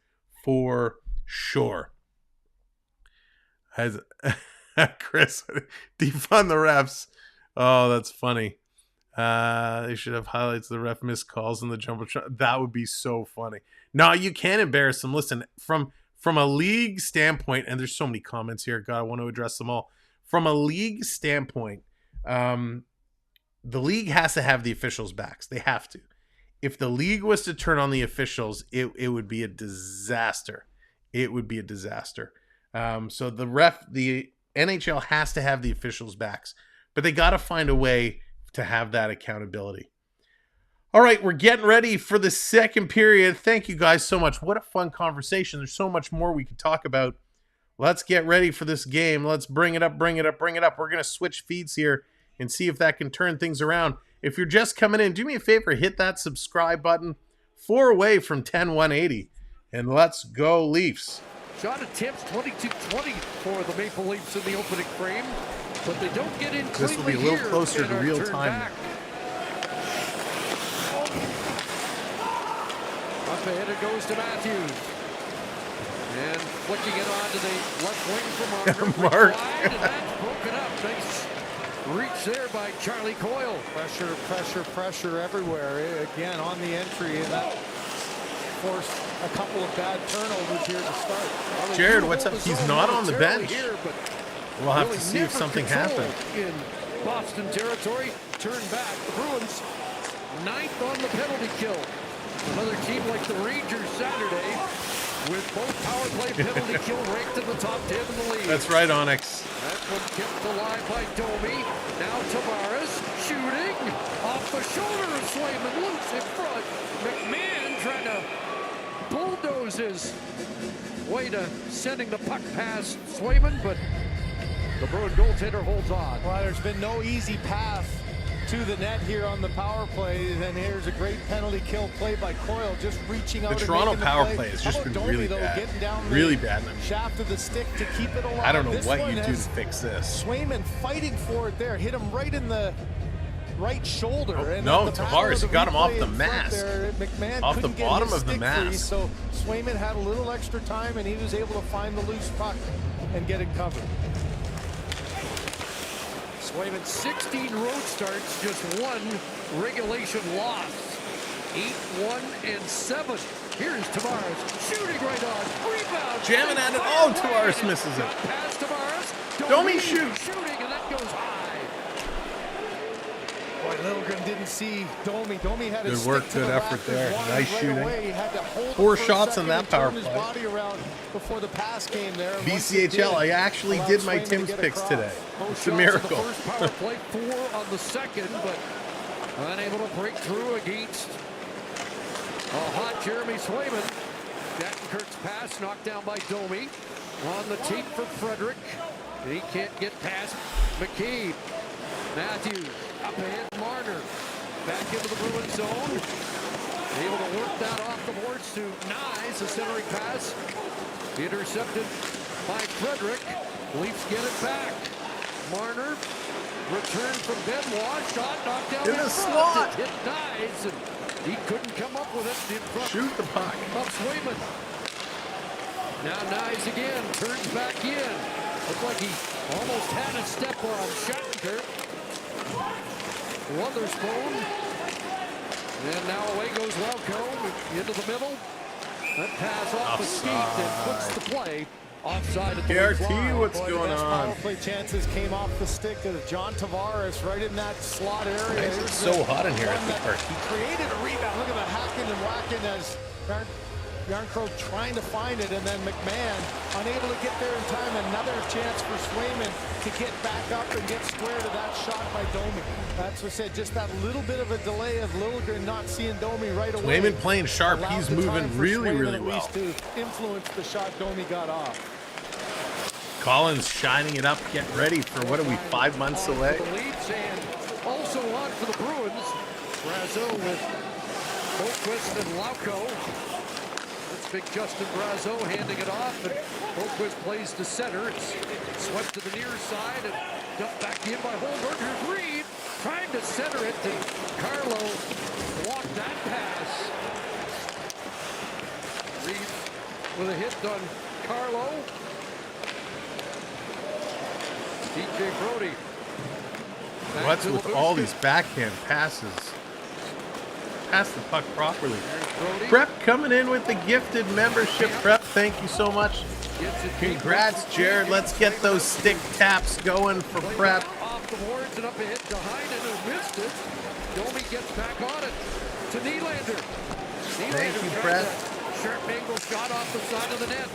[SPEAKER 2] for sure. Chris, defund the refs. Oh, that's funny. They should have highlights of the ref missed calls in the jumbotron. That would be so funny. No, you can't embarrass them. Listen, from a league standpoint, and there's so many comments here. God, I want to address them all. From a league standpoint, the league has to have the officials' backs. They have to. If the league was to turn on the officials, it would be a disaster. It would be a disaster. So the NHL has to have the officials' backs, but they got to find a way to have that accountability. All right, we're getting ready for the second period. Thank you guys so much. What a fun conversation. There's so much more we could talk about. Let's get ready for this game. Let's bring it up. We're going to switch feeds here and see if that can turn things around. If you're just coming in, do me a favor, hit that subscribe button. 4 away from 10-180. And let's go Leafs.
[SPEAKER 7] Shot attempts 22-20 for the Maple Leafs in the opening frame, but they don't get in cleanly.
[SPEAKER 2] This will be a little closer to real time.
[SPEAKER 7] Up ahead it goes to Matthews. And flicking it on to the left wing for Mark. Wide, and that's broken up. Nice reach there by Charlie Coyle.
[SPEAKER 8] Pressure everywhere. Again, on the entry, and that forced a couple of bad turnovers here to start.
[SPEAKER 2] Jared, what's up? He's not on the bench.
[SPEAKER 7] Here, but
[SPEAKER 2] we'll have to see if something happens.
[SPEAKER 7] In Boston territory, turn back. The Bruins, 9th on the penalty kill. Another team like the Rangers Saturday, with both power play penalty kill ranked in the top 10 in the league.
[SPEAKER 2] That's right, Onyx.
[SPEAKER 7] That one kept alive by Domi. Now Tavares shooting off the shoulder of Swayman, loose in front. McMahon trying to bulldoze his way to sending the puck past Swayman, but the Bruin goaltender holds on.
[SPEAKER 8] Well, there's been no easy path to the net here on the power play, and here's a great penalty kill play by Coyle, just reaching out.
[SPEAKER 2] The Toronto power play has just been really bad. Really bad.
[SPEAKER 8] Shaft of the stick to keep it alive.
[SPEAKER 2] I don't know what you do to fix this.
[SPEAKER 8] Swayman fighting for it there, hit him right in the right shoulder. And
[SPEAKER 2] no, Tavares got him off the mask.
[SPEAKER 8] McMahon
[SPEAKER 2] off the bottom of the mask.
[SPEAKER 8] So Swayman had a little extra time, and he was able to find the loose puck and get it covered.
[SPEAKER 7] Swayman 16 road starts, just one regulation loss. 8-1-7. Here's Tavares shooting right on. Rebound.
[SPEAKER 2] Jamming at it. Oh, Tavares misses it.
[SPEAKER 7] Past Tavares.
[SPEAKER 2] Domi shooting,
[SPEAKER 7] and that goes high.
[SPEAKER 8] Boy, Littleton didn't see Domi. Domi had his
[SPEAKER 2] good work, good effort there. Nice shooting.
[SPEAKER 8] He had to hold
[SPEAKER 2] 4 shots on that power play.
[SPEAKER 8] His body around before the pass came there.
[SPEAKER 2] BCHL, I actually did my Tim's picks today. It's a miracle.
[SPEAKER 7] The first power play, 4 on the second, but unable to break through against a hot Jeremy Swayman. Shattenkirk's pass knocked down by Domi. On the tape for Frederick. He can't get past McCabe. Matthews up ahead, Marner. Back into the Bruins zone. Able to work that off the boards to Nyes. A centering pass. Intercepted by Frederick. Leafs get it back. Marner. Return from Benoit. Shot knocked down
[SPEAKER 2] in the slot.
[SPEAKER 7] Hit Nyes. And he couldn't come up with it in front.
[SPEAKER 2] Shoot the puck.
[SPEAKER 7] Of Swayman. Now Nyes again. Turns back in. Looked like he almost had a step on Shattenkirk. Witherspoon. And now away goes Lauko into the middle. That pass off his feet and puts the play offside at the
[SPEAKER 2] KRT, what's going on?
[SPEAKER 8] Power play chances came off the stick of John Tavares right in that slot area.
[SPEAKER 2] It's so hot in here at the park.
[SPEAKER 8] He created a rebound. Look at the hacking and whacking as Yarncroke trying to find it, and then McMahon unable to get there in time. Another chance for Swayman to get back up and get square to that shot by Domi. That's what I said, just that little bit of a delay of Liljegren not seeing Domi right away.
[SPEAKER 2] Swayman playing sharp. He's moving really, really well.
[SPEAKER 8] At least to influence the shot Domi got off.
[SPEAKER 2] Collins shining it up, getting ready for what are we, 5 months away?
[SPEAKER 7] The Leafs, and also on for the Bruins. Brazeau with Boquist and Lauko. That's big Justin Brazeau handing it off, and Boquist plays to center. It's swept to the near side and dumped back in by Holmberg. Here's Reed trying to center it, and Carlo blocked that pass. Reed with a hit on Carlo. DJ Brody.
[SPEAKER 2] What's with all these backhand passes? Pass the puck properly. Prep coming in with the gifted membership. Prep, thank you so much. Congrats, Jared. Let's get those stick taps going for Prep.
[SPEAKER 7] Off the boards and up ahead to Heinen, who missed it. Domi gets back on it to Nylander.
[SPEAKER 2] Thank you, Prep.
[SPEAKER 7] Sharp angle shot off the side of the net.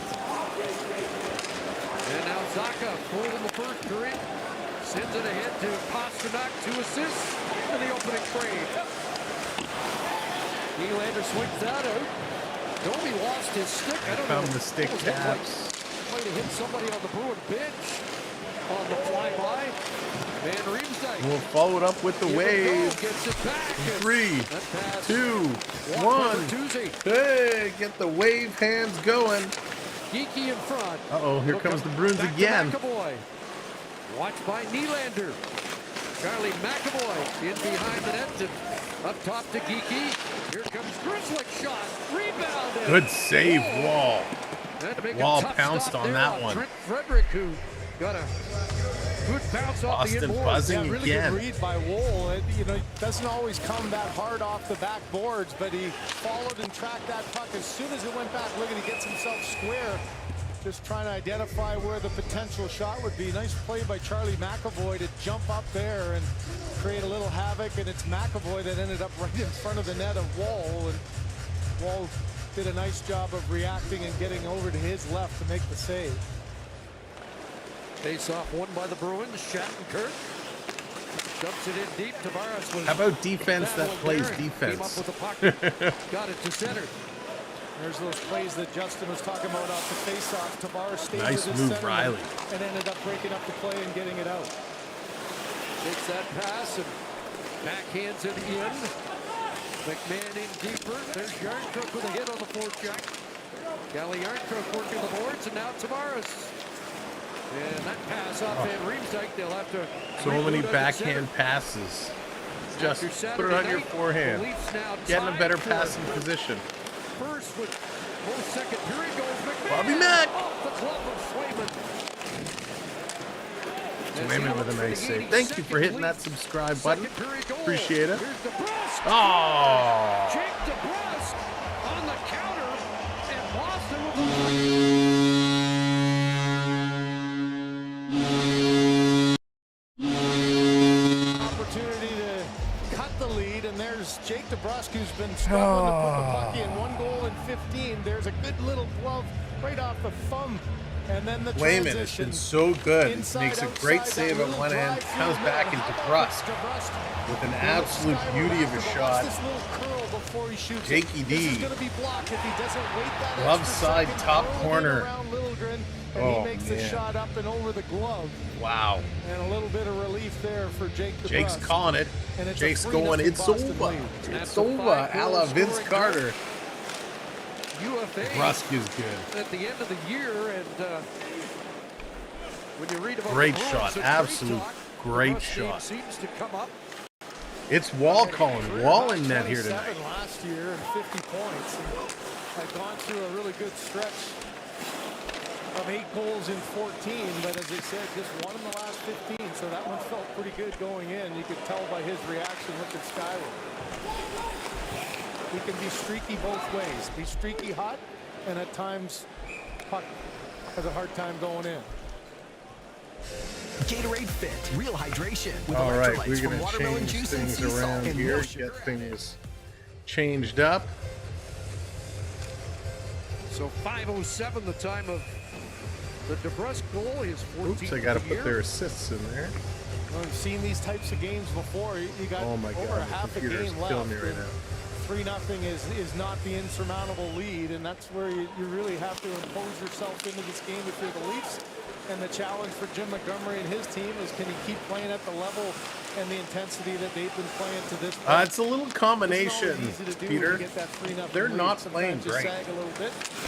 [SPEAKER 7] And now Zacha, full in the first period, sends it ahead to Pasternak, 2 assists in the opening frame. Nylander swings that out. Domi lost his stick. I don't know.
[SPEAKER 2] Found the stick taps.
[SPEAKER 7] Might have hit somebody on the Bruin bench on the flyby. Van Riemsdyk.
[SPEAKER 2] We'll follow it up with the wave.
[SPEAKER 7] Gets it back.
[SPEAKER 2] 3, 2, 1. Hey, get the wave hands going.
[SPEAKER 7] Geeky in front.
[SPEAKER 2] Uh-oh, here comes the Bruins again.
[SPEAKER 7] McAvoy. Watched by Nylander. Charlie McAvoy in behind the net and up top to Geeky. Here comes Grizzlick shot. Rebounded.
[SPEAKER 2] Good save, Wall. Wall
[SPEAKER 7] Wall
[SPEAKER 2] pounced on that one.
[SPEAKER 7] Trent Frederick, who got a good bounce off the
[SPEAKER 2] Boston
[SPEAKER 7] inboard.
[SPEAKER 2] buzzing
[SPEAKER 8] really
[SPEAKER 2] again.
[SPEAKER 8] good read by Wool. It, doesn't always come that hard off the backboards, but he followed and tracked that puck as soon as it went back. Look at, he gets himself square, just trying to identify where the potential shot would be. Nice play by Charlie McAvoy to jump up there and create a little havoc, and it's McAvoy that ended up right in front of the net of Wall, and Wall did a nice job of reacting and getting over to his left to make the save.
[SPEAKER 7] Face off won by the Bruins. Shattenkirk dumps it in deep. Tavares was.
[SPEAKER 2] How about defense that plays defense?
[SPEAKER 7] Came up with the puck. Got it to center.
[SPEAKER 8] There's those plays that Justin was talking about off the face-off. Tavares stayed
[SPEAKER 2] Nice
[SPEAKER 8] with his
[SPEAKER 2] move,
[SPEAKER 8] center
[SPEAKER 2] Riley.
[SPEAKER 8] and ended up breaking up the play and getting it out.
[SPEAKER 7] Takes that pass and backhands it in. McMahon in deeper. There's Yarncrook with a hit on the forecheck. Gally Yarncrook working the boards, and now Tavares. And that pass off Van Riemsdyk, they'll have to.
[SPEAKER 2] So many backhand passes. Just put it on your forehand. Get in a better passing position.
[SPEAKER 7] First with most second period goals. McMahon.
[SPEAKER 2] Bobby Mack.
[SPEAKER 7] Off the glove of Swayman.
[SPEAKER 2] Swayman with a nice save. Thank you for hitting that subscribe button. Appreciate it.
[SPEAKER 7] Here's DeBrusk.
[SPEAKER 2] Oh!
[SPEAKER 7] Jake DeBrusk on the counter, and Boston with
[SPEAKER 8] opportunity to cut the lead, and there's Jake DeBrusk, who's been struggling to put the puck in. 1 goal in 15. There's a good little glove right off the thumb. And then the
[SPEAKER 2] Wayman has been so good. Makes a great save at one end, comes back into DeBrusk with an absolute beauty of a shot. Jakey D. Glove side, top corner.
[SPEAKER 8] And he makes the shot up and over the glove.
[SPEAKER 2] Wow.
[SPEAKER 8] And a little bit of relief there for Jake DeBrusk.
[SPEAKER 2] Jake's calling it. Jake's going, it's over. It's over, a la Vince Carter.
[SPEAKER 7] UFA
[SPEAKER 2] DeBrusk is good.
[SPEAKER 7] At the end of the year, and when you read about
[SPEAKER 2] great
[SPEAKER 7] the Bruins,
[SPEAKER 2] shot, absolute great shot.
[SPEAKER 7] Seems to come up.
[SPEAKER 2] It's Wall calling. Wall in net here tonight.
[SPEAKER 8] Last year and 50 points. I've gone through a really good stretch of 8 goals in 14, but as I said, just one in the last 15, so that one felt pretty good going in. You could tell by his reaction looking skyward. He can be streaky both ways. Be streaky hot, and at times puck has a hard time going in.
[SPEAKER 9] Gatorade Fit, real hydration with
[SPEAKER 2] all right,
[SPEAKER 9] electrolytes
[SPEAKER 2] we're
[SPEAKER 9] from
[SPEAKER 2] going to
[SPEAKER 9] watermelon
[SPEAKER 2] change
[SPEAKER 9] juice and
[SPEAKER 2] things
[SPEAKER 9] sea salt
[SPEAKER 2] around
[SPEAKER 9] and
[SPEAKER 2] here,
[SPEAKER 9] no sugar.
[SPEAKER 2] get things changed up.
[SPEAKER 7] So 5:07, the time of the DeBrusk goal is 14th.
[SPEAKER 2] Oops, I got to put their assists in there.
[SPEAKER 8] Well, we've seen these types of games before. You got
[SPEAKER 2] Oh my
[SPEAKER 8] over
[SPEAKER 2] God, the
[SPEAKER 8] half a
[SPEAKER 2] computer's
[SPEAKER 8] game left.
[SPEAKER 2] killing me right now.
[SPEAKER 8] 3-0 is not the insurmountable lead, and that's where you really have to impose yourself into this game if you're the Leafs. And the challenge for Jim Montgomery and his team is, can he keep playing at the level and the intensity that they've been playing to this point?
[SPEAKER 2] It's a little combination, Peter. They're not playing great.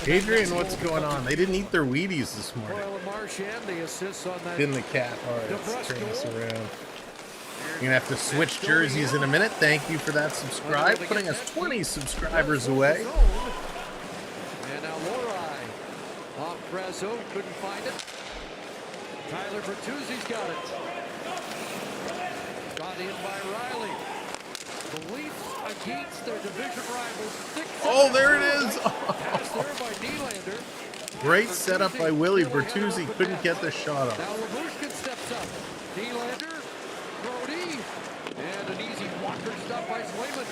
[SPEAKER 2] Adrian, what's going on? They didn't eat their Wheaties this morning.
[SPEAKER 7] Well, Marchand, the assists on that.
[SPEAKER 2] In the cat. All right, let's turn this around. You're going to have to switch jerseys in a minute. Thank you for that subscribe. Putting us 20 subscribers away.
[SPEAKER 7] And now Lorai off Brazo, couldn't find it. Tyler Bertuzzi's got it. Got in by Riley. The Leafs against their division rivals.
[SPEAKER 2] Oh, there it is.
[SPEAKER 7] Pass there by Nylander.
[SPEAKER 2] Great setup by Willie. Bertuzzi couldn't get the shot off.
[SPEAKER 7] Now Labushkin steps up. Nylander, Brody, and an easy walker stop by Swayman.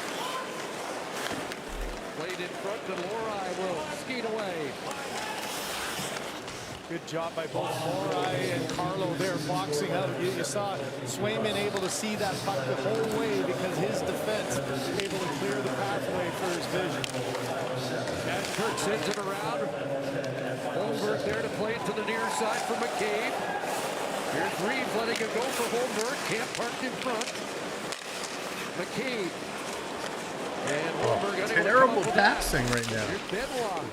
[SPEAKER 7] Played in front, and Lorai will skate away.
[SPEAKER 8] Good job by both Lorai and Carlo there boxing out. You saw Swayman able to see that puck the whole way because his defense was able to clear the pathway for his vision.
[SPEAKER 7] And Kirk sends it around. Holmberg there to play it to the near side for McCabe. Here's Reeves letting it go for Holmberg. Camp parked in front. McCabe. And Holmberg
[SPEAKER 2] Terrible passing right now.
[SPEAKER 7] Here's Benoit.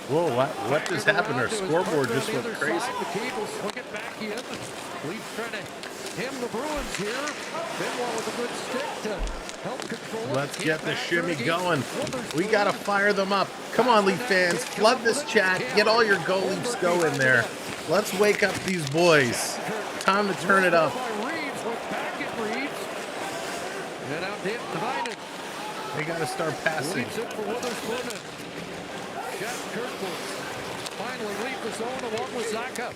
[SPEAKER 2] Whoa, what just happened? Our scoreboard just went crazy.
[SPEAKER 7] McKee will swing it back in. Leafs trying to hem the Bruins here. Benoit with a good stick to help control it.
[SPEAKER 2] Let's get the shimmy going. We got to fire them up. Come on, Leaf fans. Flood this chat. Get all your Go Leafs Go in there. Let's wake up these boys. Time to turn it up. They got to start passing.
[SPEAKER 7] Finally leave the zone along with Zaka.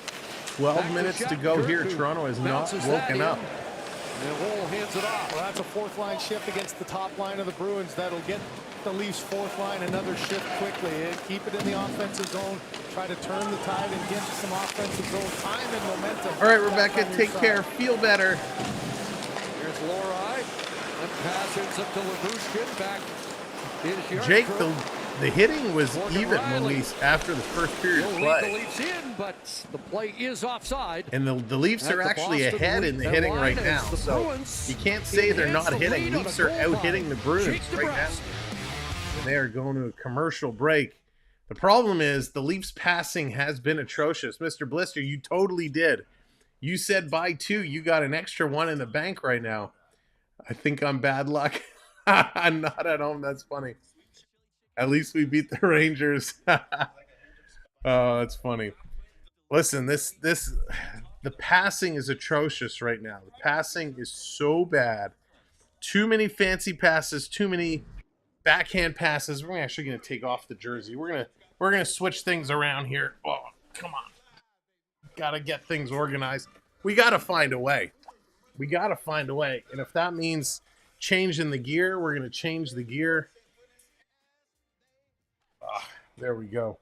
[SPEAKER 2] 12 minutes to go here. Toronto has not woken up.
[SPEAKER 7] And Woll hands it off.
[SPEAKER 8] Well, that's a fourth line shift against the top line of the Bruins. That'll get the Leafs fourth line another shift quickly. Keep it in the offensive zone. Try to turn the tide and get some offensive zone time and momentum.
[SPEAKER 2] All right, Rebecca, take care. Feel better.
[SPEAKER 7] Here's Lorai. And pass ends up to Labushkin. Back is
[SPEAKER 2] Jake, the hitting was even, Melise, after the first period of play.
[SPEAKER 7] The Leafs in, but the play is offside.
[SPEAKER 2] And the Leafs are actually ahead in the hitting right now. So you can't say they're not hitting. Leafs are out-hitting the Bruins right now. And they are going to a commercial break. The problem is the Leafs passing has been atrocious. Mr. Blister, you totally did. You said buy 2. You got an extra 1 in the bank right now. I think I'm bad luck. I'm not at home. That's funny. At least we beat the Rangers. Oh, that's funny. Listen, the passing is atrocious right now. The passing is so bad. Too many fancy passes, too many backhand passes. We're actually going to take off the jersey. We're gonna switch things around here. Oh, come on. Got to get things organized. We got to find a way. We got to find a way. And if that means changing the gear, we're going to change the gear. There we go.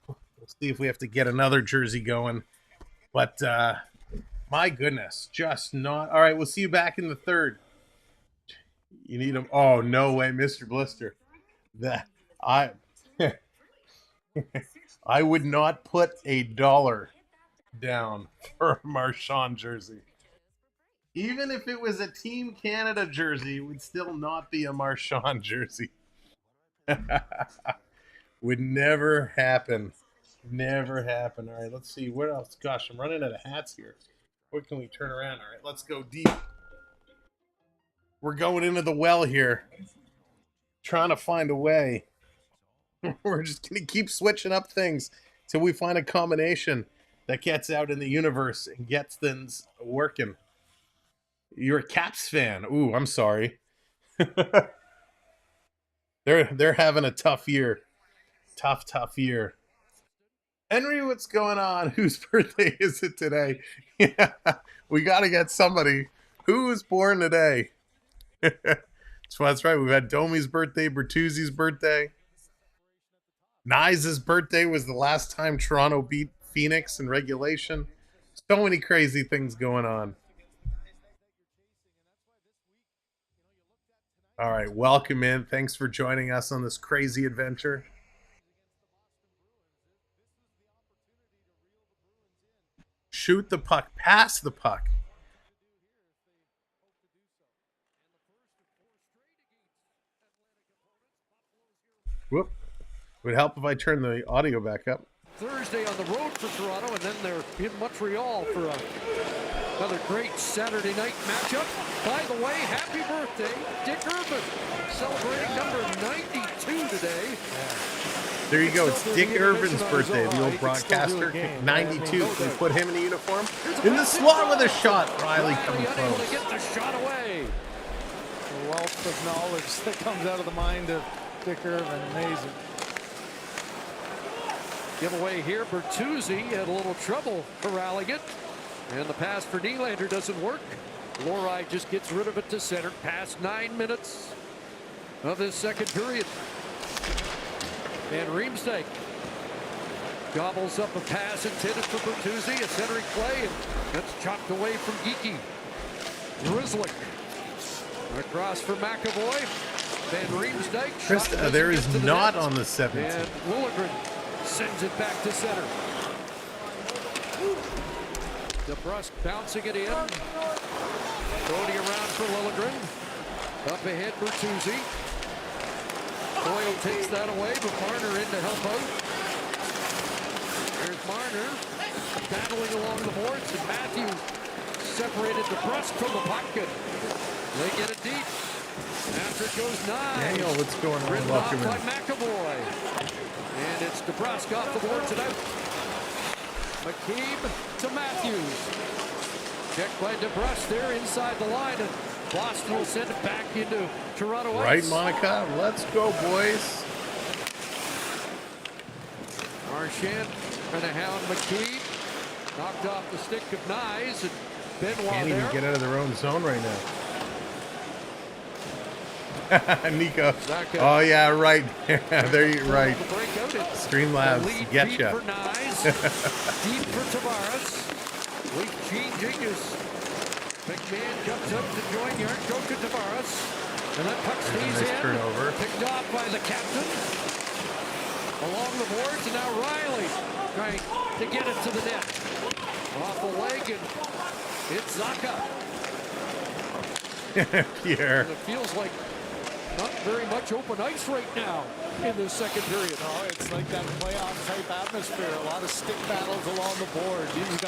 [SPEAKER 2] We'll see if we have to get another jersey going. But my goodness, just not. All right, we'll see you back in the third. You need them. Oh, no way, Mr. Blister. I would not put $1 down for a Marchand jersey. Even if it was a Team Canada jersey, it would still not be a Marchand jersey. Would never happen. Never happen. All right, let's see. What else? Gosh, I'm running out of hats here. What can we turn around? All right, let's go deep. We're going into the well here. Trying to find a way. We're just going to keep switching up things till we find a combination that gets out in the universe and gets things working. You're a Caps fan. Ooh, I'm sorry. They're having a tough year. Tough year. Henry, what's going on? Whose birthday is it today? Yeah, we got to get somebody. Who was born today? So that's right. We've had Domi's birthday, Bertuzzi's birthday. Nyes' birthday was the last time Toronto beat Phoenix in regulation. So many crazy things going on. All right, welcome in. Thanks for joining us on this crazy adventure. Shoot the puck, pass the puck. Whoop. Would help if I turn the audio back up.
[SPEAKER 7] Thursday on the road for Toronto, and then they're in Montreal for another great Saturday night matchup. By the way, happy birthday, Dick Irvin, celebrating number 92 today.
[SPEAKER 2] There you go. It's Dick Irvin's birthday, the old broadcaster. 92. Can we put him in a uniform? In the slot with a shot. Riley coming close.
[SPEAKER 7] Get the shot away.
[SPEAKER 8] The wealth of knowledge that comes out of the mind of Dick Irvin. Amazing.
[SPEAKER 7] Giveaway here. Bertuzzi had a little trouble corralling it. And the pass for Nylander doesn't work. Lorai just gets rid of it to center. Past 9 minutes of this second period. And Riemsdyk gobbles up a pass intended for Bertuzzi. A centering play, and that's chopped away from Geekie. Grzelcyk across for McAvoy. Van Riemsdyk.
[SPEAKER 2] Krista, there is not on the 17th.
[SPEAKER 7] And Liljegren sends it back to center. DeBrusk bouncing it in. Throwing around for Liljegren. Up ahead, Bertuzzi. Coyle takes that away, but Marner in to help out. There's Marner battling along the boards, and Matthews separated DeBrusk from the puck, and they get it deep. After it goes Nye.
[SPEAKER 2] Daniel, what's going on?
[SPEAKER 7] Written off by McAvoy. And it's DeBrusk off the boards and out. McKeeb to Matthews. Checked by DeBrusk there inside the line, and Boston will send it back into Toronto ice.
[SPEAKER 2] Right, Monica? Let's go, boys.
[SPEAKER 7] Marchand trying to hound McKeeb. Knocked off the stick of Nyes, and Benoit
[SPEAKER 2] Can't even get out of their own zone right now. Nico.
[SPEAKER 7] Zaka.
[SPEAKER 2] Oh, yeah, right. There you right. Streamlabs,
[SPEAKER 7] Deep
[SPEAKER 2] getcha.
[SPEAKER 7] for Nyes. Deep for Tavares. Lead changing as McMahon comes up to join Yarncroke to Tavares. And that puck stays
[SPEAKER 2] nice
[SPEAKER 7] in.
[SPEAKER 2] turnover.
[SPEAKER 7] Picked off by the captain. Along the boards, and now Riley trying to get it to the net. Off the leg, and it's Zaka.
[SPEAKER 2] Pierre.
[SPEAKER 7] And it feels like not very much open ice right now in this second period.
[SPEAKER 8] Oh, it's like that playoff type atmosphere. A lot of stick battles along the board.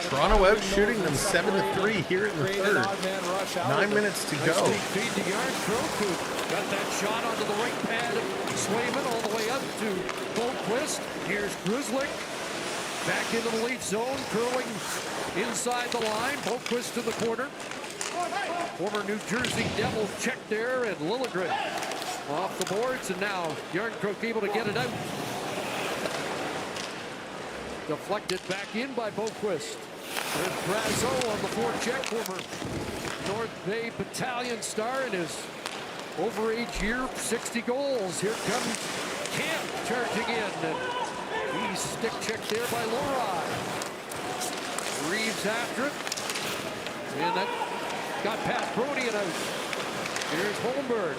[SPEAKER 2] Toronto out shooting them 7-3 here in the third. 9 minutes to go.
[SPEAKER 7] Feed to Yarncroke, who got that shot onto the right pad of Swayman all the way up to Boquist. Here's Gruzlik back into the lead zone, curling inside the line. Boquist to the corner. Former New Jersey Devil check there, and Liljegren off the boards, and now Yarncroke able to get it out. Deflected back in by Boquist. There's Brazeau on the forecheck, former North Bay Battalion star in his overage year, 60 goals. Here comes Camp charging in, and he's stick checked there by Lohrei. Reeves after it, and that got past Brody and out. Here's Holmberg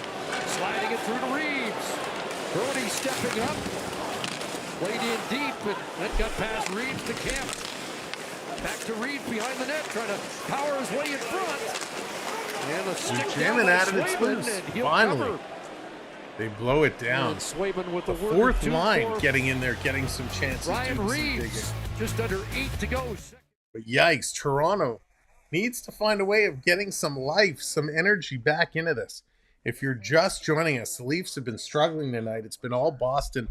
[SPEAKER 7] sliding it through to Reeves. Brody stepping up, played in deep, and that got past Reeves to Camp. Back to Reeves behind the net, trying to power his way in front. And a stick
[SPEAKER 2] jamming at it, it's loose. Finally, they blow it down.
[SPEAKER 7] With
[SPEAKER 2] the fourth line getting in there, getting some chances.
[SPEAKER 7] Ryan Reeves, just under 8 to go.
[SPEAKER 2] But yikes, Toronto needs to find a way of getting some life, some energy back into this. If you're just joining us, the Leafs have been struggling tonight. It's been all Boston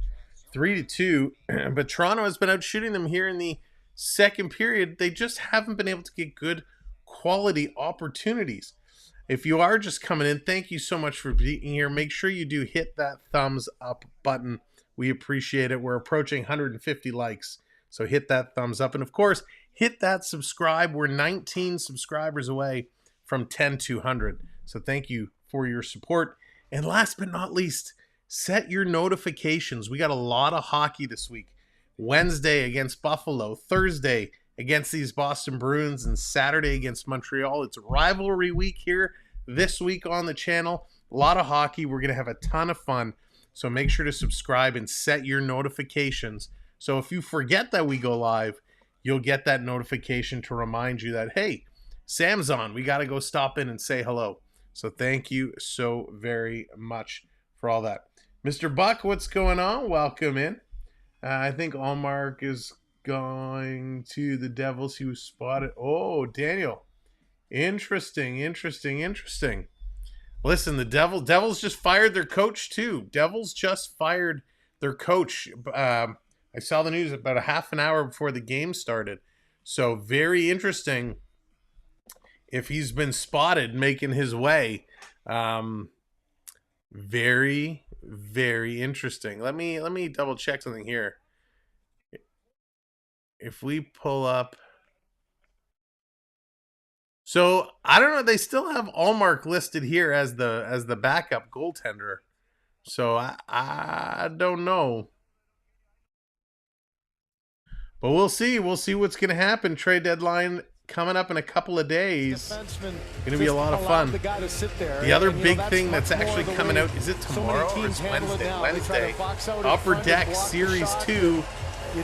[SPEAKER 2] 3-2, but Toronto has been out shooting them here in the second period. They just haven't been able to get good quality opportunities. If you are just coming in, thank you so much for being here. Make sure you do hit that thumbs up button. We appreciate it. We're approaching 150 likes, so hit that thumbs up. And of course, hit that subscribe. We're 19 subscribers away from 10,200. So thank you for your support. And last but not least, set your notifications. We got a lot of hockey this week. Wednesday against Buffalo, Thursday against these Boston Bruins, and Saturday against Montreal. It's rivalry week here this week on the channel. A lot of hockey. We're going to have a ton of fun. So make sure to subscribe and set your notifications. So if you forget that we go live, you'll get that notification to remind you that, hey, Sam's on. We got to go stop in and say hello. So thank you so very much for all that. Mr. Buck, what's going on? Welcome in. I think Allmark is going to the Devils. He was spotted. Oh, Daniel. Interesting. Listen, the Devils just fired their coach too. Devils just fired their coach. I saw the news about a half an hour before the game started. So very interesting if he's been spotted making his way. Very, very interesting. Let me double check something here. If we pull up. So I don't know. They still have Allmark listed here as the backup goaltender. So I don't know. But we'll see. We'll see what's going to happen. Trade deadline coming up in a couple of days. Going to be a lot of fun. The other big thing that's actually coming out, is it tomorrow or it's Wednesday? Upper Deck Series 2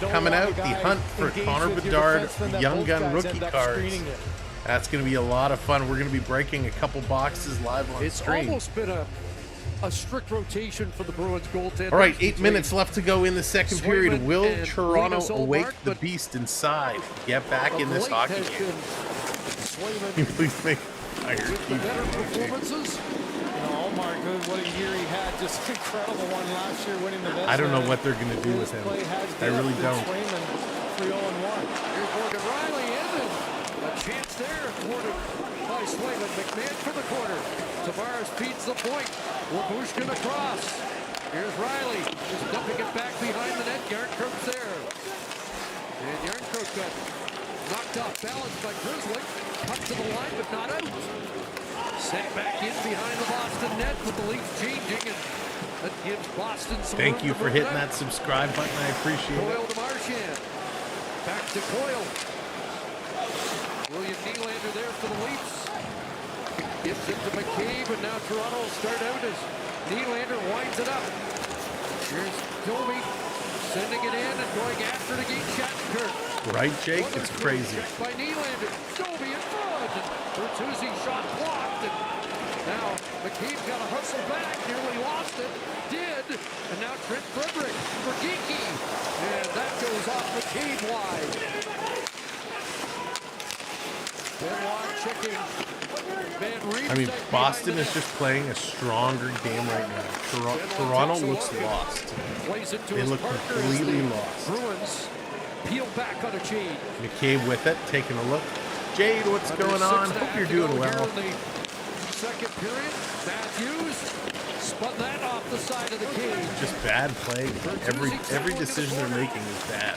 [SPEAKER 2] coming out. The hunt for Connor Bedard Young Gun rookie cards. That's going to be a lot of fun. We're going to be breaking a couple boxes live on stream.
[SPEAKER 7] It's almost been a a strict rotation for the Bruins goaltender.
[SPEAKER 2] All right, 8 minutes left to go in the second period. Will Toronto awake the beast inside? Get back in this hockey game. Can you please make fire?
[SPEAKER 7] The better performances.
[SPEAKER 8] Oh my God, what a year he had. Just incredible one last year winning the Vezina.
[SPEAKER 2] I don't know what they're going to do with him. I really don't.
[SPEAKER 8] 3-0-1.
[SPEAKER 7] Here's Morgan Riley in, and a chance there thwarted by Swayman. McMahon for the corner. Tavares feeds the point. Labushkin across. Here's Riley. Just dumping it back behind the net. Yarncroke's there. And Yarncroke got knocked off balance by Grizzly. Cut to the line, but not out. Sent back in behind the Boston net with the Leafs changing, and that gives Boston some
[SPEAKER 2] Thank
[SPEAKER 7] room
[SPEAKER 2] you
[SPEAKER 7] to
[SPEAKER 2] for
[SPEAKER 7] move
[SPEAKER 2] hitting
[SPEAKER 7] it out.
[SPEAKER 2] that subscribe button. I appreciate
[SPEAKER 7] Coyle
[SPEAKER 2] it.
[SPEAKER 7] to Marchand. Back to Coyle. William Nylander there for the Leafs. Gives it to McCabe, and now Toronto will start out as Nylander winds it up. Here's Domi sending it in and going after to Geek Shattenkirk.
[SPEAKER 2] Right, Jake? It's crazy.
[SPEAKER 7] Checked by Nylander. Domi in front. And Bertuzzi shot blocked. And now McCabe got to hustle back. Nearly lost it. Did. And now Trent Frederick for Geeky. And that goes off McCabe wide. Benoit checking.
[SPEAKER 2] I mean, Boston is just playing a stronger game right now. Toronto looks lost. They look completely lost.
[SPEAKER 7] Bruins peel back on a change.
[SPEAKER 2] McCabe with it, taking a look. Jade, what's going on? Hope you're doing well.
[SPEAKER 7] Second period, Matthews spun that off the side of the cage.
[SPEAKER 2] Just bad play. Every decision they're making is bad.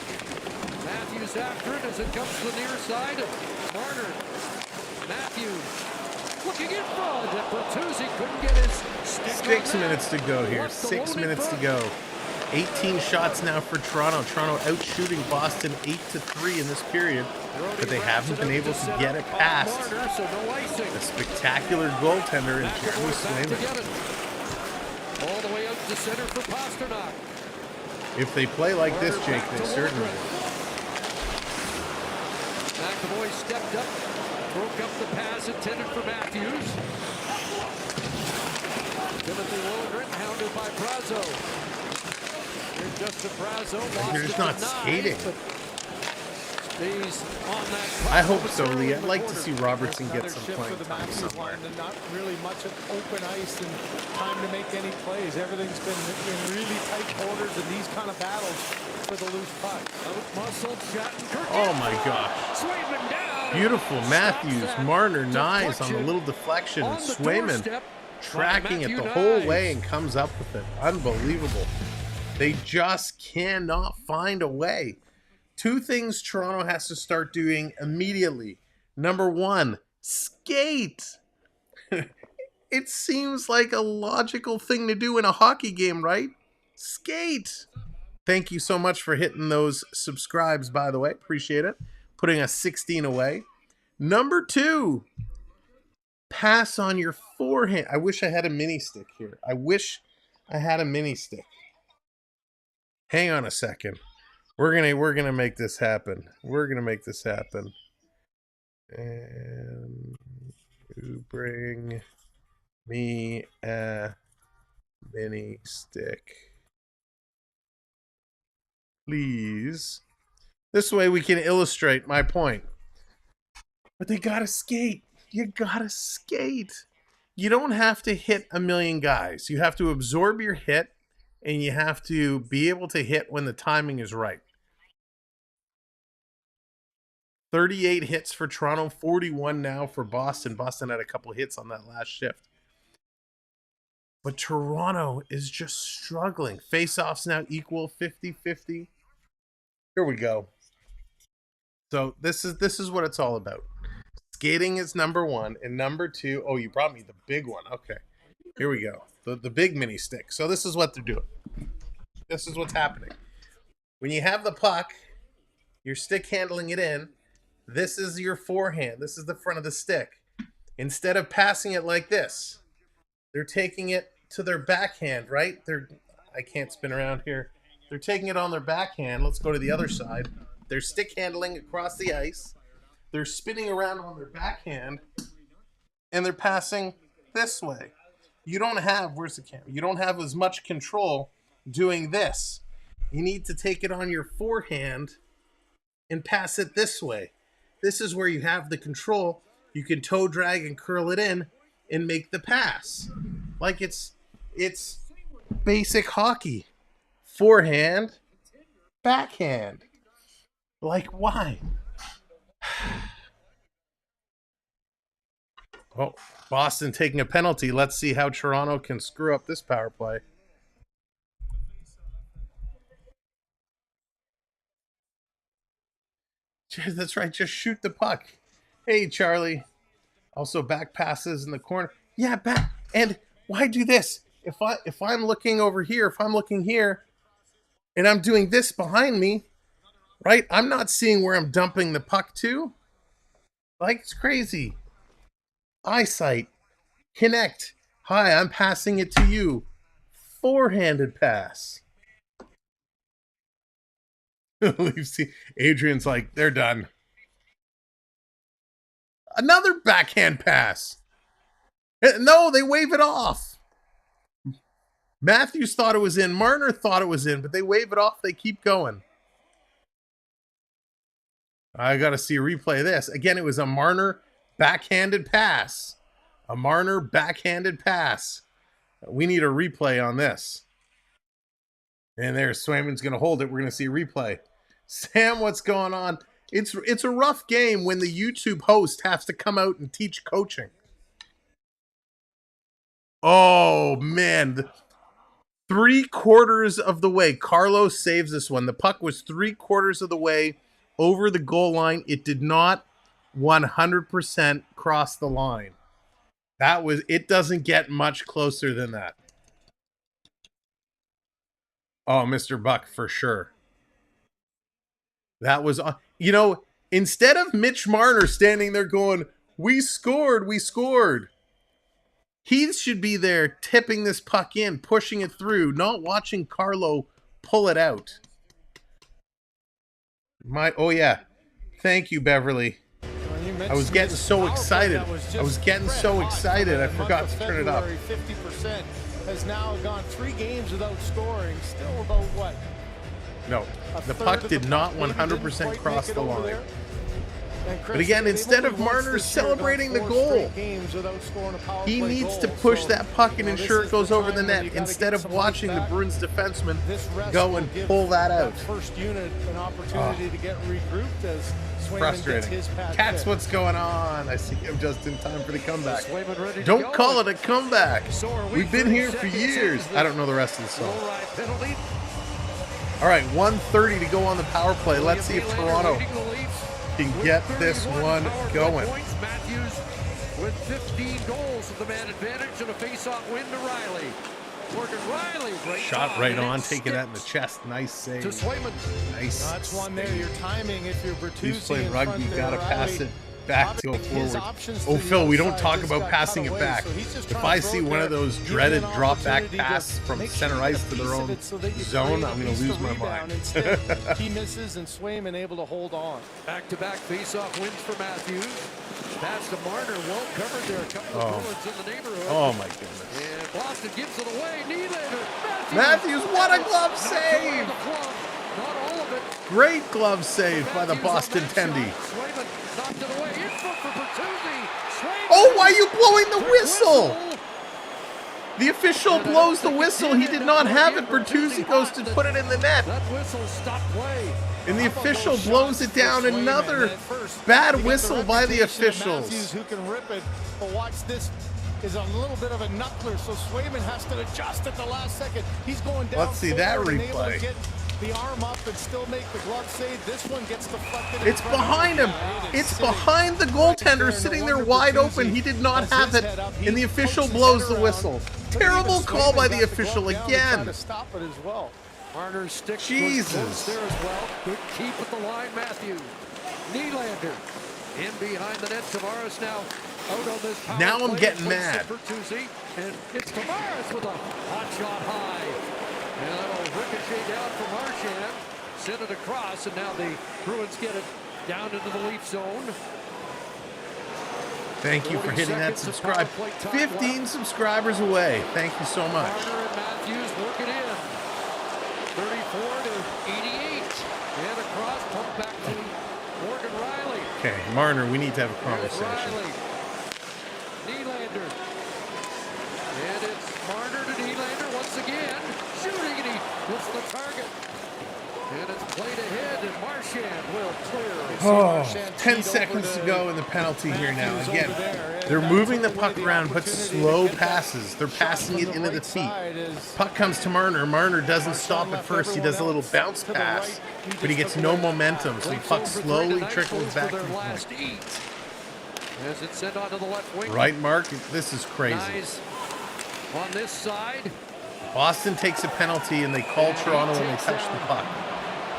[SPEAKER 7] Matthews after it as it comes to the near side. Marner. Matthews looking in front. Bertuzzi couldn't get his stick.
[SPEAKER 2] 6 minutes to go here. 6 minutes to go. 18 shots now for Toronto. Toronto out shooting Boston 8-3 in this period, but they haven't been able to get it past a spectacular goaltender in Jeremy Swayman.
[SPEAKER 7] All the way out to center for Pasternak.
[SPEAKER 2] If they play like this, Jake, they certainly will.
[SPEAKER 7] McAvoy stepped up, broke up the pass intended for Matthews. Timothy Lundgren hounded by Brazo. Here's Justin Brazo.
[SPEAKER 2] They're just not skating.
[SPEAKER 7] Stays on that.
[SPEAKER 2] I hope so, Lee. I'd like to see Robertson get some playing time
[SPEAKER 8] Matthews
[SPEAKER 2] somewhere.
[SPEAKER 8] line, and not really much of open ice and time to make any plays. Everything's been in really tight quarters and these kind of battles for the loose puck.
[SPEAKER 7] Muscle Shattenkirk.
[SPEAKER 2] Oh my gosh.
[SPEAKER 7] Swayman down.
[SPEAKER 2] Beautiful. Matthews, Marner, Nyes on the little deflection. Swayman tracking it the whole way and comes up with it. Unbelievable. They just cannot find a way. Two things Toronto has to start doing immediately. Number one, skate. It seems like a logical thing to do in a hockey game, right? Skate. Thank you so much for hitting those subscribes, by the way. Appreciate it. Putting us 16 away. Number two, pass on your forehand. I wish I had a mini stick here. I wish I had a mini stick. Hang on a second. We're gonna make this happen. We're gonna make this happen. And you bring me a mini stick, please. This way we can illustrate my point. But they gotta skate. You gotta skate. You don't have to hit a million guys. You have to absorb your hit, and you have to be able to hit when the timing is right. 38 hits for Toronto, 41 now for Boston. Boston had a couple hits on that last shift. But Toronto is just struggling. Face-offs now equal 50-50. Here we go. So this is what it's all about. Skating is number one, and number two, oh, you brought me the big one. Okay. Here we go. The big mini stick. So this is what they're doing. This is what's happening. When you have the puck, you're stick handling it in. This is your forehand. This is the front of the stick. Instead of passing it like this, they're taking it to their backhand, right? I can't spin around here. They're taking it on their backhand. Let's go to the other side. They're stick handling across the ice. They're spinning around on their backhand, and they're passing this way. you don't have, where's the camera? You don't have as much control doing this. You need to take it on your forehand and pass it this way. This is where you have the control. You can toe drag and curl it in and make the pass. Like it's basic hockey. Forehand, backhand. Like, why? Oh, Boston taking a penalty. Let's see how Toronto can screw up this power play. That's right. Just shoot the puck. Hey, Charlie. Also, back passes in the corner. Yeah, back. And why do this? If I'm looking over here, if I'm looking here, and I'm doing this behind me, right? I'm not seeing where I'm dumping the puck to. Like, it's crazy. Eyesight. Connect. Hi, I'm passing it to you. Forehanded pass. Adrian's like, they're done. Another backhand pass. No, they wave it off. Matthews thought it was in. Marner thought it was in, but they wave it off. They keep going. I got to see a replay of this. Again, it was a Marner backhanded pass. A Marner backhanded pass. We need a replay on this. And there's Swayman's going to hold it. We're going to see a replay. Sam, what's going on? It's a rough game when the YouTube host has to come out and teach coaching. Oh, man. 3/4 of the way. Carlos saves this one. The puck was 3/4 of the way over the goal line. It did not 100% cross the line. It doesn't get much closer than that. Oh, Mr. Buck, for sure. That was, instead of Mitch Marner standing there going, we scored. He should be there tipping this puck in, pushing it through, not watching Carlo pull it out. Oh yeah. Thank you, Beverly. I was getting so excited. I forgot to turn it up.
[SPEAKER 8] 50% has now gone 3 games without scoring. Still about what?
[SPEAKER 2] No, the puck did not 100% cross the line. But again, instead of Marner celebrating the goal, he needs to push that puck and ensure it goes over the net instead of watching the Bruins defenseman go and pull that out.
[SPEAKER 8] First unit an opportunity to get regrouped as
[SPEAKER 2] frustrating. Cats, what's going on? I see him just in time for the comeback. Don't call it a comeback. We've been here for years. I don't know the rest of the song. All right, 1:30 to go on the power play. Let's see if Toronto can get this one going.
[SPEAKER 7] Matthews with 15 goals with the man advantage and a face-off win to Riley. Morgan Riley.
[SPEAKER 2] Shot right on, taking that in the chest. Nice save.
[SPEAKER 7] To Swayman.
[SPEAKER 2] Nice.
[SPEAKER 8] That's one there. Your timing, if you're Bertuzzi.
[SPEAKER 2] He's playing rugby. You got to pass it back to go forward. Oh, Phil, we don't talk about passing it back. If I see one of those dreaded drop-back passes from center ice to their own zone, I'm going to lose my mind.
[SPEAKER 8] He misses, and Swayman able to hold on.
[SPEAKER 7] Back-to-back face-off wins for Matthews. Pass to Marner, well covered there. A couple of bullets in the neighborhood.
[SPEAKER 2] Oh, my goodness.
[SPEAKER 7] And Boston gives it away. Nylander.
[SPEAKER 2] Matthews, what a glove save!
[SPEAKER 7] Not all of it.
[SPEAKER 2] Great glove save by the Boston Tendy.
[SPEAKER 7] Knocked it away. In front for Bertuzzi.
[SPEAKER 2] Oh, why are you blowing the whistle? The official blows the whistle. He did not have it. Bertuzzi goes to put it in the net.
[SPEAKER 7] That whistle stopped play.
[SPEAKER 2] And the official blows it down. Another bad whistle by the officials.
[SPEAKER 8] Matthews, who can rip it, but watch this. Is a little bit of a knuckler, so Swayman has to adjust at the last second. He's going down.
[SPEAKER 2] Let's see that replay.
[SPEAKER 8] Get the arm up and still make the glove save. This one gets deflected.
[SPEAKER 2] It's behind him. It's behind the goaltender sitting there wide open. He did not have it, and the official blows the whistle. Terrible call by the official again.
[SPEAKER 8] Stop it as well.
[SPEAKER 7] Marner's stick
[SPEAKER 2] Jesus.
[SPEAKER 7] there as well. Good keep at the line, Matthews. Nylander in behind the net. Tavares now out on this power
[SPEAKER 2] now I'm
[SPEAKER 7] play.
[SPEAKER 2] getting mad.
[SPEAKER 7] And it's Tavares with a hot shot high. And that'll ricochet down from Marchand. Send it across, and now the Bruins get it down into the Leaf zone.
[SPEAKER 2] Thank you for hitting that subscribe. 15 subscribers away. Thank you so much.
[SPEAKER 7] Marner and Matthews work it in. 34-88. And across, pump back to Morgan Riley.
[SPEAKER 2] Okay, Marner, we need to have a conversation.
[SPEAKER 7] Riley. Nylander. And it's Marner to Nylander once again. Shooting, and he hits the target. And it's played ahead, and Marchand will clear.
[SPEAKER 2] 10 seconds to go in the penalty here now. Again, they're moving the puck around, but slow passes. They're passing it into the feet. Puck comes to Marner. Marner doesn't stop at first. He does a little bounce pass, but he gets no momentum, so the puck slowly trickles back to the point.
[SPEAKER 7] As it's sent onto the left wing.
[SPEAKER 2] Right, Mark? This is crazy.
[SPEAKER 7] Nice. On this side.
[SPEAKER 2] Boston takes a penalty, and they call Toronto when they touch the puck.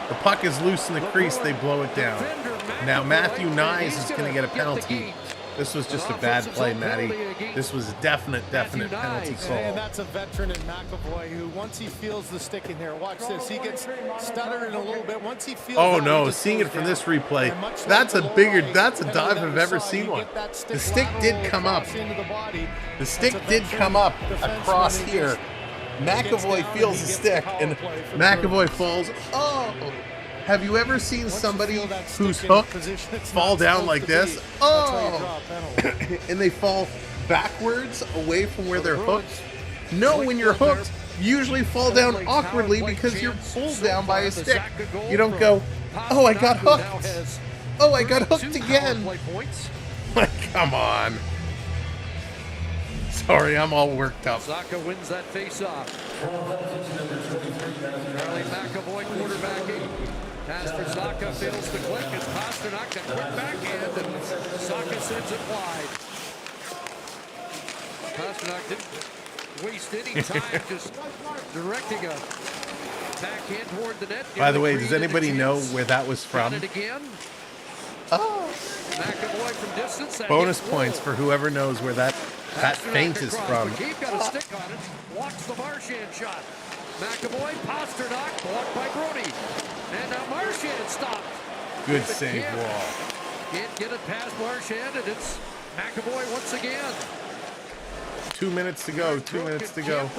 [SPEAKER 2] The puck is loose in the crease. They blow it down. Now Matthew Nyes is going to get a penalty. This was just a bad play, Matty. This was a definite penalty call.
[SPEAKER 8] And that's a veteran in McAvoy who, once he feels the stick in here, watch this. He gets stuttered a little bit. Once he feels.
[SPEAKER 2] Oh no! Seeing it from this replay, that's a dive I've ever seen one. The stick did come up. The stick did come up across here. McAvoy feels the stick, and McAvoy falls. Oh! Have you ever seen somebody who's hooked fall down like this? Oh! And they fall backwards away from where they're hooked? No, when you're hooked, you usually fall down awkwardly because you're pulled down by a stick. You don't go, oh, I got hooked. Oh, I got hooked again. Come on. Sorry, I'm all worked up.
[SPEAKER 7] Zacha wins that face-off. Charlie McAvoy quarterbacking. Pass for Zacha, fails to click. It's Pasternak, a quick backhand, and Zacha sends it wide. Pasternak didn't waste any time just directing a backhand toward the net.
[SPEAKER 2] By the way, does anybody know where that was from?
[SPEAKER 7] Again.
[SPEAKER 2] Oh.
[SPEAKER 7] McAvoy from distance.
[SPEAKER 2] Bonus points for whoever knows where that feint is from.
[SPEAKER 7] McKeeb got a stick on it. Blocks the Marchand shot. McAvoy, Pasternak, blocked by Brody. And now Marchand stopped.
[SPEAKER 2] Good save, Wall.
[SPEAKER 7] Can't get it past Marchand, and it's McAvoy once again.
[SPEAKER 2] 2 minutes to go. 2 minutes to go.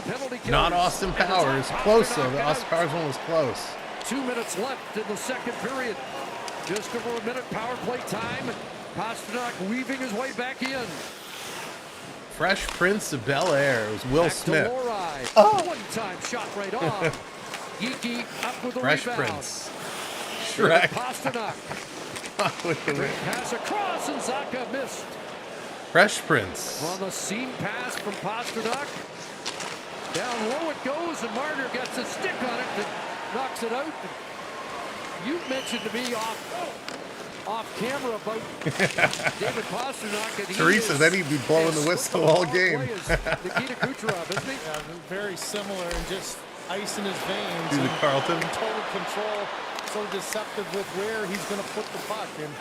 [SPEAKER 2] Not Austin Powers. Close, though. The Austin Powers one was close.
[SPEAKER 7] 2 minutes left in the second period. Just over a minute power play time. Pasternak weaving his way back in.
[SPEAKER 2] Fresh Prince of Bel-Air. It was Will
[SPEAKER 7] back
[SPEAKER 2] Smith.
[SPEAKER 7] Oh. One-time shot right off. Geeky up with the
[SPEAKER 2] Fresh
[SPEAKER 7] rebound.
[SPEAKER 2] Prince. Shrek.
[SPEAKER 7] Pasternak. Great pass across, and Zacha missed.
[SPEAKER 2] Fresh Prince.
[SPEAKER 7] On the seam pass from Pasternak. Down low it goes, and Marner gets a stick on it and knocks it out. You mentioned to me off camera about David Pasternak. And
[SPEAKER 2] Teresa, then he'd be blowing the whistle all game.
[SPEAKER 7] Nikita Kucherov, isn't he?
[SPEAKER 8] Yeah, very similar, and just ice in his veins.
[SPEAKER 2] Do the Carlton.
[SPEAKER 8] Total control, so deceptive with where he's going to put the puck. And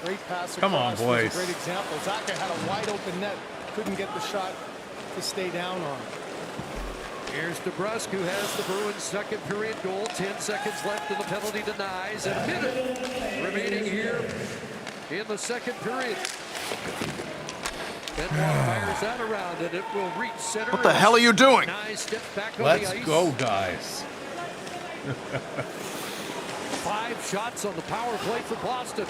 [SPEAKER 8] great pass across.
[SPEAKER 2] Come on, boys.
[SPEAKER 8] Great example. Zacha had a wide open net, couldn't get the shot to stay down on.
[SPEAKER 7] Here's DeBrusk, who has the Bruins' second period goal. 10 seconds left in the penalty denies, and a minute remaining here in the second period. Benoit fires that around, and it will reach center.
[SPEAKER 10] What the hell are you doing?
[SPEAKER 7] Nice step back on
[SPEAKER 2] Let's
[SPEAKER 7] the ice.
[SPEAKER 2] go, guys.
[SPEAKER 7] 5 shots on the power play for Boston.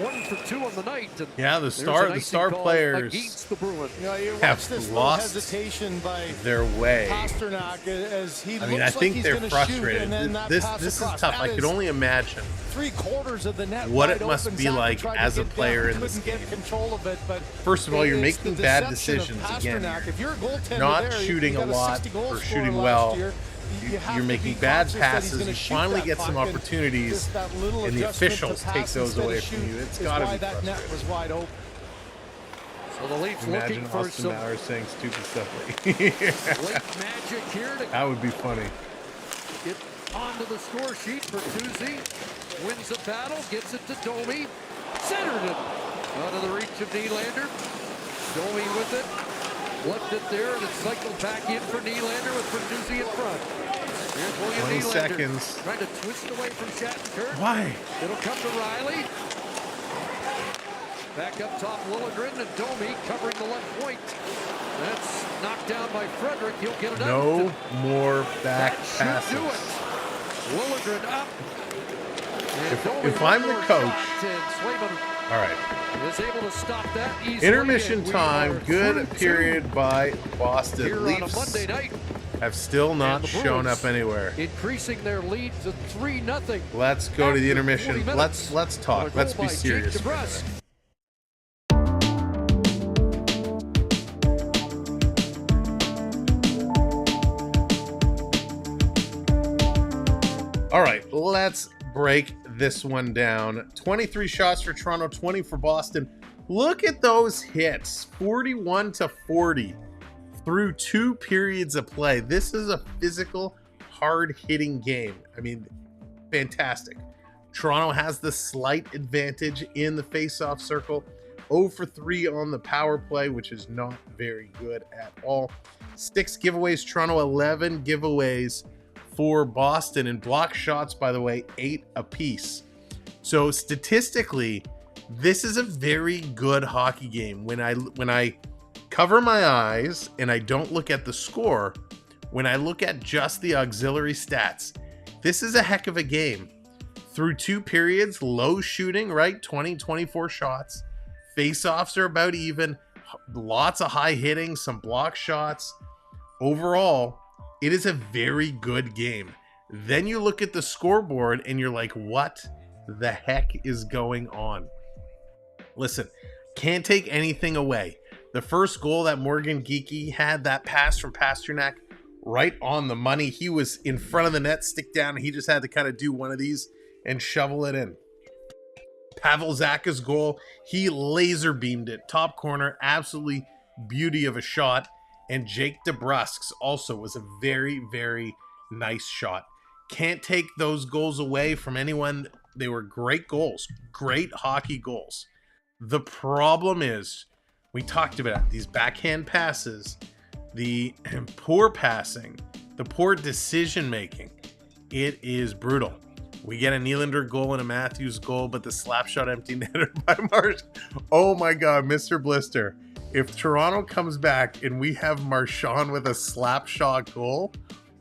[SPEAKER 7] 1 for 2 on the night. And
[SPEAKER 2] yeah, the star players
[SPEAKER 7] against the Bruins.
[SPEAKER 8] You know, you
[SPEAKER 2] have
[SPEAKER 8] watch this
[SPEAKER 2] lost
[SPEAKER 8] hesitation by
[SPEAKER 2] their way.
[SPEAKER 8] Pasternak as he
[SPEAKER 2] I mean,
[SPEAKER 8] looks
[SPEAKER 2] I think
[SPEAKER 8] like
[SPEAKER 2] they're
[SPEAKER 8] he's
[SPEAKER 2] frustrated. This is tough. I could only imagine
[SPEAKER 8] 3/4 of the net
[SPEAKER 2] what
[SPEAKER 8] wide
[SPEAKER 2] it must
[SPEAKER 8] open.
[SPEAKER 2] be
[SPEAKER 8] Zacha
[SPEAKER 2] like
[SPEAKER 8] tried to
[SPEAKER 2] as a
[SPEAKER 8] get
[SPEAKER 2] player
[SPEAKER 8] down,
[SPEAKER 2] in this
[SPEAKER 8] couldn't
[SPEAKER 2] game.
[SPEAKER 8] get control of it, but
[SPEAKER 2] First of all, you're
[SPEAKER 8] it's
[SPEAKER 2] making
[SPEAKER 8] the
[SPEAKER 2] bad
[SPEAKER 8] deception of
[SPEAKER 2] decisions again.
[SPEAKER 8] Pasternak. If you're a goaltender
[SPEAKER 2] Not
[SPEAKER 8] there,
[SPEAKER 2] shooting
[SPEAKER 8] you
[SPEAKER 2] a
[SPEAKER 8] got
[SPEAKER 2] lot
[SPEAKER 8] 60 goal
[SPEAKER 2] or
[SPEAKER 8] scorer
[SPEAKER 2] shooting
[SPEAKER 8] last
[SPEAKER 2] well.
[SPEAKER 8] year.
[SPEAKER 2] You're making bad passes. You finally get some opportunities, and the officials take those away from you. It's got to be
[SPEAKER 8] that net
[SPEAKER 2] frustrating.
[SPEAKER 8] was wide open.
[SPEAKER 7] So the Leafs
[SPEAKER 2] Imagine
[SPEAKER 7] looking for
[SPEAKER 2] Austin
[SPEAKER 7] some
[SPEAKER 2] Bowers saying stupid stuff like
[SPEAKER 7] late magic here to
[SPEAKER 2] that would be funny.
[SPEAKER 7] get onto the score sheet for Tuesday. Wins the battle, gets it to Domi. Centered it out of the reach of Nylander. Domi with it. Left it there, and it cycled back in for Nylander with Bertuzzi in front. Here's William
[SPEAKER 2] 20
[SPEAKER 7] Nylander
[SPEAKER 2] seconds.
[SPEAKER 7] trying to twist away from Shattenkirk.
[SPEAKER 2] Why?
[SPEAKER 7] It'll come to Riley. Back up top, Lilligren and Domi covering the left point. That's knocked down by Frederick. He'll get it out.
[SPEAKER 2] No more back
[SPEAKER 7] that
[SPEAKER 2] passes.
[SPEAKER 7] Should do it. Lilligren up.
[SPEAKER 2] If I'm the coach, all right.
[SPEAKER 7] Is able to stop that easily.
[SPEAKER 2] Intermission time. Good period by Boston.
[SPEAKER 7] Here
[SPEAKER 2] Leafs
[SPEAKER 7] on a Monday night.
[SPEAKER 2] Have still not shown up anywhere.
[SPEAKER 7] Increasing their lead to 3-0.
[SPEAKER 2] Let's go to the intermission. Let's talk. Let's be serious. All right, let's break this one down. 23 shots for Toronto, 20 for Boston. Look at those hits, 41-40 through 2 periods of play. This is a physical, hard-hitting game. I mean, fantastic. Toronto has the slight advantage in the face-off circle. 0 for 3 on the power play, which is not very good at all. 6 giveaways, Toronto, 11 giveaways for Boston, and block shots, by the way, 8 apiece. So statistically, this is a very good hockey game. When I cover my eyes and I don't look at the score, when I look at just the auxiliary stats, this is a heck of a game. Through 2 periods, low shooting, right? 20-24 shots. Face-offs are about even. Lots of high hitting, some block shots. Overall, it is a very good game. Then you look at the scoreboard and you're like, what the heck is going on? Listen, can't take anything away. The first goal that Morgan Geekie had, that pass from Pasternak, right on the money. He was in front of the net, stick down. He just had to kind of do one of these and shovel it in. Pavel Zacha's goal, he laser beamed it. Top corner, absolutely beauty of a shot. And Jake DeBrusk's also was a very, very nice shot. Can't take those goals away from anyone. They were great goals, great hockey goals. The problem is, we talked about these backhand passes, the poor passing, the poor decision making. It is brutal. We get a Nylander goal and a Matthews goal, but the slap shot empty netter by Marsh. Oh my God, Mr. Blister. If Toronto comes back and we have Marchand with a slap shot goal,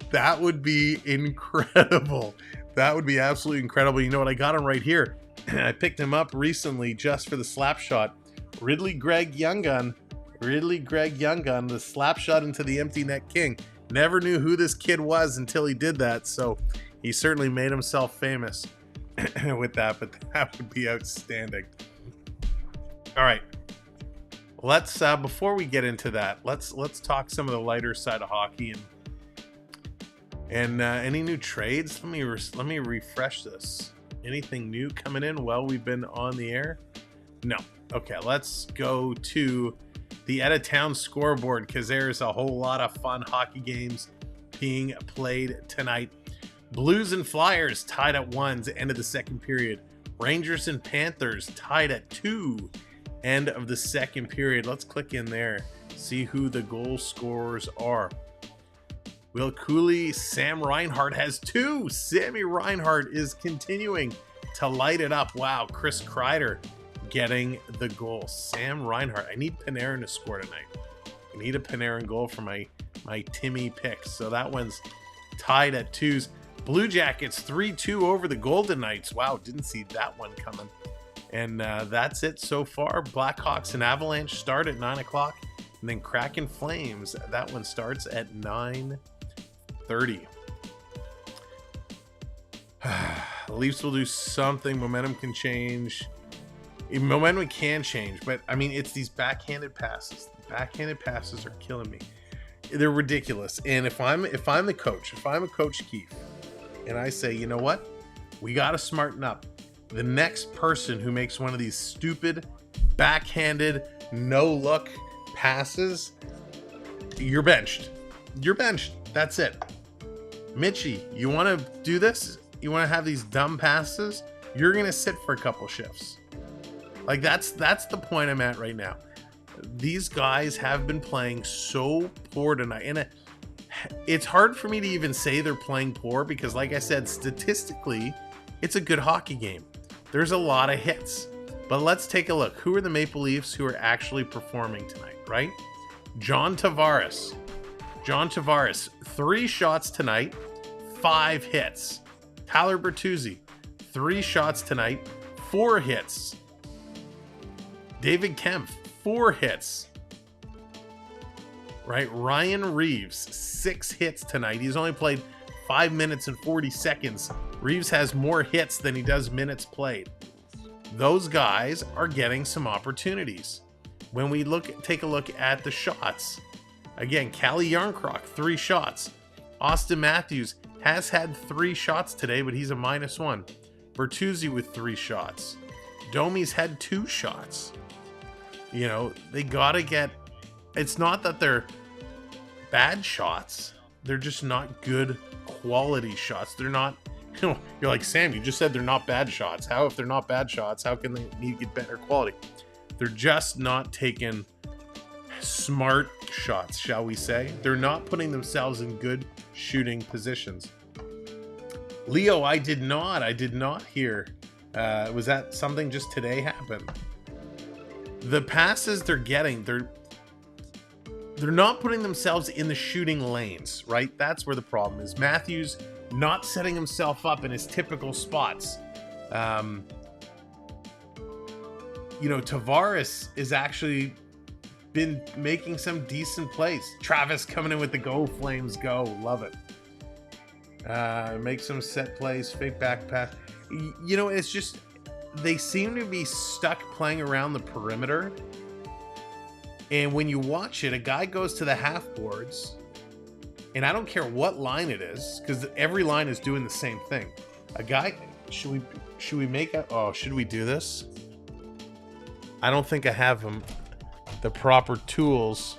[SPEAKER 2] that would be incredible. That would be absolutely incredible. You know what? I got him right here. I picked him up recently just for the slap shot. Ridley Greg Younggun, the slap shot into the empty net king. Never knew who this kid was until he did that. So he certainly made himself famous with that, but that would be outstanding. All right. Let's before we get into that, let's talk some of the lighter side of hockey and any new trades. Let me refresh this. Anything new coming in while we've been on the air? No. Okay, let's go to the out of town scoreboard because there's a whole lot of fun hockey games being played tonight. Blues and Flyers tied at 1, end of the second period. Rangers and Panthers tied at 2. End of the second period. Let's click in there, see who the goal scorers are. Will Cooley, Sam Reinhart has 2. Sammy Reinhart is continuing to light it up. Wow, Chris Kreider getting the goal. Sam Reinhart. I need Panarin to score tonight. I need a Panarin goal for my Timmy picks. So that one's tied at 2s. Blue Jackets 3-2 over the Golden Knights. Wow, didn't see that one coming. And that's it so far. Blackhawks and Avalanche start at 9 o'clock. And then Kraken Flames, that one starts at 9:30. The Leafs will do something. Momentum can change. Momentum can change. But, I mean, it's these backhanded passes. The backhanded passes are killing me. They're ridiculous. And if I'm the coach, if I'm a Coach Keefe, and I say, you know what? We got to smarten up. The next person who makes one of these stupid, backhanded, no-look passes, you're benched. You're benched. That's it. Mitchie, you want to do this? You want to have these dumb passes? You're going to sit for a couple shifts. Like, that's the point I'm at right now. These guys have been playing so poor tonight. And it's hard for me to even say they're playing poor because, like I said, statistically, it's a good hockey game. There's a lot of hits. But let's take a look. Who are the Maple Leafs who are actually performing tonight, right? John Tavares. John Tavares, 3 shots tonight, 5 hits. Tyler Bertuzzi, 3 shots tonight, 4 hits. David Kempf, 4 hits. Right? Ryan Reeves, 6 hits tonight. He's only played 5 minutes and 40 seconds. Reeves has more hits than he does minutes played. Those guys are getting some opportunities. When we take a look at the shots, again, Calle Jarnkrok, 3 shots. Austin Matthews has had 3 shots today, but he's a -1. Bertuzzi with 3 shots. Domi's had 2 shots. You know, they gotta get... It's not that they're bad shots. They're just not good quality shots. They're not... You know, you're like, Sam, you just said they're not bad shots. How, if they're not bad shots, how can they need to get better quality? They're just not taking smart shots, shall we say. They're not putting themselves in good shooting positions. Leo, I did not hear. Was that something just today happened? The passes they're getting, they're not putting themselves in the shooting lanes, right? That's where the problem is. Matthews not setting himself up in his typical spots. You know, Tavares is actually been making some decent plays. Travis coming in with the go Flames go. Love it. Make some set plays, fake back pass. You know, it's just, they seem to be stuck playing around the perimeter. And when you watch it, a guy goes to the half boards, and I don't care what line it is, because every line is doing the same thing. A guy, should we make a, oh, should we do this? I don't think I have the proper tools.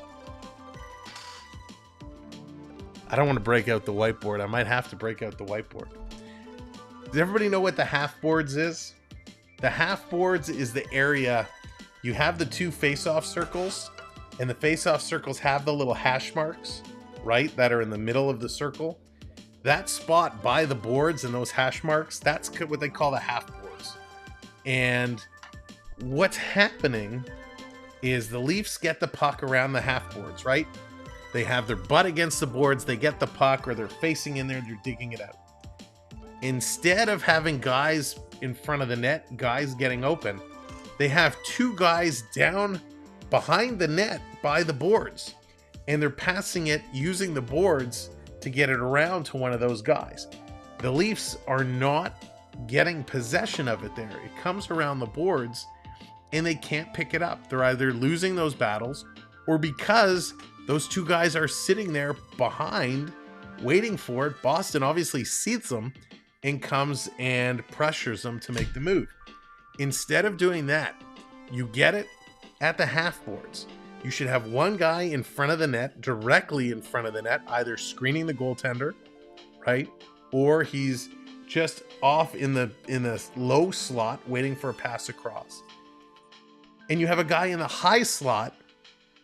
[SPEAKER 2] I don't want to break out the whiteboard. I might have to break out the whiteboard. Does everybody know what the half boards is? The half boards is the area, you have the 2 face-off circles, and the face-off circles have the little hash marks, right, that are in the middle of the circle. That spot by the boards and those hash marks, that's what they call the half boards. And what's happening is the Leafs get the puck around the half boards, right? They have their butt against the boards, they get the puck, or they're facing in there, they're digging it out. Instead of having guys in front of the net, guys getting open, they have 2 guys down behind the net by the boards, and they're passing it using the boards to get it around to one of those guys. The Leafs are not getting possession of it there. It comes around the boards, and they can't pick it up. They're either losing those battles, or because those 2 guys are sitting there behind, waiting for it, Boston obviously sees them and comes and pressures them to make the move. Instead of doing that, you get it at the half boards. You should have 1 guy in front of the net, directly in front of the net, either screening the goaltender, right? Or he's just off in the low slot waiting for a pass across. And you have a guy in the high slot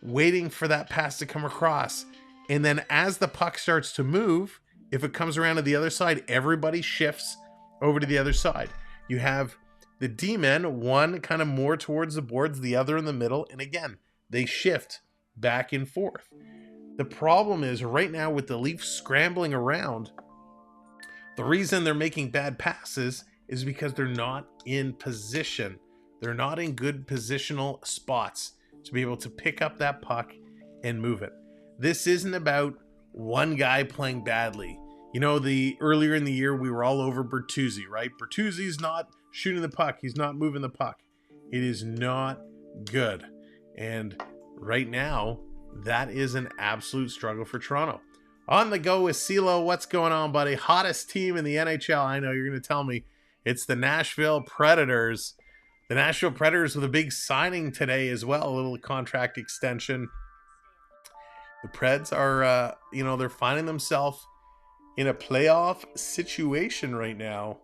[SPEAKER 2] waiting for that pass to come across. And then as the puck starts to move, if it comes around to the other side, everybody shifts over to the other side. You have the D-men, 1 kind of more towards the boards, the other in the middle. And again, they shift back and forth. The problem is right now with the Leafs scrambling around, the reason they're making bad passes is because they're not in position. They're not in good positional spots to be able to pick up that puck and move it. This isn't about 1 guy playing badly. You know, earlier in the year, we were all over Bertuzzi, right? Bertuzzi's not shooting the puck. He's not moving the puck. It is not good. And right now, that is an absolute struggle for Toronto. On the go with CeeLo. What's going on, buddy? Hottest team in the NHL. I know you're going to tell me it's the Nashville Predators. The Nashville Predators with a big signing today as well. A little contract extension. The Preds are, they're finding themselves in a playoff situation right now.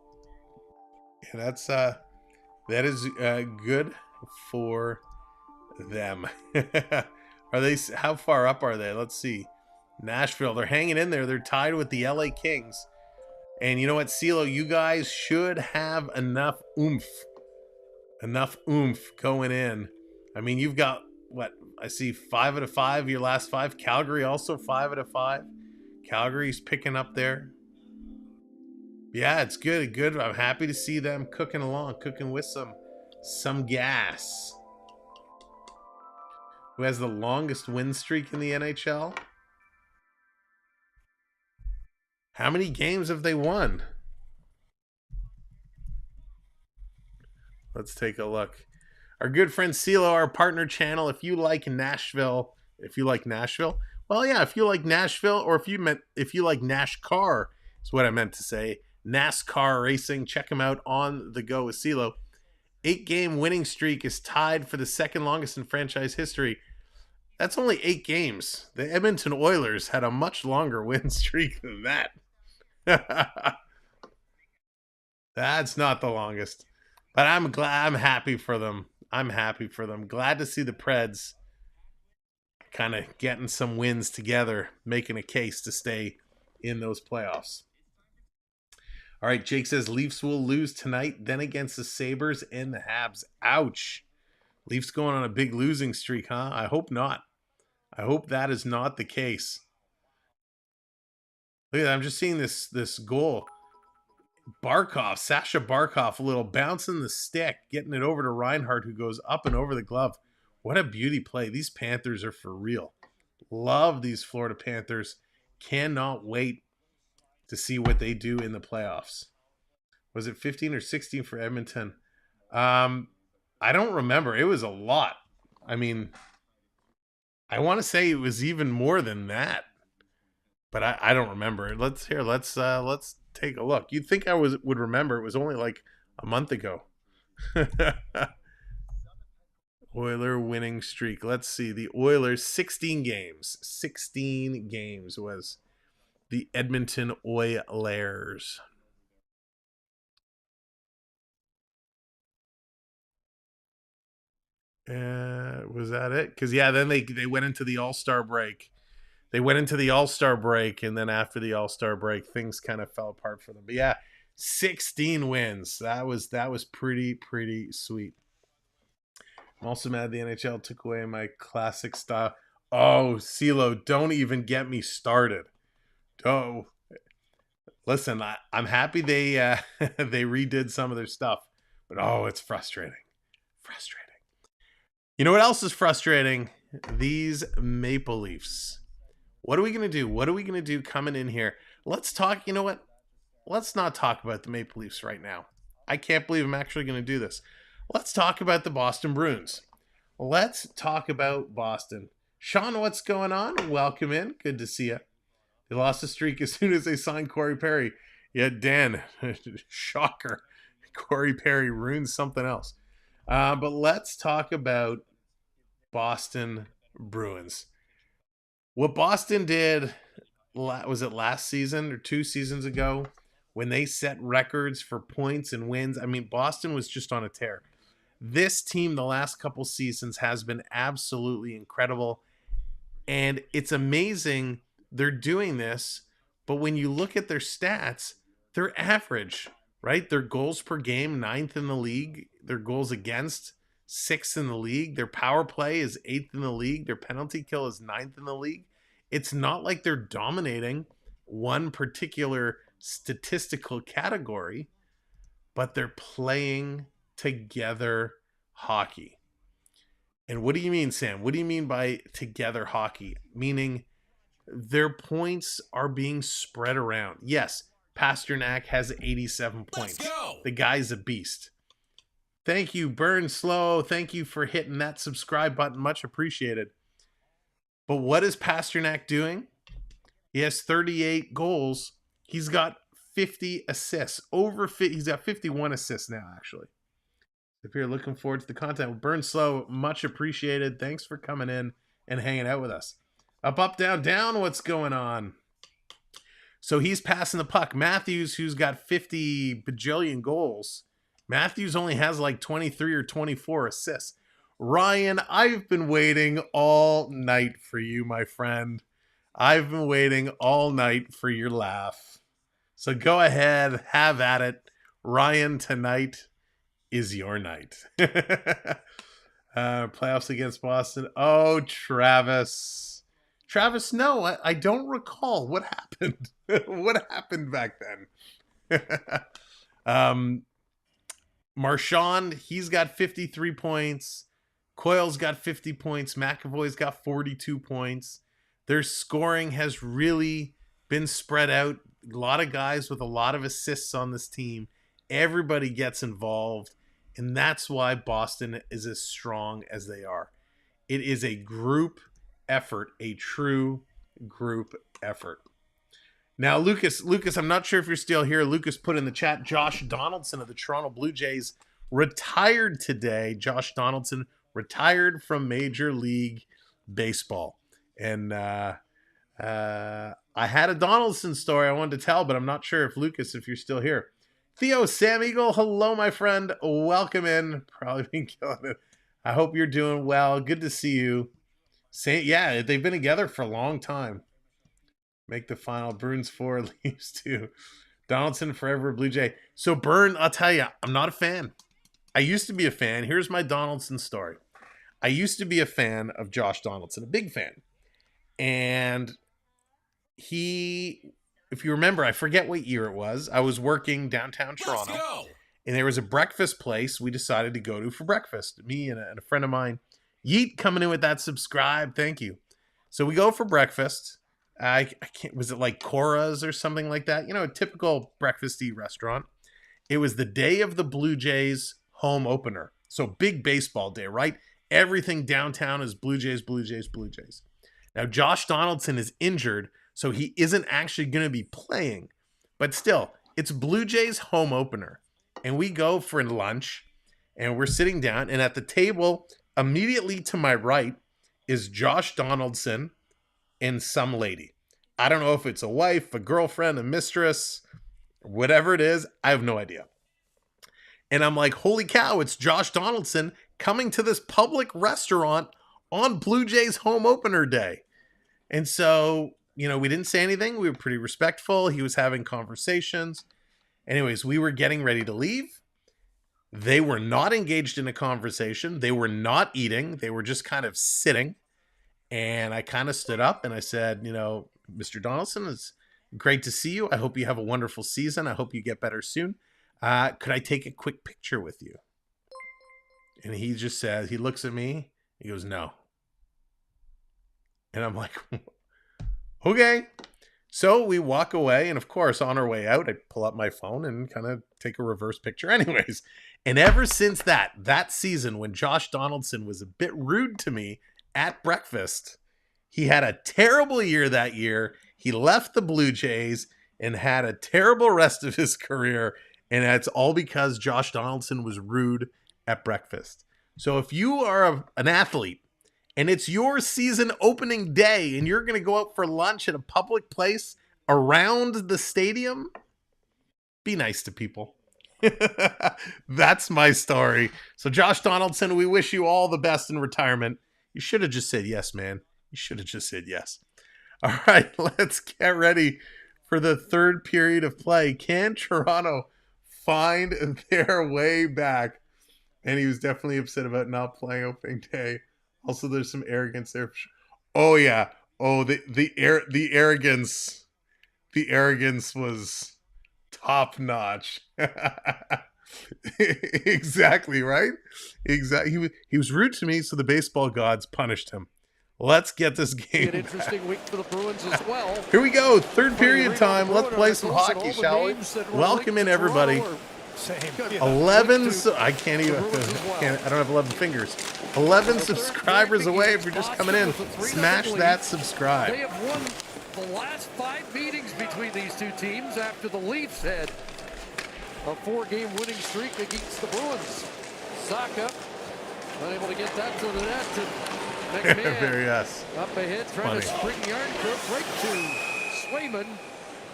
[SPEAKER 2] And that is good for them. How far up are they? Let's see. Nashville, they're hanging in there. They're tied with the LA Kings. And you know what, CeeLo, you guys should have enough oomph Enough oomph going in. I mean, you've got, what, I see 5 out of 5, your last 5. Calgary also 5 out of 5. Calgary's picking up there. Yeah, it's good. Good. I'm happy to see them cooking along, cooking with some gas. Who has the longest win streak in the NHL? How many games have they won? Let's take a look. Our good friend CeeLo, our partner channel. If you like Nashville, well, yeah, if you like Nashville, or if you like NASCAR, is what I meant to say. NASCAR racing. Check him out on the go with CeeLo. 8-game winning streak is tied for the second longest in franchise history. That's only 8 games. The Edmonton Oilers had a much longer win streak than that. That's not the longest. But I'm happy for them. Glad to see the Preds kind of getting some wins together, making a case to stay in those playoffs. All right, Jake says Leafs will lose tonight, then against the Sabres and the Habs. Ouch. Leafs going on a big losing streak, huh? I hope not. I hope that is not the case. Look at that. I'm just seeing this goal. Sasha Barkov, a little bouncing the stick, getting it over to Reinhart, who goes up and over the glove. What a beauty play. These Panthers are for real. Love these Florida Panthers. Cannot wait to see what they do in the playoffs. Was it 15 or 16 for Edmonton? I don't remember. It was a lot. I mean, I want to say it was even more than that, but I don't remember. Let's take a look. You'd think I would remember. It was only like a month ago. Oiler winning streak. Let's see. The Oilers, 16 games. 16 games was the Edmonton Oilers. Was that it? Because, yeah, then they went into the All-Star break. And then after the All-Star break, things kind of fell apart for them. But, yeah, 16 wins. That was pretty sweet. I'm also mad the NHL took away my classic style. Oh, CeeLo, don't even get me started. Oh, listen, I'm happy they redid some of their stuff, but it's frustrating. You know what else is frustrating? These Maple Leafs. What are we going to do coming in here? Let's talk, you know what? Let's not talk about the Maple Leafs right now. I can't believe I'm actually going to do this. Let's talk about the Boston Bruins. Let's talk about Boston. Sean, what's going on? Welcome in. Good to see you. They lost the streak as soon as they signed Corey Perry. Yeah, Dan, shocker. Corey Perry ruined something else. But let's talk about Boston Bruins. What Boston did, was it last season or 2 seasons ago, when they set records for points and wins? I mean, Boston was just on a tear. This team, the last couple seasons, has been absolutely incredible. And it's amazing they're doing this, but when you look at their stats, they're average, right? Their goals per game, 9th in the league. Their goals against, 6th in the league. Their power play is 8th in the league. Their penalty kill is 9th in the league. It's not like they're dominating one particular statistical category, but they're playing together hockey. And what do you mean, Sam? What do you mean by together hockey? Meaning their points are being spread around. Yes, Pasternak has 87 points. The guy's a beast. Thank you, Burn Slow. Thank you for hitting that subscribe button. Much appreciated. But what is Pasternak doing? He has 38 goals. He's got 50 assists. He's got 51 assists now, actually. If you're looking forward to the content, Burn Slow, much appreciated. Thanks for coming in and hanging out with us. Up, down, down. What's going on? So he's passing the puck. Matthews, who's got 50 bajillion goals, Matthews only has like 23 or 24 assists. Ryan, I've been waiting all night for you, my friend. I've been waiting all night for your laugh. So go ahead, have at it. Ryan tonight is your night. Playoffs against Boston. Oh, Travis. Travis, no, I don't recall. What happened? What happened back then? Marchand, he's got 53 points. Coyle's got 50 points. McAvoy's got 42 points. Their scoring has really been spread out. A lot of guys with a lot of assists on this team. Everybody gets involved, and that's why Boston is as strong as they are. It is a group effort, a true group effort. Now, Lucas, I'm not sure if you're still here. Lucas put in the chat, Josh Donaldson of the Toronto Blue Jays retired today. Josh Donaldson retired from Major League Baseball. And I had a Donaldson story I wanted to tell, but I'm not sure if Lucas, if you're still here. Theo, Sam Eagle, hello, my friend. Welcome in. Probably been killing it. I hope you're doing well. Good to see you. Yeah, they've been together for a long time. Make the final. Bruins 4, Leafs 2. Donaldson forever Blue Jay. So, Burn, I'll tell you, I'm not a fan. I used to be a fan. Here's my Donaldson story. I used to be a fan of Josh Donaldson, a big fan. And he, if you remember, I forget what year it was. I was working downtown Toronto. And there was a breakfast place we decided to go to for breakfast. Me and a friend of mine. Yeet coming in with that subscribe. Thank you. So we go for breakfast. I can't, was it like Cora's or something like that? You know, a typical breakfasty restaurant. It was the day of the Blue Jays home opener. So big baseball day, right? Everything downtown is Blue Jays, Blue Jays, Blue Jays. Now, Josh Donaldson is injured, so he isn't actually going to be playing. But still, it's Blue Jays home opener. And we go for lunch, and we're sitting down, and at the table immediately to my right is Josh Donaldson and some lady. I don't know if it's a wife, a girlfriend, a mistress, whatever it is. I have no idea. And I'm like, holy cow, it's Josh Donaldson coming to this public restaurant on Blue Jays home opener day. And so, you know, we didn't say anything. We were pretty respectful. He was having conversations. Anyways, we were getting ready to leave. They were not engaged in a conversation. They were not eating. They were just kind of sitting. And I kind of stood up and I said, you know, Mr. Donaldson, it's great to see you. I hope you have a wonderful season. I hope you get better soon. Could I take a quick picture with you? And he just says, he looks at me. He goes, no. And I'm like, okay. So we walk away. And of course, on our way out, I pull up my phone and kind of take a reverse picture anyways. And ever since that season when Josh Donaldson was a bit rude to me at breakfast, he had a terrible year that year. He left the Blue Jays and had a terrible rest of his career. And that's all because Josh Donaldson was rude at breakfast. So if you are an athlete and it's your season opening day and you're going to go out for lunch at a public place around the stadium, be nice to people. That's my story. So Josh Donaldson, we wish you all the best in retirement. You should have just said yes, man. You should have just said yes. All right, let's get ready for the third period of play. Can Toronto find their way back? And he was definitely upset about not playing opening day. Also, there's some arrogance there. Oh yeah. Oh, the arrogance. The arrogance was top notch. Exactly, right? Exactly. He was rude to me, so the baseball gods punished him. Let's get this game.
[SPEAKER 7] An interesting week for the Bruins as well.
[SPEAKER 2] Here we go. Third period time. Let's play some hockey, shall we? Welcome in, everybody. 11. I can't even. I don't have 11 fingers. 11 subscribers away. If you're just coming in, smash that subscribe.
[SPEAKER 7] They have won the last 5 meetings between these two teams after the Leafs had a 4-game winning streak against the Bruins. Saka unable to get that to the net. McMahon
[SPEAKER 2] Very yes.
[SPEAKER 7] up ahead, trying to spring Yarncrook right to Swayman.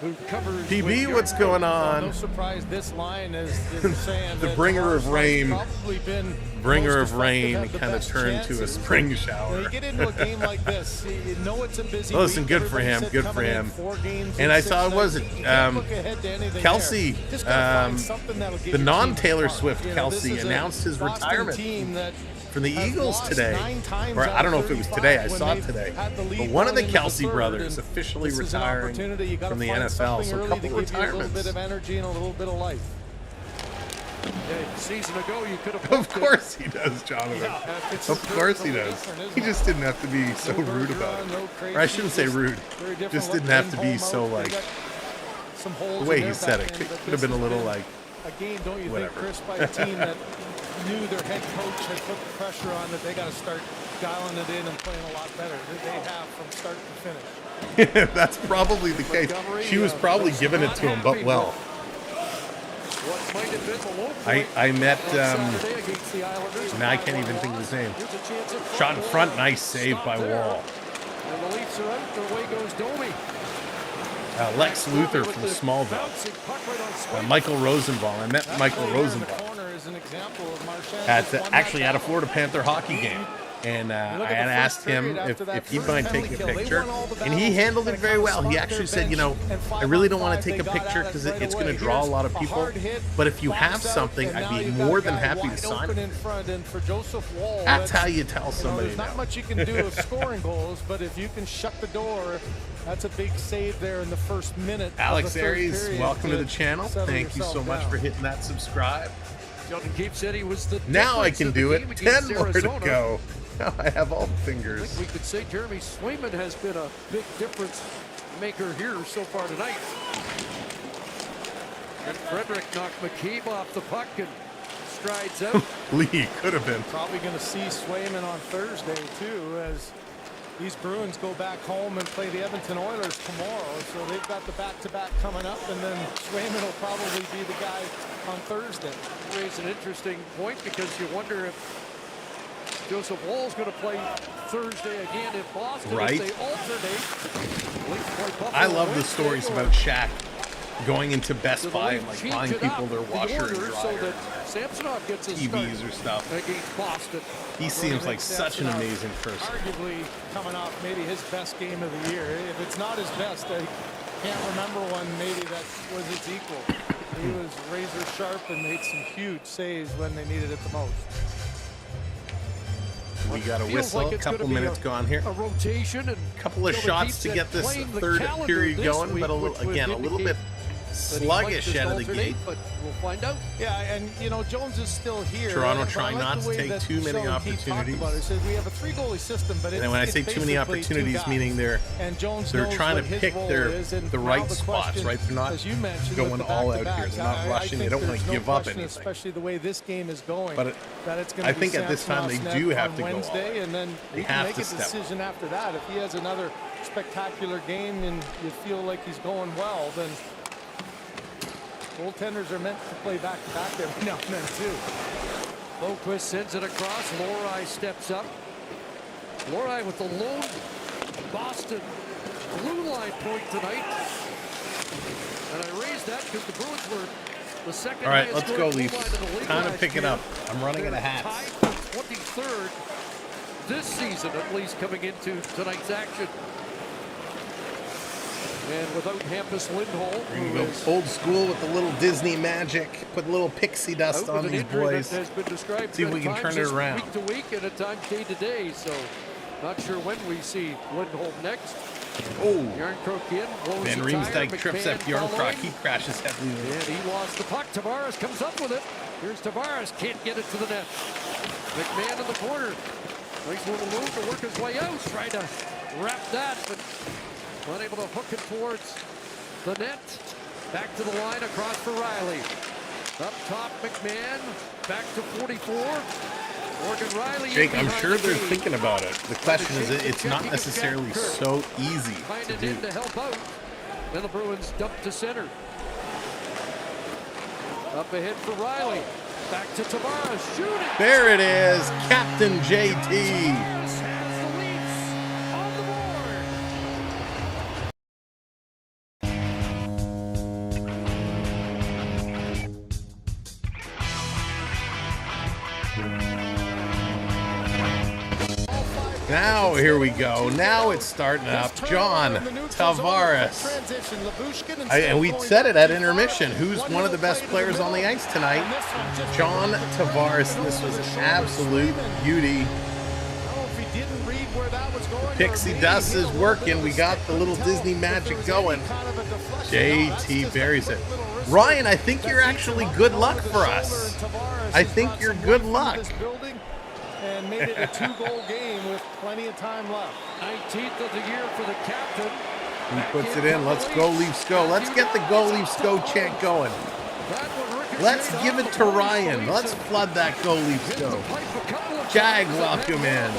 [SPEAKER 7] who covers
[SPEAKER 2] PB, what's going on?
[SPEAKER 8] No surprise, this line is saying
[SPEAKER 2] the
[SPEAKER 8] that
[SPEAKER 2] bringer of rain.
[SPEAKER 8] probably been
[SPEAKER 2] Bringer
[SPEAKER 8] most
[SPEAKER 2] of rain
[SPEAKER 8] effective, have the
[SPEAKER 2] kind of
[SPEAKER 8] best
[SPEAKER 2] turned to a
[SPEAKER 8] chances.
[SPEAKER 2] spring shower.
[SPEAKER 8] When you get into a game like this, you know it's a busy
[SPEAKER 2] Listen,
[SPEAKER 8] week.
[SPEAKER 2] good for
[SPEAKER 8] Everybody
[SPEAKER 2] him,
[SPEAKER 8] said
[SPEAKER 2] good for
[SPEAKER 8] coming in
[SPEAKER 2] him.
[SPEAKER 8] 4 games
[SPEAKER 2] And
[SPEAKER 8] in
[SPEAKER 2] I
[SPEAKER 8] 6
[SPEAKER 2] saw, was
[SPEAKER 8] nights,
[SPEAKER 2] it,
[SPEAKER 8] you can't look ahead to anything
[SPEAKER 2] Kelsey,
[SPEAKER 8] there. Just gotta find something that'll get
[SPEAKER 2] the
[SPEAKER 8] your team
[SPEAKER 2] non-Taylor
[SPEAKER 8] smart.
[SPEAKER 2] Swift
[SPEAKER 8] You know,
[SPEAKER 2] Kelsey
[SPEAKER 8] this is a
[SPEAKER 2] announced his
[SPEAKER 8] Boston
[SPEAKER 2] retirement
[SPEAKER 8] team that
[SPEAKER 2] from the
[SPEAKER 8] has
[SPEAKER 2] Eagles
[SPEAKER 8] lost
[SPEAKER 2] today.
[SPEAKER 8] 9 times
[SPEAKER 2] Or
[SPEAKER 8] out
[SPEAKER 2] I don't know
[SPEAKER 8] of
[SPEAKER 2] if it was
[SPEAKER 8] 35
[SPEAKER 2] today. I
[SPEAKER 8] when
[SPEAKER 2] saw it
[SPEAKER 8] they've
[SPEAKER 2] today.
[SPEAKER 8] had the lead
[SPEAKER 2] But one of the
[SPEAKER 8] going into
[SPEAKER 2] Kelsey
[SPEAKER 8] third,
[SPEAKER 2] brothers
[SPEAKER 8] and
[SPEAKER 2] officially
[SPEAKER 8] this is an
[SPEAKER 2] retiring
[SPEAKER 8] opportunity. You gotta
[SPEAKER 2] from the
[SPEAKER 8] find
[SPEAKER 2] NFL.
[SPEAKER 8] something
[SPEAKER 2] So a
[SPEAKER 8] early
[SPEAKER 2] couple
[SPEAKER 8] to give you a little
[SPEAKER 2] retirements.
[SPEAKER 8] bit of energy and a little bit of life.
[SPEAKER 7] A season ago, you could have.
[SPEAKER 2] Of course he does, Jonathan. Of course he does. He just didn't have to be so rude about it. Or I shouldn't say rude. Just didn't have to be so like. The way he said it could have been a little like.
[SPEAKER 8] Again, don't you
[SPEAKER 2] whatever.
[SPEAKER 8] think, Chris, by a team that knew their head coach had put the pressure on, that they got to start dialing it in and playing a lot better? They have from start to finish.
[SPEAKER 2] That's probably the case. She was probably giving it to him, but well.
[SPEAKER 7] What might have been the low point
[SPEAKER 2] I met,
[SPEAKER 7] on Saturday against the Islanders.
[SPEAKER 2] now I can't even think of his name.
[SPEAKER 7] Here's a chance at
[SPEAKER 2] Shot in front,
[SPEAKER 7] goal.
[SPEAKER 2] nice save
[SPEAKER 7] Stop
[SPEAKER 2] by
[SPEAKER 7] there.
[SPEAKER 2] Wall.
[SPEAKER 7] And the Leafs are out. Their way goes Domi.
[SPEAKER 2] Lex Luthor from
[SPEAKER 7] With the
[SPEAKER 2] Smallville.
[SPEAKER 7] bouncing puck right on Swayman.
[SPEAKER 2] Michael Rosenbaum. I met Michael Rosenbaum actually at a Florida Panther hockey game. And I had asked him if he'd mind taking a picture, and he handled it very well. He actually said, you know, I really don't want to take a picture because it's going to draw a lot of people, but if you have something, I'd be more than happy to sign it. That's how you tell somebody.
[SPEAKER 8] There's not much you can do with scoring goals, but if you can shut the door, that's a big save there in the first minute.
[SPEAKER 2] Alex Aries, welcome to the channel. Thank you so much for hitting that subscribe.
[SPEAKER 7] Sheldon Keefe said he was the
[SPEAKER 2] Now I
[SPEAKER 7] difference
[SPEAKER 2] can
[SPEAKER 7] of the
[SPEAKER 2] do it.
[SPEAKER 7] game
[SPEAKER 2] 10
[SPEAKER 7] against
[SPEAKER 2] more to
[SPEAKER 7] Arizona.
[SPEAKER 2] go. Now I have all the
[SPEAKER 7] I
[SPEAKER 2] fingers.
[SPEAKER 7] think we could say Jeremy Swayman has been a big difference maker here so far tonight. And Frederick knocked McCabe off the puck and strides out.
[SPEAKER 2] Lee could have been.
[SPEAKER 8] Probably going to see Swayman on Thursday, too, as these Bruins go back home and play the Edmonton Oilers tomorrow. So they've got the back-to-back coming up, and then Swayman will probably be the guy on Thursday.
[SPEAKER 7] You raise an interesting point because you wonder if Joseph Wall's going to play Thursday again in Boston.
[SPEAKER 2] Right.
[SPEAKER 7] If they alternate.
[SPEAKER 2] I love the stories about Shaq going into Best Buy and like buying people their washer and dryer,
[SPEAKER 7] so that Samsonov gets his
[SPEAKER 2] TVs or stuff.
[SPEAKER 7] against Boston.
[SPEAKER 2] He seems like such an amazing person.
[SPEAKER 8] Arguably coming off maybe his best game of the year. If it's not his best, I can't remember one maybe that was its equal. He was razor sharp and made some huge saves when they needed it the most.
[SPEAKER 2] We got a
[SPEAKER 7] Feels
[SPEAKER 2] whistle,
[SPEAKER 7] like
[SPEAKER 2] a
[SPEAKER 7] it's
[SPEAKER 2] couple
[SPEAKER 7] gonna be
[SPEAKER 2] minutes gone here.
[SPEAKER 7] A rotation and
[SPEAKER 2] Couple of
[SPEAKER 7] Sheldon
[SPEAKER 2] shots
[SPEAKER 7] Keefe
[SPEAKER 2] to
[SPEAKER 7] said
[SPEAKER 2] get this
[SPEAKER 7] playing the
[SPEAKER 2] third
[SPEAKER 7] calendar
[SPEAKER 2] period
[SPEAKER 7] this
[SPEAKER 2] going,
[SPEAKER 7] week,
[SPEAKER 2] but
[SPEAKER 7] which would
[SPEAKER 2] again, a little bit
[SPEAKER 7] indicate that he might
[SPEAKER 2] sluggish
[SPEAKER 7] just
[SPEAKER 2] out of the
[SPEAKER 7] alternate,
[SPEAKER 2] gate.
[SPEAKER 7] But we'll find out.
[SPEAKER 8] Yeah, and you know, Jones is still here.
[SPEAKER 2] Toronto
[SPEAKER 8] but I
[SPEAKER 2] trying
[SPEAKER 8] like
[SPEAKER 2] not
[SPEAKER 8] the
[SPEAKER 2] to
[SPEAKER 8] way
[SPEAKER 2] take
[SPEAKER 8] that
[SPEAKER 2] too many
[SPEAKER 8] Sheldon Keefe talked
[SPEAKER 2] opportunities.
[SPEAKER 8] about it. He said we have a 3-goalie system, but
[SPEAKER 2] And then when I say too many opportunities, meaning they're trying to pick the right spots, right? They're not going all out here. They're not rushing. They don't want to give up anything.
[SPEAKER 8] Especially the way this game is going.
[SPEAKER 2] But
[SPEAKER 8] that it's going
[SPEAKER 2] I
[SPEAKER 8] to be
[SPEAKER 2] think at this time they
[SPEAKER 8] Samsonov's
[SPEAKER 2] do
[SPEAKER 8] net
[SPEAKER 2] have
[SPEAKER 8] on
[SPEAKER 2] to go all
[SPEAKER 8] Wednesday,
[SPEAKER 2] out.
[SPEAKER 8] and then
[SPEAKER 2] They
[SPEAKER 8] he can
[SPEAKER 2] have
[SPEAKER 8] make
[SPEAKER 2] to
[SPEAKER 8] a
[SPEAKER 2] step
[SPEAKER 8] decision after that. If he has another spectacular game and you feel like he's going well, then goaltenders are meant to play back-to-back every now and then too.
[SPEAKER 7] Lowquist sends it across. Lohrei steps up. Lohrei with the lone Boston blue line point tonight. And I raised that because the Bruins were the second
[SPEAKER 2] All right,
[SPEAKER 7] highest
[SPEAKER 2] let's go,
[SPEAKER 7] scoring blue
[SPEAKER 2] Leafs.
[SPEAKER 7] line in the league
[SPEAKER 2] Time to
[SPEAKER 7] last
[SPEAKER 2] pick it
[SPEAKER 7] year.
[SPEAKER 2] up. I'm running out of
[SPEAKER 7] They're
[SPEAKER 2] hats.
[SPEAKER 7] tied for 23rd this season, at least, coming into tonight's action. And without Hampus Lindholm,
[SPEAKER 2] We're
[SPEAKER 7] who
[SPEAKER 2] going to
[SPEAKER 7] is
[SPEAKER 2] go old school with the little Disney magic, put a little pixie dust
[SPEAKER 7] out
[SPEAKER 2] on
[SPEAKER 7] with an
[SPEAKER 2] these
[SPEAKER 7] injury
[SPEAKER 2] boys.
[SPEAKER 7] that has been described
[SPEAKER 2] See if
[SPEAKER 7] at
[SPEAKER 2] we can
[SPEAKER 7] times
[SPEAKER 2] turn it
[SPEAKER 7] as
[SPEAKER 2] around.
[SPEAKER 7] week to week and at times day to day. So not sure when we see Lindholm next.
[SPEAKER 2] Oh,
[SPEAKER 7] Yarncroke in, blows
[SPEAKER 2] Van
[SPEAKER 7] the tire,
[SPEAKER 2] Riemsdyk trips
[SPEAKER 7] McMahon
[SPEAKER 2] up Yarncroke.
[SPEAKER 7] following.
[SPEAKER 2] He crashes heavily.
[SPEAKER 7] And he lost the puck. Tavares comes up with it. Here's Tavares, can't get it to the net. McMahon in the corner. Nice little move to work his way out. Trying to wrap that, but unable to hook it towards the net. Back to the line, across for Riley. Up top, McMahon. Back to 44. Morgan Riley.
[SPEAKER 2] Jake, I'm
[SPEAKER 7] behind
[SPEAKER 2] sure
[SPEAKER 7] the
[SPEAKER 2] they're
[SPEAKER 7] cage.
[SPEAKER 2] thinking about it. The question is, it's not necessarily so easy
[SPEAKER 7] Find
[SPEAKER 2] to
[SPEAKER 7] it
[SPEAKER 2] do.
[SPEAKER 7] in to help out. Then the Bruins dump to center. Up ahead for Riley. Back to Tavares. Shooting.
[SPEAKER 2] There it is, Captain JT.
[SPEAKER 7] Tavares has the Leafs on the board.
[SPEAKER 2] Now, here we go. Now it's starting up. John Tavares. And we said it at intermission. Who's one of the best players on the ice tonight? John Tavares. This was an absolute beauty. Pixie dust is working. We got the little Disney magic going. JT buries it. Ryan, I think you're actually good luck for us. I think you're good luck.
[SPEAKER 8] And made it a 2-goal game with plenty of time left.
[SPEAKER 7] 19th of the year for the captain.
[SPEAKER 2] He puts it in. Let's go, Leafs go. Let's get the Go Leafs go chant going. Let's give it to Ryan. Let's flood that Go Leafs go. Jag, welcome in.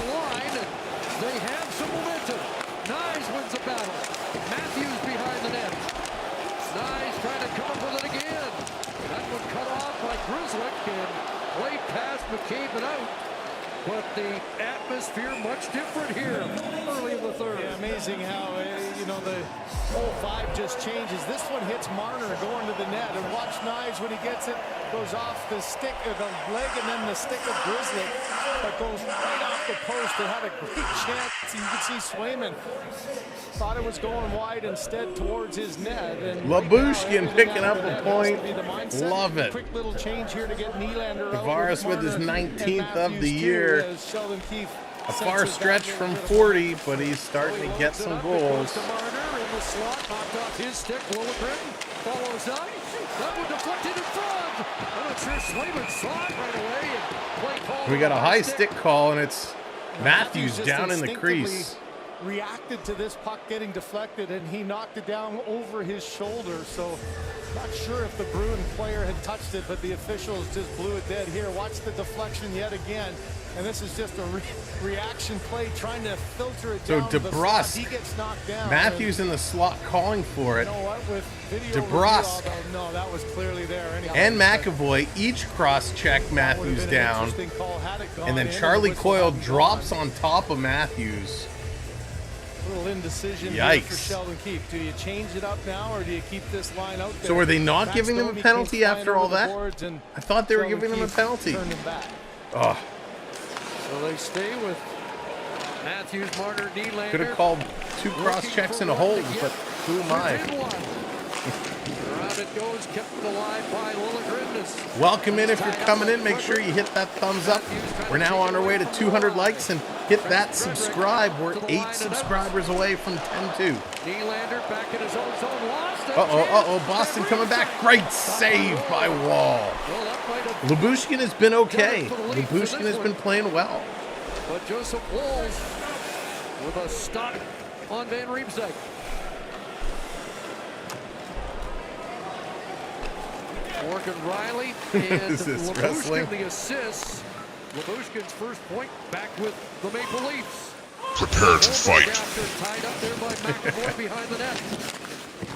[SPEAKER 7] They have some momentum. Nyes wins the battle. Matthews behind the net. Nyes trying to come up with it again. That one cut off by Grzelcyk and played past McCabe and out. But the atmosphere much different here early in the third.
[SPEAKER 8] Yeah, amazing how, the whole vibe just changes. This one hits Marner going to the net. And watch Nyes when he gets it, goes off the stick, or the leg, and then the stick of Grzelcyk. But goes right off the post. It had a great chance. You can see Swayman thought it was going wide instead towards his net. And
[SPEAKER 2] Labushkin picking up a point. Love it.
[SPEAKER 8] Quick little change here to get Nylander out.
[SPEAKER 2] Tavares with his 19th of the year. A far stretch from 40, but he's starting to get some goals.
[SPEAKER 7] His stick, follows up. That one deflected in front. I'm not sure Swayman saw it right away. And play call.
[SPEAKER 2] We got a high stick call, and it's Matthews down in the crease.
[SPEAKER 8] Reacted to this puck getting deflected, and he knocked it down over his shoulder. So not sure if the Bruin player had touched it, but the officials just blew it dead here. Watch the deflection yet again. And this is just a reaction play trying to filter it down.
[SPEAKER 2] So DeBrusk,
[SPEAKER 8] he gets knocked down.
[SPEAKER 2] Matthews in the slot calling for it.
[SPEAKER 8] You know what? With video
[SPEAKER 2] DeBrusk
[SPEAKER 8] review, no, that was clearly there. Anyhow,
[SPEAKER 2] and McAvoy each cross-check Matthews down. And then Charlie Coyle drops on top of Matthews.
[SPEAKER 8] A little indecision
[SPEAKER 2] Yikes.
[SPEAKER 8] for Sheldon Keefe. Do you change it up now, or do you keep this line out there?
[SPEAKER 2] So were they not giving him a penalty after all that? I thought they were giving him a penalty. Oh.
[SPEAKER 7] So they stay with Matthews, Marner, Nylander.
[SPEAKER 2] Could have called 2 cross-checks and a hold, but who am I?
[SPEAKER 7] Around it goes, kept alive by Liljegren.
[SPEAKER 2] Welcome in if you're coming in. Make sure you hit that thumbs up. We're now on our way to 200 likes, and hit that subscribe. We're 8 subscribers away from 10-2.
[SPEAKER 7] Nylander back in his own zone, lost it.
[SPEAKER 2] Uh-oh, Boston coming back. Great save by Wall. Labushkin has been okay. Labushkin has been playing well.
[SPEAKER 7] But Joseph Walls with a stop on Van Riemsdyk. Morgan Riley and Labushkin the assists. Labushkin's first point back with the Maple Leafs.
[SPEAKER 10] Prepare to fight.
[SPEAKER 7] Tied up there by McAvoy behind the net.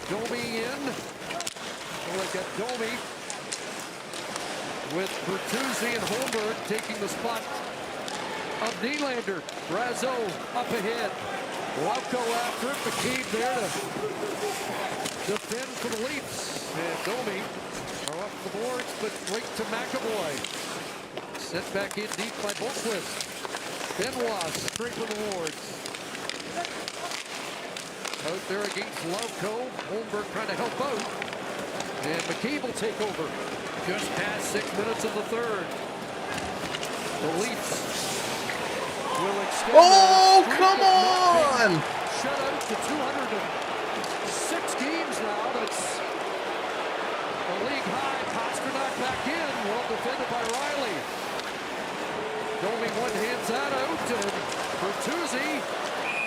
[SPEAKER 7] Domi in. Look at Domi with Bertuzzi and Holmberg taking the spot of Nylander. Brazo up ahead. Lauko after it. McCabe there to defend for the Leafs. And Domi are up the boards, but right to McAvoy. Sent back in deep by Boquist. Benoit straight for the Wards. Out there against Lauko. Holmberg trying to help out. And McCabe will take over. Just past 6 minutes of the third. The Leafs will extend.
[SPEAKER 2] Oh, come on!
[SPEAKER 7] Shut out to 206 games now. That's a league high. Pasternak back in. Well defended by Riley. Domi one hands that out. And Bertuzzi.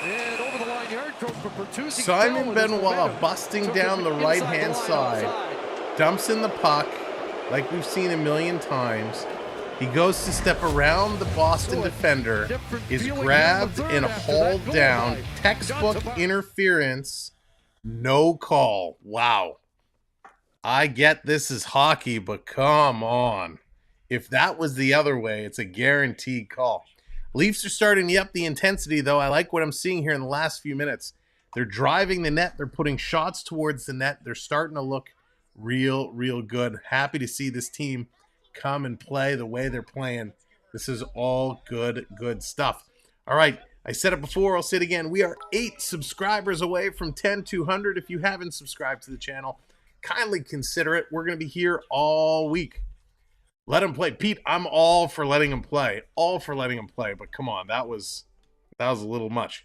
[SPEAKER 7] And over the line yard coach for Bertuzzi.
[SPEAKER 2] Simon Benoit busting down the right-hand side. Dumps in the puck like we've seen a million times. He goes to step around the Boston defender, is grabbed and hauled down. Textbook interference, no call. Wow. I get this is hockey, but come on. If that was the other way, it's a guaranteed call. Leafs are starting to up the intensity, though. I like what I'm seeing here in the last few minutes. They're driving the net. They're putting shots towards the net. They're starting to look real, real good. Happy to see this team come and play the way they're playing. This is all good stuff. All right, I said it before, I'll say it again. We are 8 subscribers away from 10,200. If you haven't subscribed to the channel, kindly consider it. We're going to be here all week. Let him play. Pete, I'm all for letting him play. All for letting him play. But come on, that was a little much.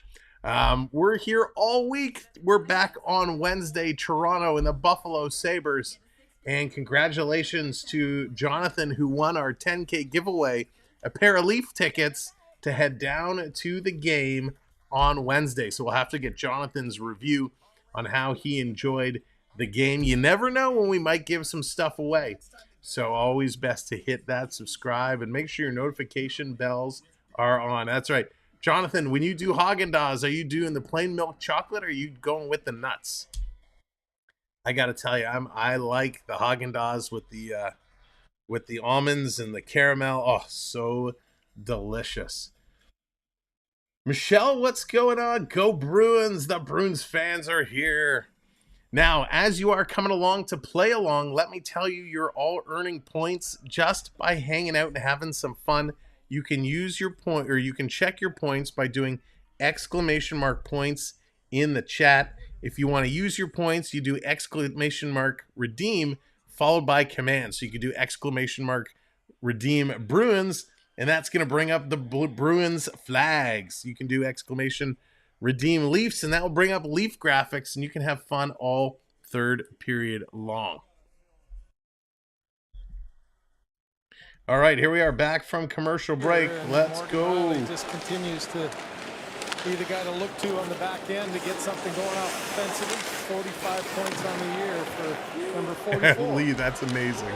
[SPEAKER 2] We're here all week. We're back on Wednesday, Toronto and the Buffalo Sabres. And congratulations to Jonathan, who won our 10K giveaway, a pair of Leaf tickets to head down to the game on Wednesday. So we'll have to get Jonathan's review on how he enjoyed the game. You never know when we might give some stuff away. So always best to hit that subscribe and make sure your notification bells are on. That's right. Jonathan, when you do Haagen-Dazs, are you doing the plain milk chocolate or are you going with the nuts? I got to tell you, I like the Haagen-Dazs with the almonds and the caramel. Oh, so delicious. Michelle, what's going on? Go Bruins. The Bruins fans are here. Now, as you are coming along to play along, let me tell you, you're all earning points just by hanging out and having some fun. You can use your point, or you can check your points by doing ! points in the chat. If you want to use your points, you do ! redeem followed by command. So you can do ! redeem Bruins, and that's going to bring up the Bruins flags. You can do ! redeem Leafs, and that will bring up Leaf graphics, and you can have fun all third period long. All right, here we are back from commercial break. Let's go.
[SPEAKER 8] He just continues to be the guy to look to on the back end to get something going off offensively. 45 points on the year for number 44.
[SPEAKER 2] Lee, that's amazing.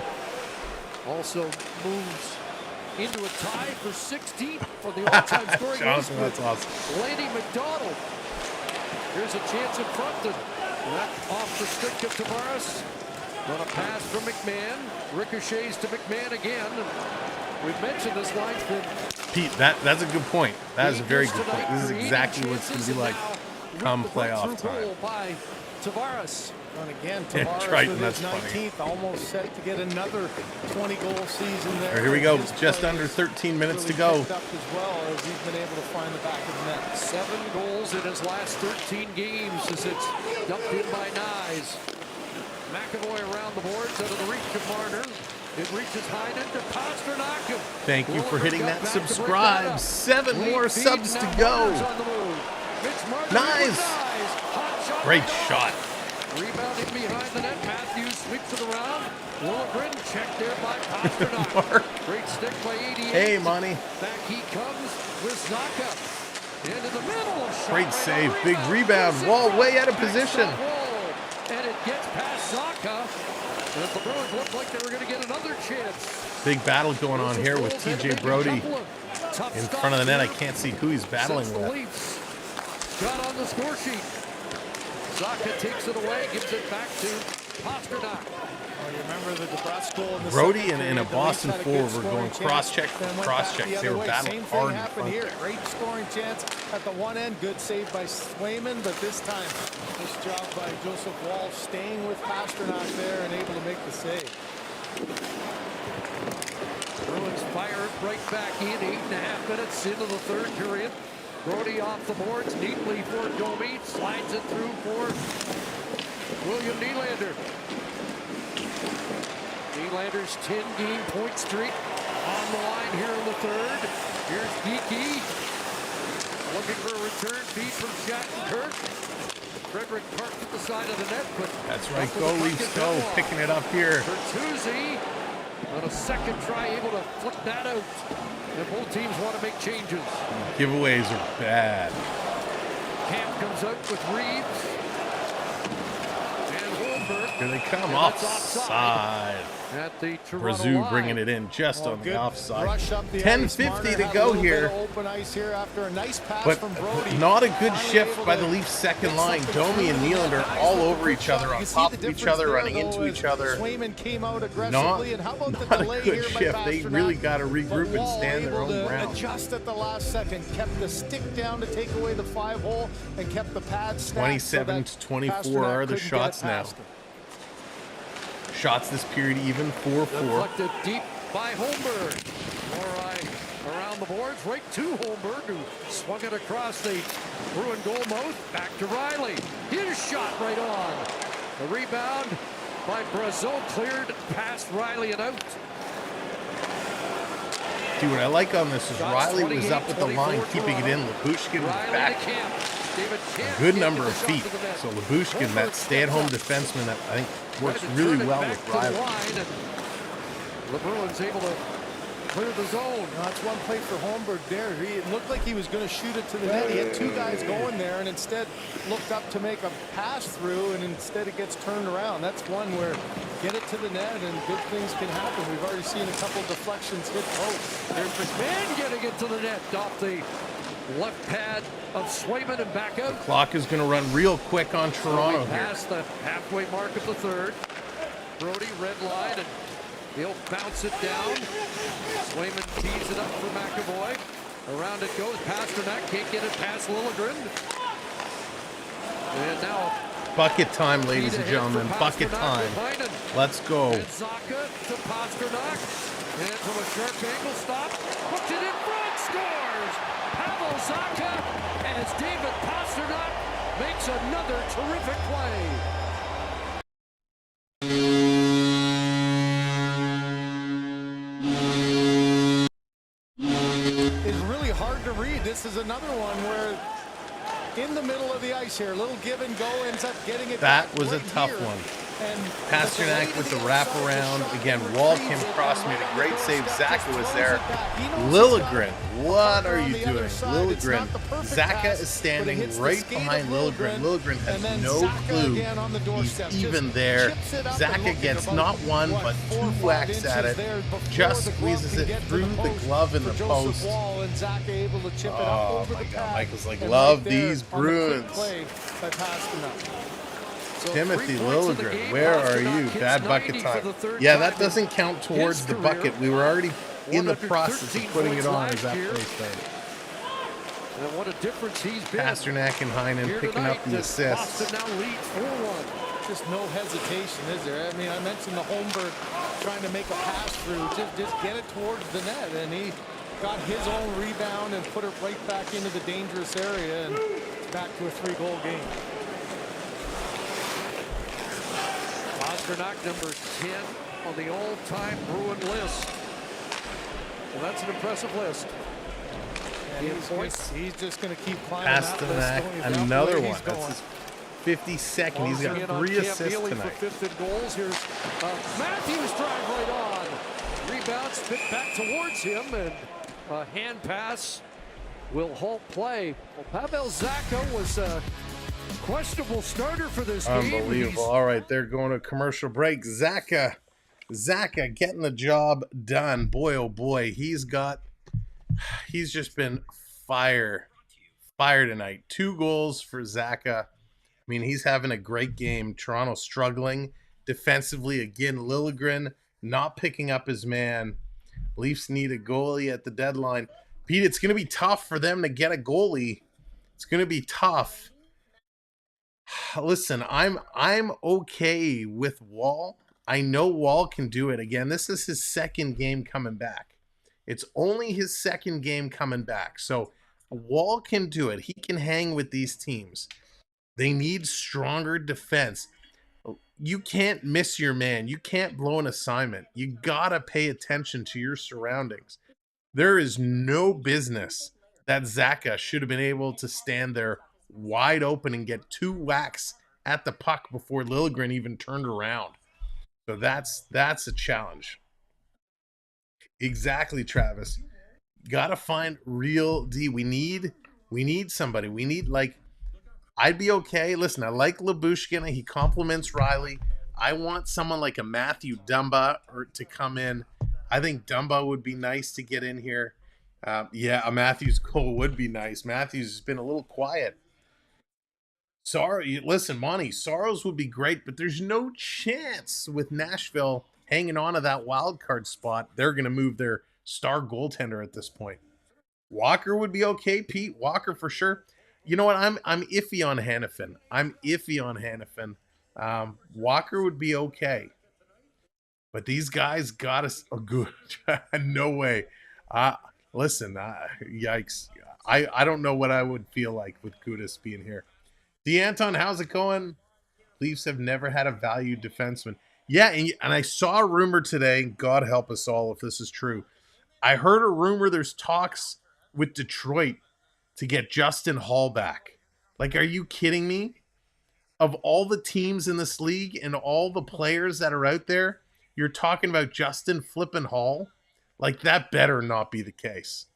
[SPEAKER 7] Also moves into a tie for 16th for the all-time scoring list.
[SPEAKER 2] That's awesome.
[SPEAKER 7] Laney McDonald. Here's a chance in front. That off the stick of Tavares. On a pass from McMahon. Ricochets to McMahon again. We've mentioned this line's been...
[SPEAKER 2] Pete, that's a good point. That is a very good point. This is exactly what it's going to be like come playoff time.
[SPEAKER 7] By Tavares.
[SPEAKER 8] And again, Tavares with his 19th, almost set to get another 20-goal season there.
[SPEAKER 2] Here we go. Just under 13 minutes to go.
[SPEAKER 8] Up as well as he's been able to find the back of the net.
[SPEAKER 7] 7 goals in his last 13 games as it's dumped in by Nyes. McAvoy around the boards out of the reach of Marner. It reaches Heinen to Pasternak.
[SPEAKER 2] Thank you for hitting that subscribe. 7 more subs to go. Nice. Great shot.
[SPEAKER 7] Rebounding behind the net. Matthews sweeps it around. Lundgren checked there by Pasternak. Great stick by 88.
[SPEAKER 2] Hey, Monty.
[SPEAKER 7] Back he comes with Znaka. Into the middle.
[SPEAKER 2] Great save. Big rebound. Wall way out of position.
[SPEAKER 7] And it gets past Znaka. And the Bruins looked like they were going to get another chance.
[SPEAKER 2] Big battle going on here with TJ Brody in front of the net. I can't see who he's battling with.
[SPEAKER 7] Got on the score sheet. Znaka takes it away, gives it back to Pasternak.
[SPEAKER 8] Oh, you remember the Bucs Skull in the
[SPEAKER 2] Brody and a Boston forward were going cross-check for cross-check. They were battling hard in front.
[SPEAKER 8] Here. Great scoring chance at the one end. Good save by Swayman, but this time, nice job by Joseph Wall staying with Pasternak there and able to make the save.
[SPEAKER 7] Bruins fire it right back in. 8.5 minutes into the third period. Brody off the boards neatly for Domi. Slides it through for William Nylander. Nylander's 10-game point streak on the line here in the third. Here's Geeky looking for a return feed from Shattenkirk. Frederick parked at the side of the net, but
[SPEAKER 2] that's right. Go Leafs, go! Picking it up here.
[SPEAKER 7] Bertuzzi on a second try, able to flip that out. And both teams want to make changes.
[SPEAKER 2] Giveaways are bad.
[SPEAKER 7] Camp comes out with Reeves. And Holmberg.
[SPEAKER 2] Here they come, offside.
[SPEAKER 7] At the
[SPEAKER 2] Brazu bringing it in just on the offside. 10:50 to go here. But not a good shift by the Leafs second line. Domi and Nylander all over each other, on top of each other, running into each other. Not a good shift. They really got to regroup and stand their own ground.
[SPEAKER 8] Just at the last second, kept the stick down to take away the 5-hole and kept the pad stacked.
[SPEAKER 2] 27 to 24 are the shots now. Shots this period even, 4-4.
[SPEAKER 7] Deflected deep by Holmberg. All right, around around the boards, right to Holmberg, who swung it across the Bruin goal mouth. Back to Riley. His shot right on. The rebound by Brazeau cleared past Riley and out.
[SPEAKER 2] See, what I like on this is Riley was up at the line, keeping it in. Lyubushkin was back a good number of feet. So Lyubushkin, that stay-at-home defenseman, that I think works really well with Riley.
[SPEAKER 7] The Bruins able to clear the zone.
[SPEAKER 8] That's one play for Holmberg there. It looked like he was going to shoot it to the net. He had two guys going there and instead looked up to make a pass through, and instead it gets turned around. That's one where get it to the net and good things can happen. We've already seen a couple deflections hit post.
[SPEAKER 7] There's McMahon getting it to the net off the left pad of Swayman and back out.
[SPEAKER 2] The clock is going to run real quick on Toronto here.
[SPEAKER 7] Past the halfway mark of the third. Brody red line, and he'll bounce it down. Swayman tees it up for McAvoy. Around it goes. Pasternak can't get it past Liljegren. And now
[SPEAKER 2] bucket time, ladies and gentlemen. Bucket time. Let's go.
[SPEAKER 7] And Zacha to Pasternak. And from a sharp angle stop. Puts it in front. Scores. Pavel Zacha as David Pasternak makes another terrific play.
[SPEAKER 8] It's really hard to read. This is another one where in the middle of the ice here, little give and go, ends up getting it.
[SPEAKER 2] That was a tough one. Pasternak with the wraparound. Again, Wall came across, made a great save. Zacha was there. Liljegren, what are you doing? Liljegren. Zacha is standing right behind Liljegren. Liljegren has no clue he's even there. Zacha gets not one, but two whacks at it. Just squeezes it through the glove in the post. Oh my God, Michael's like, love these Bruins. Timothy Liljegren, where are you? Bad bucket time. Yeah, that doesn't count towards the bucket. We were already in the process of putting it on as that play started.
[SPEAKER 7] And what a difference he's been.
[SPEAKER 2] Pasternak and Heinen picking up the assists.
[SPEAKER 7] Boston now leads 4-1.
[SPEAKER 8] Just no hesitation, is there? I mean, I mentioned the Holmberg trying to make a pass through. Just get it towards the net, and he got his own rebound and put it right back into the dangerous area, and back to a 3-goal game.
[SPEAKER 7] Pasternak, number 10 on the all-time Bruin list. Well, that's an impressive list.
[SPEAKER 8] And he's just going to keep climbing
[SPEAKER 2] Pasternak, another one. That's his 52nd. He's got 3 assists tonight.
[SPEAKER 7] For 5th in goals. Here's Matthews drive right on. Rebound spit back towards him, and a hand pass will halt play. Well, Pavel Zacha was questionable starter for this game.
[SPEAKER 2] Unbelievable. All right, they're going to commercial break. Zacha getting the job done. Boy, oh boy, he's just been fire tonight. 2 goals for Zacha. I mean, he's having a great game. Toronto struggling defensively again. Liljegren not picking up his man. Leafs need a goalie at the deadline. Pete, it's going to be tough for them to get a goalie. It's going to be tough. Listen, I'm okay with Wall. I know Wall can do it. Again, this is his 2nd game coming back. It's only his 2nd game coming back. So Wall can do it. He can hang with these teams. They need stronger defense. You can't miss your man. You can't blow an assignment. You got to pay attention to your surroundings. There is no business that Zacha should have been able to stand there wide open and get 2 whacks at the puck before Liljegren even turned around. So that's a challenge. Exactly, Travis. Got to find real D. We need somebody. We need, like, I'd be okay. Listen, I like Lyubushkin. He compliments Riley. I want someone like a Matthew Dumba to come in. I think Dumba would be nice to get in here. Yeah, a Matthews goal would be nice. Matthews has been a little quiet. Listen, Monty, Saros would be great, but there's no chance with Nashville hanging on to that wild card spot. They're going to move their star goaltender at this point. Walker would be okay, Pete. Walker for sure. You know what? I'm iffy on Hannafin. Walker would be okay. But these guys got us a good. No way. Listen, yikes. I don't know what I would feel like with Kudus being here. DeAnton, how's it going? Leafs have never had a valued defenseman. Yeah, and I saw a rumor today, God help us all if this is true. I heard a rumor there's talks with Detroit to get Justin Hall back. Like, are you kidding me? Of all the teams in this league and all the players that are out there, you're talking about Justin flippin' Hall? Like, that better not be the case.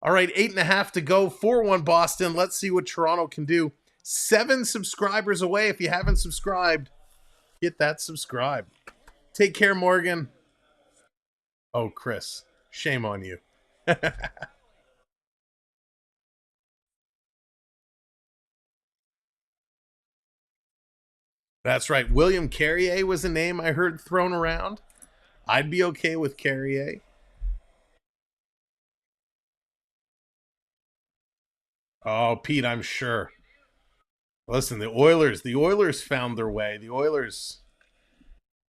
[SPEAKER 2] All right, 8.5 to go, 4-1 Boston. Let's see what Toronto can do. 7 subscribers away. If you haven't subscribed, get that subscribe. Take care, Morgan. Oh, Chris, shame on you. That's right. William Carrier was a name I heard thrown around. I'd be okay with Carrier. Oh, Pete, I'm sure. Listen, the Oilers found their way. The Oilers,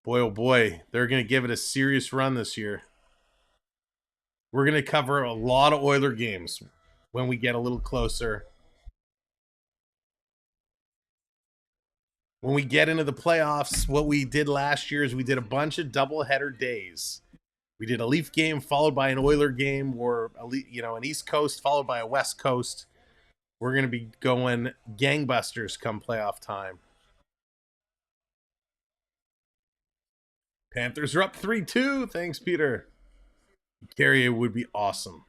[SPEAKER 2] boy, oh boy, they're going to give it a serious run this year. We're going to cover a lot of Oiler games when we get a little closer. When we get into the playoffs, what we did last year is we did a bunch of doubleheader days. We did a Leaf game followed by an Oiler game, or an East Coast followed by a West Coast. We're going to be going gangbusters come playoff time. Panthers are up 3-2. Thanks, Peter. Carrier would be awesome.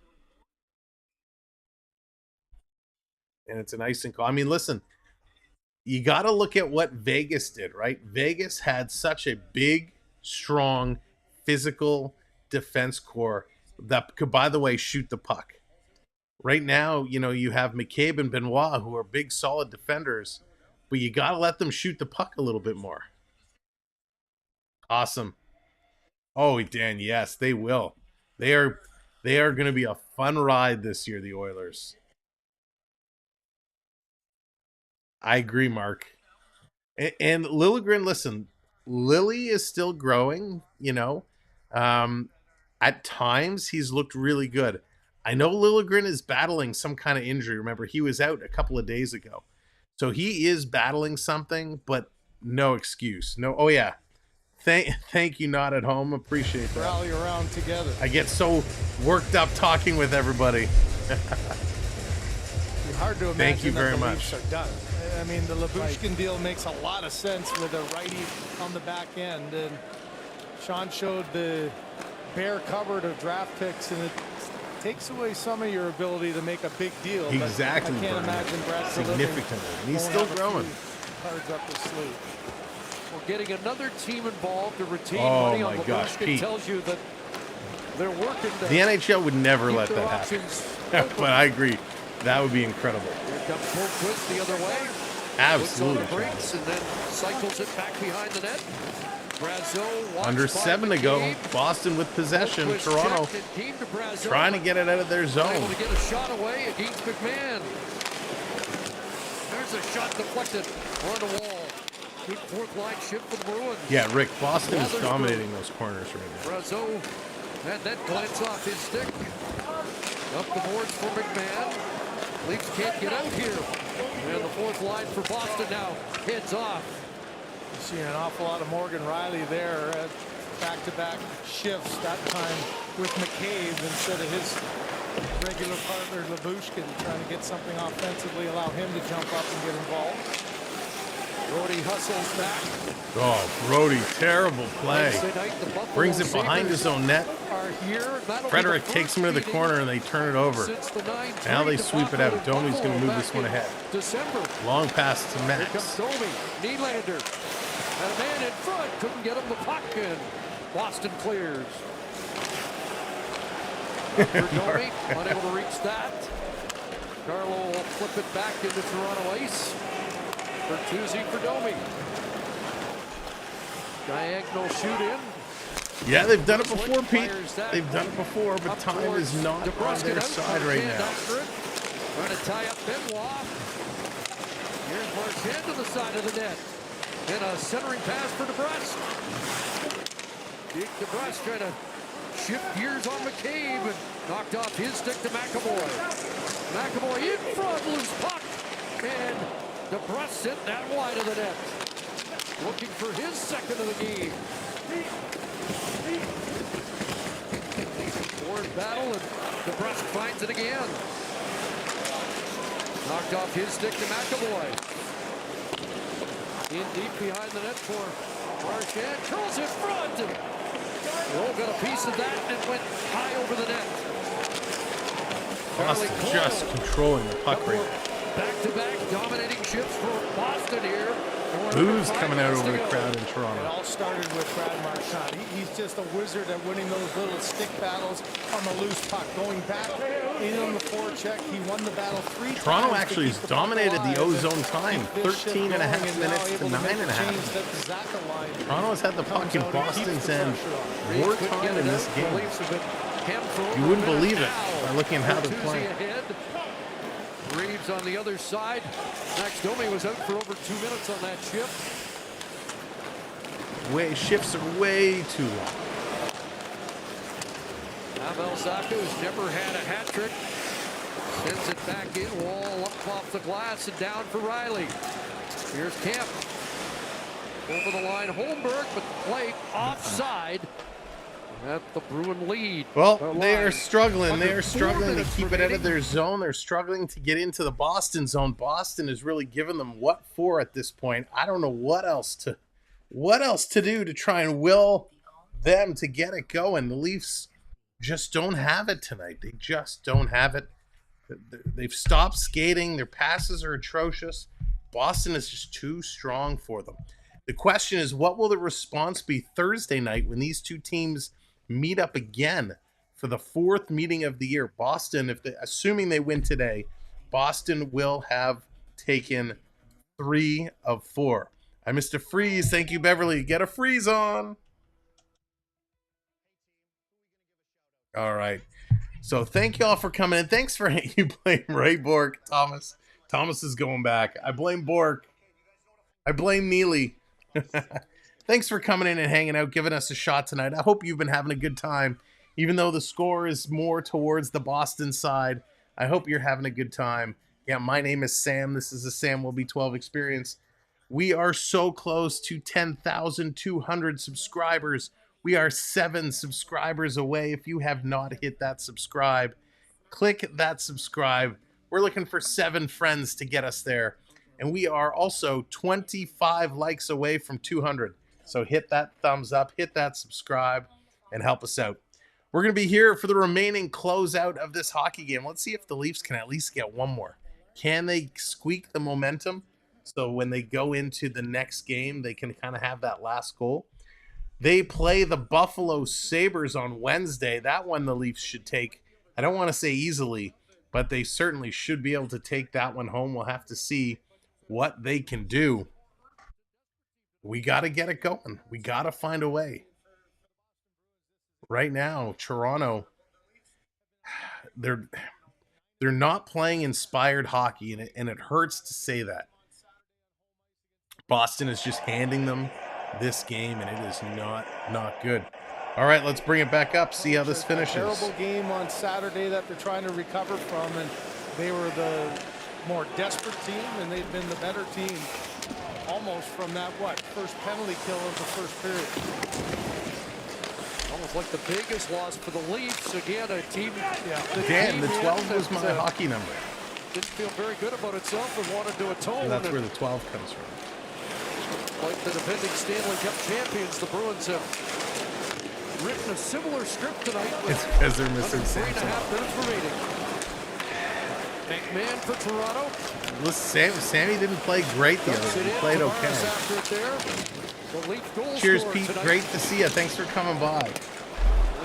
[SPEAKER 2] And it's a nice and cool. I mean, listen, you got to look at what Vegas did, right? Vegas had such a big, strong, physical defense core that could, by the way, shoot the puck. Right now, you have McCabe and Benoit, who are big, solid defenders, but you got to let them shoot the puck a little bit more. Awesome. Oh, Dan, yes, they will. They are going to be a fun ride this year, the Oilers. I agree, Mark. And Liljegren, listen, Lily is still growing, At times, he's looked really good. I know Liljegren is battling some kind of injury. Remember, he was out a couple of days ago. So he is battling something, but no excuse. No, oh yeah. Thank you, Not at Home. Appreciate that.
[SPEAKER 8] Rally around together.
[SPEAKER 2] I get so worked up talking with everybody.
[SPEAKER 8] Hard to imagine.
[SPEAKER 2] Thank you very much.
[SPEAKER 8] Leafs are done. I mean, the Labushkin deal makes a lot of sense with a righty on the back end, and Sean showed the bare cupboard of draft picks, and it takes away some of your ability to make a big deal.
[SPEAKER 2] Exactly.
[SPEAKER 8] I can't imagine Brad
[SPEAKER 2] significantly, and he's still growing.
[SPEAKER 8] Cards up his sleeve.
[SPEAKER 7] We're getting another team involved to retain
[SPEAKER 2] Oh
[SPEAKER 7] money
[SPEAKER 2] my
[SPEAKER 7] on
[SPEAKER 2] gosh,
[SPEAKER 7] Labushkin.
[SPEAKER 2] Pete.
[SPEAKER 7] Tells you that they're working.
[SPEAKER 2] The NHL would never let that happen. But I agree. That would be incredible.
[SPEAKER 7] Here comes Boquist the other way.
[SPEAKER 2] Absolutely.
[SPEAKER 7] Breaks and then cycles it back behind the net. Brazeau
[SPEAKER 2] Under 7 to go. Boston with possession. Toronto trying to get it out of their zone.
[SPEAKER 7] Able to get a shot away against McMahon. There's a shot deflected on the wall. Good fourth line shift for the Bruins.
[SPEAKER 2] Yeah, Rick, Boston is dominating those corners right now.
[SPEAKER 7] Brazeau had that glance off his stick. Up the boards for McMahon. Leafs can't get out here. And the fourth line for Boston now heads off.
[SPEAKER 8] You see an awful lot of Morgan Riley there at back-to-back shifts, that time with McCabe instead of his regular partner Labushkin, trying to get something offensively, allow him to jump up and get involved.
[SPEAKER 7] Brody hustles back.
[SPEAKER 2] Oh, Brody, terrible play. Brings it behind his own net. Frederick takes him to the corner and they turn it over. Now they sweep it out. Domi's going to move this one ahead. Long pass to Max.
[SPEAKER 7] Here comes Domi. Nylander. And a man in front. Couldn't get him the puck, and Boston clears. For Domi, unable to reach that. Carlo will flip it back into Toronto ice. Bertuzzi for Domi. Diagonal shoot in.
[SPEAKER 2] Yeah, they've done it before, Pete. They've done it before, but time is not on their side right now.
[SPEAKER 7] Trying to tie up Benoit. Here's Marchand to the side of the net. And a centering pass for DeBrusk. DeBrusk trying to shift gears on McCabe and knocked off his stick to McAvoy. McAvoy in front, loose puck, and DeBrusk sent that wide of the net. Looking for his second of the game. Forward battle, and DeBrusk finds it again. Knocked off his stick to McAvoy. In deep behind the net for Marchand. Curls in front. Rowe got a piece of that and it went high over the net.
[SPEAKER 2] Boston just controlling the puck right now.
[SPEAKER 7] Back-to-back dominating shifts for Boston here.
[SPEAKER 2] Booze coming out over the crowd in Toronto.
[SPEAKER 8] It all started with Brad Marchand. He's just a wizard at winning those little stick battles on the loose puck. Going back in on the forecheck, he won the battle 3 times.
[SPEAKER 2] Toronto actually has dominated the O-zone time, 13 and a half minutes to 9 and a half. Toronto has had the puck in Boston's end more time in this game. You wouldn't believe it by looking at how they're playing.
[SPEAKER 7] Reeves on the other side. Max Domi was out for over 2 minutes on that shift.
[SPEAKER 2] Shifts are way too long.
[SPEAKER 7] Pavel Zacha, who's never had a hat trick, sends it back in. Wall up off the glass and down for Riley. Here's Kemp. Over the line, Holmberg, but the play offside. At the Bruin lead.
[SPEAKER 2] Well, they are struggling. They are struggling to keep it out of their zone. They're struggling to get into the Boston zone. Boston has really given them what for at this point. I don't know what else to do to try and will them to get it going. The Leafs just don't have it tonight. They just don't have it. They've stopped skating. Their passes are atrocious. Boston is just too strong for them. The question is, what will the response be Thursday night when these two teams meet up again for the 4th meeting of the year? Boston, assuming they win today, Boston will have taken 3 of 4. I missed a freeze. Thank you, Beverly. Get a freeze on. All right. So thank you all for coming in. Thanks for you blame Ray Bork, Thomas. Thomas is going back. I blame Bork. I blame Neely. Thanks for coming in and hanging out, giving us a shot tonight. I hope you've been having a good time. Even though the score is more towards the Boston side, I hope you're having a good time. Yeah, my name is Sam. This is the Samwelb 12 Experience. We are so close to 10,200 subscribers. We are 7 subscribers away. If you have not hit that subscribe, click that subscribe. We're looking for 7 friends to get us there. And we are also 25 likes away from 200. So hit that thumbs up, hit that subscribe, and help us out. We're going to be here for the remaining closeout of this hockey game. Let's see if the Leafs can at least get one more. Can they squeak the momentum so when they go into the next game, they can kind of have that last goal? They play the Buffalo Sabres on Wednesday. That one the Leafs should take. I don't want to say easily, but they certainly should be able to take that one home. We'll have to see what they can do. We got to get it going. We got to find a way. Right now, Toronto, they're not playing inspired hockey, and it hurts to say that. Boston is just handing them this game, and it is not good. All right, let's bring it back up, see how this finishes.
[SPEAKER 8] Terrible game on Saturday that they're trying to recover from, and they were the more desperate team, and they've been the better team almost from that, first penalty kill of the first period.
[SPEAKER 7] Almost like the biggest loss for the Leafs. Again, a team.
[SPEAKER 2] Dan, the 12 was my hockey number.
[SPEAKER 7] Didn't feel very good about itself and wanted to atone.
[SPEAKER 2] And that's where the 12 comes from.
[SPEAKER 7] Like the defending Stanley Cup champions, the Bruins have written a similar script tonight.
[SPEAKER 2] It's because they're missing Samwelb.
[SPEAKER 7] 3.5 minutes remaining. McMahon for Toronto.
[SPEAKER 2] Listen, Sammy didn't play great the other day. He played okay. Cheers, Pete.
[SPEAKER 7] Tonight.
[SPEAKER 2] Great to see you. Thanks for coming by.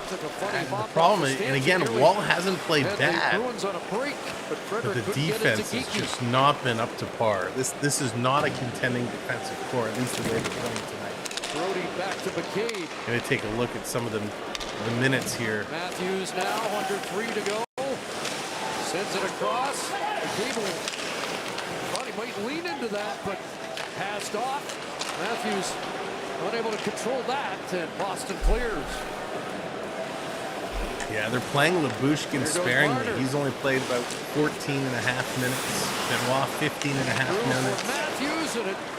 [SPEAKER 2] The problem is, and again, Wall hasn't played bad, but the defense has just not been up to par. This is not a contending defensive core, at least the way they're playing tonight.
[SPEAKER 7] Brody back to McCabe.
[SPEAKER 2] Gonna take a look at some of the minutes here.
[SPEAKER 7] Matthews now under 3 to go. Sends it across. McCabe thought he might lean into that, but passed off. Matthews unable to control that, and Boston clears.
[SPEAKER 2] Yeah, they're playing Labushkin sparingly. He's only played about 14 and a half minutes. Benoit, 15 and a half minutes.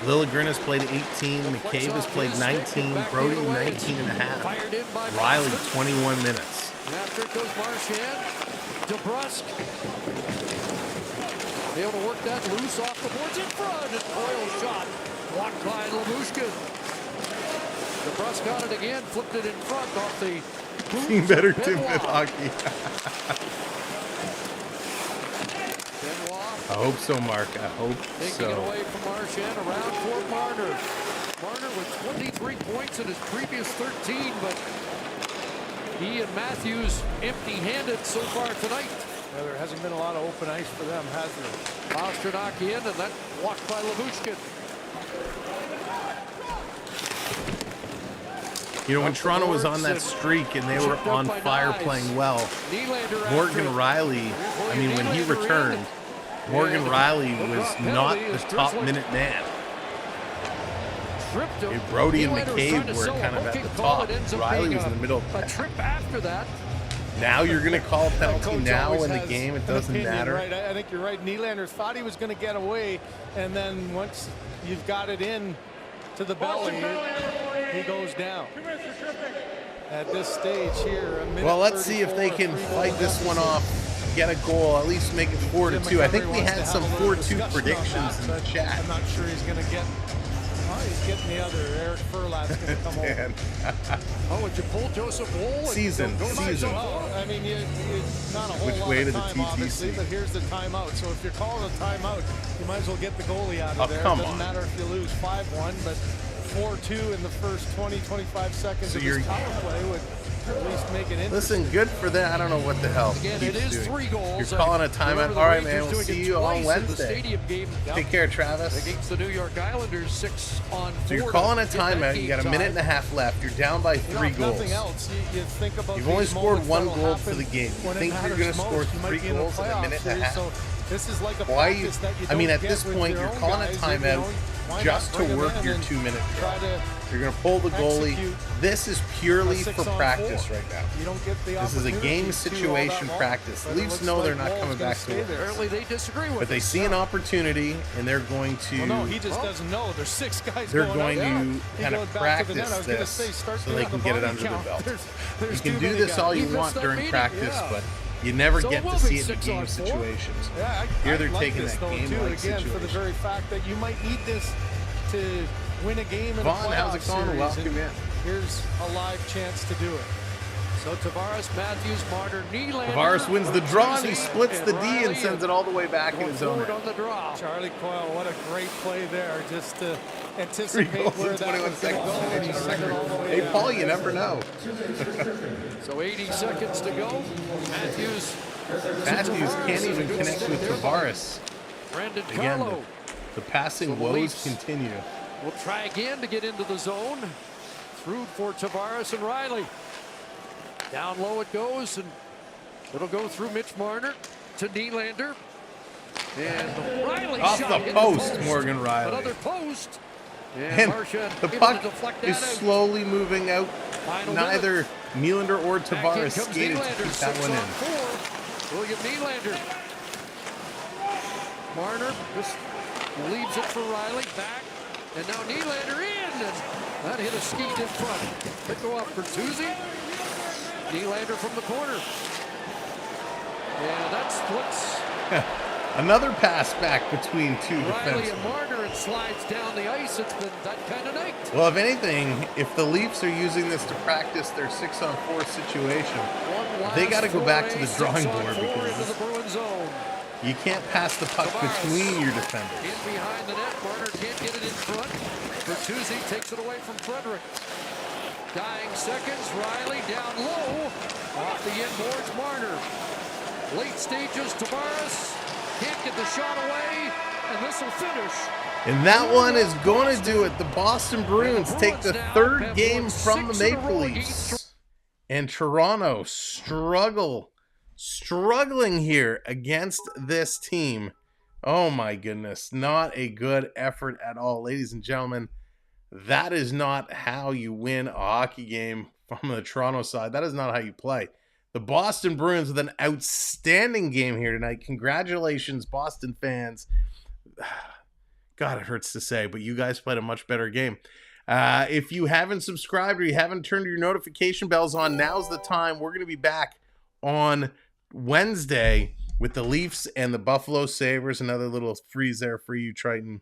[SPEAKER 2] Lilligren has played 18. McCabe has played 19. Brody, 19 and a half. Riley, 21 minutes.
[SPEAKER 7] And after it goes Marchand. DeBrusk. Able to work that loose off the boards in front. And Coyle shot. Blocked by Labushkin. DeBrusk got it again. Flipped it in front off the...
[SPEAKER 2] Seen better Timbit hockey. I hope so, Mark. I hope
[SPEAKER 7] Taking it away from Marchand, around for Marner. Marner with 23 points in his previous 13, but he and Matthews empty-handed so far tonight.
[SPEAKER 8] Yeah, there hasn't been a lot of open ice for them, has there?
[SPEAKER 7] Pastrnak in, and that blocked by Labushkin.
[SPEAKER 2] You know, when Toronto was on that streak and they were on fire playing well, Morgan Riley, I mean, when he returned, Morgan Riley was not the top minute man. Brody and McCabe were kind of at the top. Riley was in the middle.
[SPEAKER 7] A trip after that.
[SPEAKER 2] Now you're going to call a penalty now in the game. It doesn't matter.
[SPEAKER 8] Right? I think you're right. Nylander thought he was going to get away, and then once you've got it in to the belly, he goes down. At this stage here,
[SPEAKER 2] well, let's see if they can fight this one off, get a goal, at least make it 4-2. I think we had some 4-2 predictions in the chat.
[SPEAKER 8] I'm not sure he's going to get. Oh, he's getting the other. Eric Furlat's going to come over.
[SPEAKER 7] Oh, would you pull Joseph Wool?
[SPEAKER 2] Season.
[SPEAKER 8] Well, I mean, not a whole
[SPEAKER 2] Which
[SPEAKER 8] lot
[SPEAKER 2] way
[SPEAKER 8] of
[SPEAKER 2] to the
[SPEAKER 8] time,
[SPEAKER 2] TTC?
[SPEAKER 8] obviously, but here's the timeout. So if you're calling a timeout, you might as well get the goalie out of there.
[SPEAKER 2] Come
[SPEAKER 8] It doesn't
[SPEAKER 2] on.
[SPEAKER 8] matter if you lose 5-1, but 4-2 in the first 20-25 seconds of this power play would at least make it interesting.
[SPEAKER 2] Listen, good for that. I don't know what the hell.
[SPEAKER 7] Again, it is
[SPEAKER 2] doing.
[SPEAKER 7] 3 goals.
[SPEAKER 2] You're calling a timeout. All right, man. We'll see you on Wednesday.
[SPEAKER 7] Game.
[SPEAKER 2] Take care, Travis.
[SPEAKER 7] Against the New York Islanders, 6-on-4.
[SPEAKER 2] So you're calling a timeout. You got a minute and a half left. You're down by 3 goals.
[SPEAKER 8] Nothing else. You think about
[SPEAKER 2] You've only scored 1 goal
[SPEAKER 8] happen
[SPEAKER 2] for the game. You
[SPEAKER 8] when it
[SPEAKER 2] think you're
[SPEAKER 8] matters
[SPEAKER 2] going to score
[SPEAKER 8] most. You
[SPEAKER 2] 3
[SPEAKER 8] might be in the
[SPEAKER 2] goals in a minute and a
[SPEAKER 8] playoffs,
[SPEAKER 2] half?
[SPEAKER 8] so this is like a
[SPEAKER 2] Why you?
[SPEAKER 8] practice that you
[SPEAKER 2] I mean,
[SPEAKER 8] don't
[SPEAKER 2] at this
[SPEAKER 8] get with
[SPEAKER 2] point,
[SPEAKER 8] your
[SPEAKER 2] you're
[SPEAKER 8] own
[SPEAKER 2] calling a
[SPEAKER 8] guys.
[SPEAKER 2] timeout
[SPEAKER 8] Why
[SPEAKER 2] just
[SPEAKER 8] not
[SPEAKER 2] to
[SPEAKER 8] bring 'em
[SPEAKER 2] work
[SPEAKER 8] in
[SPEAKER 2] your
[SPEAKER 8] and
[SPEAKER 2] 2-minute
[SPEAKER 8] try
[SPEAKER 2] drill.
[SPEAKER 8] to
[SPEAKER 2] You're going to pull the goalie.
[SPEAKER 8] execute
[SPEAKER 2] This is purely
[SPEAKER 8] a
[SPEAKER 2] for
[SPEAKER 8] 6-on-4.
[SPEAKER 2] practice right now.
[SPEAKER 8] You don't get the
[SPEAKER 2] This is a
[SPEAKER 8] opportunity
[SPEAKER 2] game
[SPEAKER 8] to
[SPEAKER 2] situation
[SPEAKER 8] all that
[SPEAKER 2] practice.
[SPEAKER 8] long,
[SPEAKER 2] The
[SPEAKER 8] but it
[SPEAKER 2] Leafs
[SPEAKER 8] looks
[SPEAKER 2] know they're
[SPEAKER 8] like
[SPEAKER 2] not
[SPEAKER 8] Wool's
[SPEAKER 2] coming
[SPEAKER 8] gonna
[SPEAKER 2] back to
[SPEAKER 8] stay
[SPEAKER 2] it.
[SPEAKER 8] there.
[SPEAKER 7] Apparently they disagree with
[SPEAKER 2] But they
[SPEAKER 7] us.
[SPEAKER 2] see an opportunity, and they're going to.
[SPEAKER 8] Well, no, he just doesn't know. There's 6 guys
[SPEAKER 2] They're
[SPEAKER 8] going
[SPEAKER 2] to
[SPEAKER 8] out. He
[SPEAKER 2] kind
[SPEAKER 8] goes
[SPEAKER 2] of
[SPEAKER 8] back to the net. I
[SPEAKER 2] practice
[SPEAKER 8] was gonna
[SPEAKER 2] this
[SPEAKER 8] say, start
[SPEAKER 2] so they
[SPEAKER 8] doing
[SPEAKER 2] can
[SPEAKER 8] the
[SPEAKER 2] get it
[SPEAKER 8] body
[SPEAKER 2] under the
[SPEAKER 8] count.
[SPEAKER 2] belt.
[SPEAKER 8] There's
[SPEAKER 2] You can
[SPEAKER 8] too
[SPEAKER 2] do
[SPEAKER 8] many
[SPEAKER 2] this all
[SPEAKER 8] guys.
[SPEAKER 2] you
[SPEAKER 8] He
[SPEAKER 2] want
[SPEAKER 8] missed that
[SPEAKER 2] during
[SPEAKER 8] meeting,
[SPEAKER 2] practice,
[SPEAKER 8] yeah.
[SPEAKER 2] but you never
[SPEAKER 7] So
[SPEAKER 2] get
[SPEAKER 7] it
[SPEAKER 2] to
[SPEAKER 7] will
[SPEAKER 2] see
[SPEAKER 7] be
[SPEAKER 2] it in
[SPEAKER 7] 6
[SPEAKER 2] game
[SPEAKER 7] on 4.
[SPEAKER 2] situations.
[SPEAKER 8] Yeah,
[SPEAKER 2] Here
[SPEAKER 8] I
[SPEAKER 2] they're
[SPEAKER 8] like
[SPEAKER 2] taking
[SPEAKER 8] this,
[SPEAKER 2] that
[SPEAKER 8] though,
[SPEAKER 2] game-like
[SPEAKER 8] too, again, for the
[SPEAKER 2] situation.
[SPEAKER 8] very fact that you might need this to win a game in
[SPEAKER 2] Vaughn,
[SPEAKER 8] a
[SPEAKER 2] how's it
[SPEAKER 8] playoff
[SPEAKER 2] going?
[SPEAKER 8] series,
[SPEAKER 2] Welcome
[SPEAKER 8] and
[SPEAKER 2] in.
[SPEAKER 8] Here's a live chance to do it.
[SPEAKER 7] So Tavares, Matthews, Marner, Nylander.
[SPEAKER 2] Tavares wins the draw, and he splits the D and
[SPEAKER 7] Riley
[SPEAKER 2] sends it all the way back in
[SPEAKER 7] going
[SPEAKER 2] his own
[SPEAKER 7] forward
[SPEAKER 2] end.
[SPEAKER 7] on the draw.
[SPEAKER 8] Charlie Coyle, what a great play there, just to
[SPEAKER 2] 3
[SPEAKER 8] anticipate
[SPEAKER 2] goals
[SPEAKER 8] where
[SPEAKER 2] in
[SPEAKER 8] that
[SPEAKER 2] 21
[SPEAKER 8] was going to
[SPEAKER 2] seconds.
[SPEAKER 8] go and send it all the way
[SPEAKER 2] Hey,
[SPEAKER 8] down.
[SPEAKER 2] Paul, you never know.
[SPEAKER 7] So 80 seconds to go. Matthews.
[SPEAKER 2] Matthews can't even connect with Tavares.
[SPEAKER 7] Brandon
[SPEAKER 2] Again,
[SPEAKER 7] Carlo.
[SPEAKER 2] the passing
[SPEAKER 7] So the
[SPEAKER 2] woes
[SPEAKER 7] Leafs
[SPEAKER 2] continue.
[SPEAKER 7] will try again to get into the zone. Through for Tavares and Riley. Down low it goes, and it'll go through Mitch Marner to Nylander. And Riley
[SPEAKER 2] Off
[SPEAKER 7] shot
[SPEAKER 2] the
[SPEAKER 7] in
[SPEAKER 2] post, Morgan Riley.
[SPEAKER 7] Another post.
[SPEAKER 2] And
[SPEAKER 7] Marchand
[SPEAKER 2] the
[SPEAKER 7] able
[SPEAKER 2] puck
[SPEAKER 7] to deflect
[SPEAKER 2] is
[SPEAKER 7] that out.
[SPEAKER 2] slowly moving out.
[SPEAKER 7] Final
[SPEAKER 2] Neither Nylander or
[SPEAKER 7] Back in
[SPEAKER 2] Tavares
[SPEAKER 7] comes
[SPEAKER 2] skated to
[SPEAKER 7] Nylander,
[SPEAKER 2] keep that
[SPEAKER 7] 6
[SPEAKER 2] one
[SPEAKER 7] on
[SPEAKER 2] in.
[SPEAKER 7] 4. William Nylander. Marner just leaves it for Riley. Back. And now Nylander in. And that hit a skate in front. Pick go up for Bertuzzi. Nylander from the corner. Yeah, that splits
[SPEAKER 2] Another pass back between 2
[SPEAKER 7] Riley and
[SPEAKER 2] defensemen.
[SPEAKER 7] Marner and slides down the ice. It's been that kind of night.
[SPEAKER 2] Well, if anything, if the Leafs are using this to practice their 6-on-4 situation, they got to go back to the drawing board
[SPEAKER 7] into the
[SPEAKER 2] because
[SPEAKER 7] Bruins zone.
[SPEAKER 2] you can't pass the puck between your defenders.
[SPEAKER 7] In behind the net, Marner can't get it in front. Bertuzzi takes it away from Frederick. Dying seconds, Riley down low. Off the inboards, Marner. Late stages, Tavares can't get the shot away, and this will finish.
[SPEAKER 2] And that one is going to do it. The Boston Bruins take the 3rd game from the Maple Leafs. And Toronto struggling here against this team. Oh my goodness, not a good effort at all. Ladies and gentlemen, that is not how you win a hockey game from the Toronto side. That is not how you play. the Boston Bruins with an outstanding game here tonight. Congratulations, Boston fans. God, it hurts to say, but you guys played a much better game. If you haven't subscribed or you haven't turned your notification bells on, now's the time. We're going to be back on Wednesday with the Leafs and the Buffalo Sabres. Another little freeze there for you, Triton.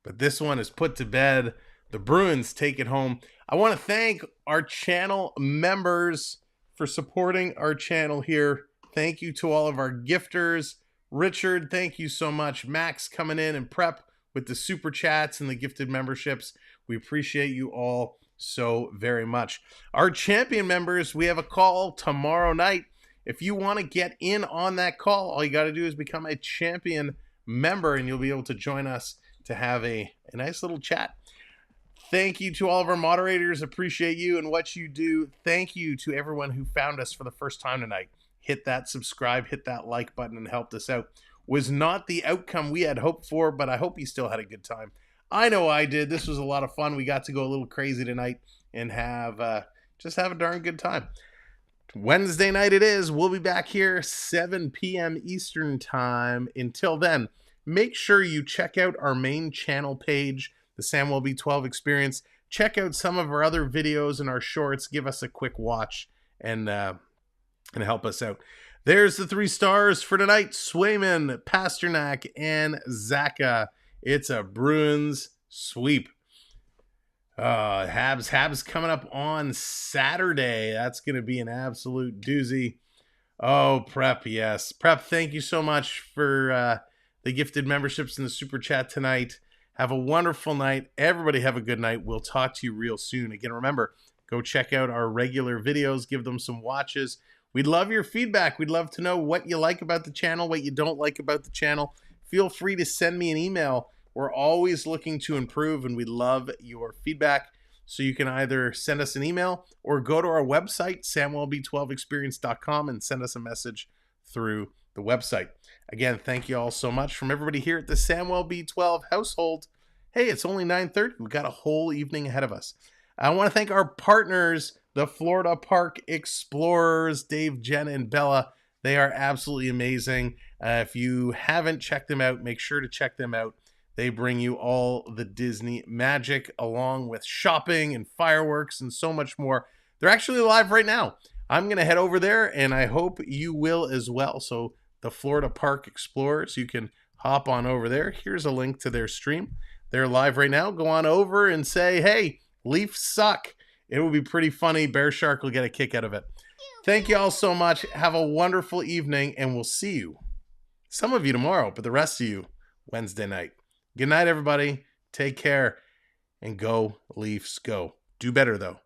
[SPEAKER 2] But this one is put to bed. The Bruins take it home. I want to thank our channel members for supporting our channel here. Thank you to all of our gifters. Richard, thank you so much. Max coming in and Prep with the super chats and the gifted memberships. We appreciate you all so very much. Our champion members, we have a call tomorrow night. If you want to get in on that call, all you got to do is become a champion member and you'll be able to join us to have a nice little chat. Thank you to all of our moderators. Appreciate you and what you do. Thank you to everyone who found us for the first time tonight. Hit that subscribe, hit that like button, and helped us out. Was not the outcome we had hoped for, but I hope you still had a good time. I know I did. This was a lot of fun. We got to go a little crazy tonight and just have a darn good time. Wednesday night it is. We'll be back here 7 p.m. Eastern time. Until then, make sure you check out our main channel page, the Samwelb 12 Experience. Check out some of our other videos and our shorts. Give us a quick watch and help us out. There's the 3 stars for tonight. Swayman, Pasternak, and Zaka. It's a Bruins sweep. Habs coming up on Saturday. That's going to be an absolute doozy. Oh, Prep, yes. Prep, thank you so much for the gifted memberships in the super chat tonight. Have a wonderful night. Everybody have a good night. We'll talk to you real soon. Again, remember, go check out our regular videos. Give them some watches. We'd love your feedback. We'd love to know what you like about the channel, what you don't like about the channel. Feel free to send me an email. We're always looking to improve, and we love your feedback. So you can either send us an email or go to our website, samwelb12experience.com, and send us a message through the website. Again, thank you all so much. From everybody here at the Samwelb 12 household, hey, it's only 9:30. We've got a whole evening ahead of us. I want to thank our partners, the Florida Park Explorers, Dave, Jen, and Bella. They are absolutely amazing. If you haven't checked them out, make sure to check them out. They bring you all the Disney magic along with shopping and fireworks and so much more. They're actually live right now. I'm going to head over there, and I hope you will as well. So the Florida Park Explorers, you can hop on over there. Here's a link to their stream. They're live right now. Go on over and say, hey, Leafs suck. It will be pretty funny. Bear Shark will get a kick out of it. Thank you all so much. Have a wonderful evening, and we'll see you, some of you tomorrow, but the rest of you Wednesday night. Good night, everybody. Take care, and go Leafs go. Do better, though.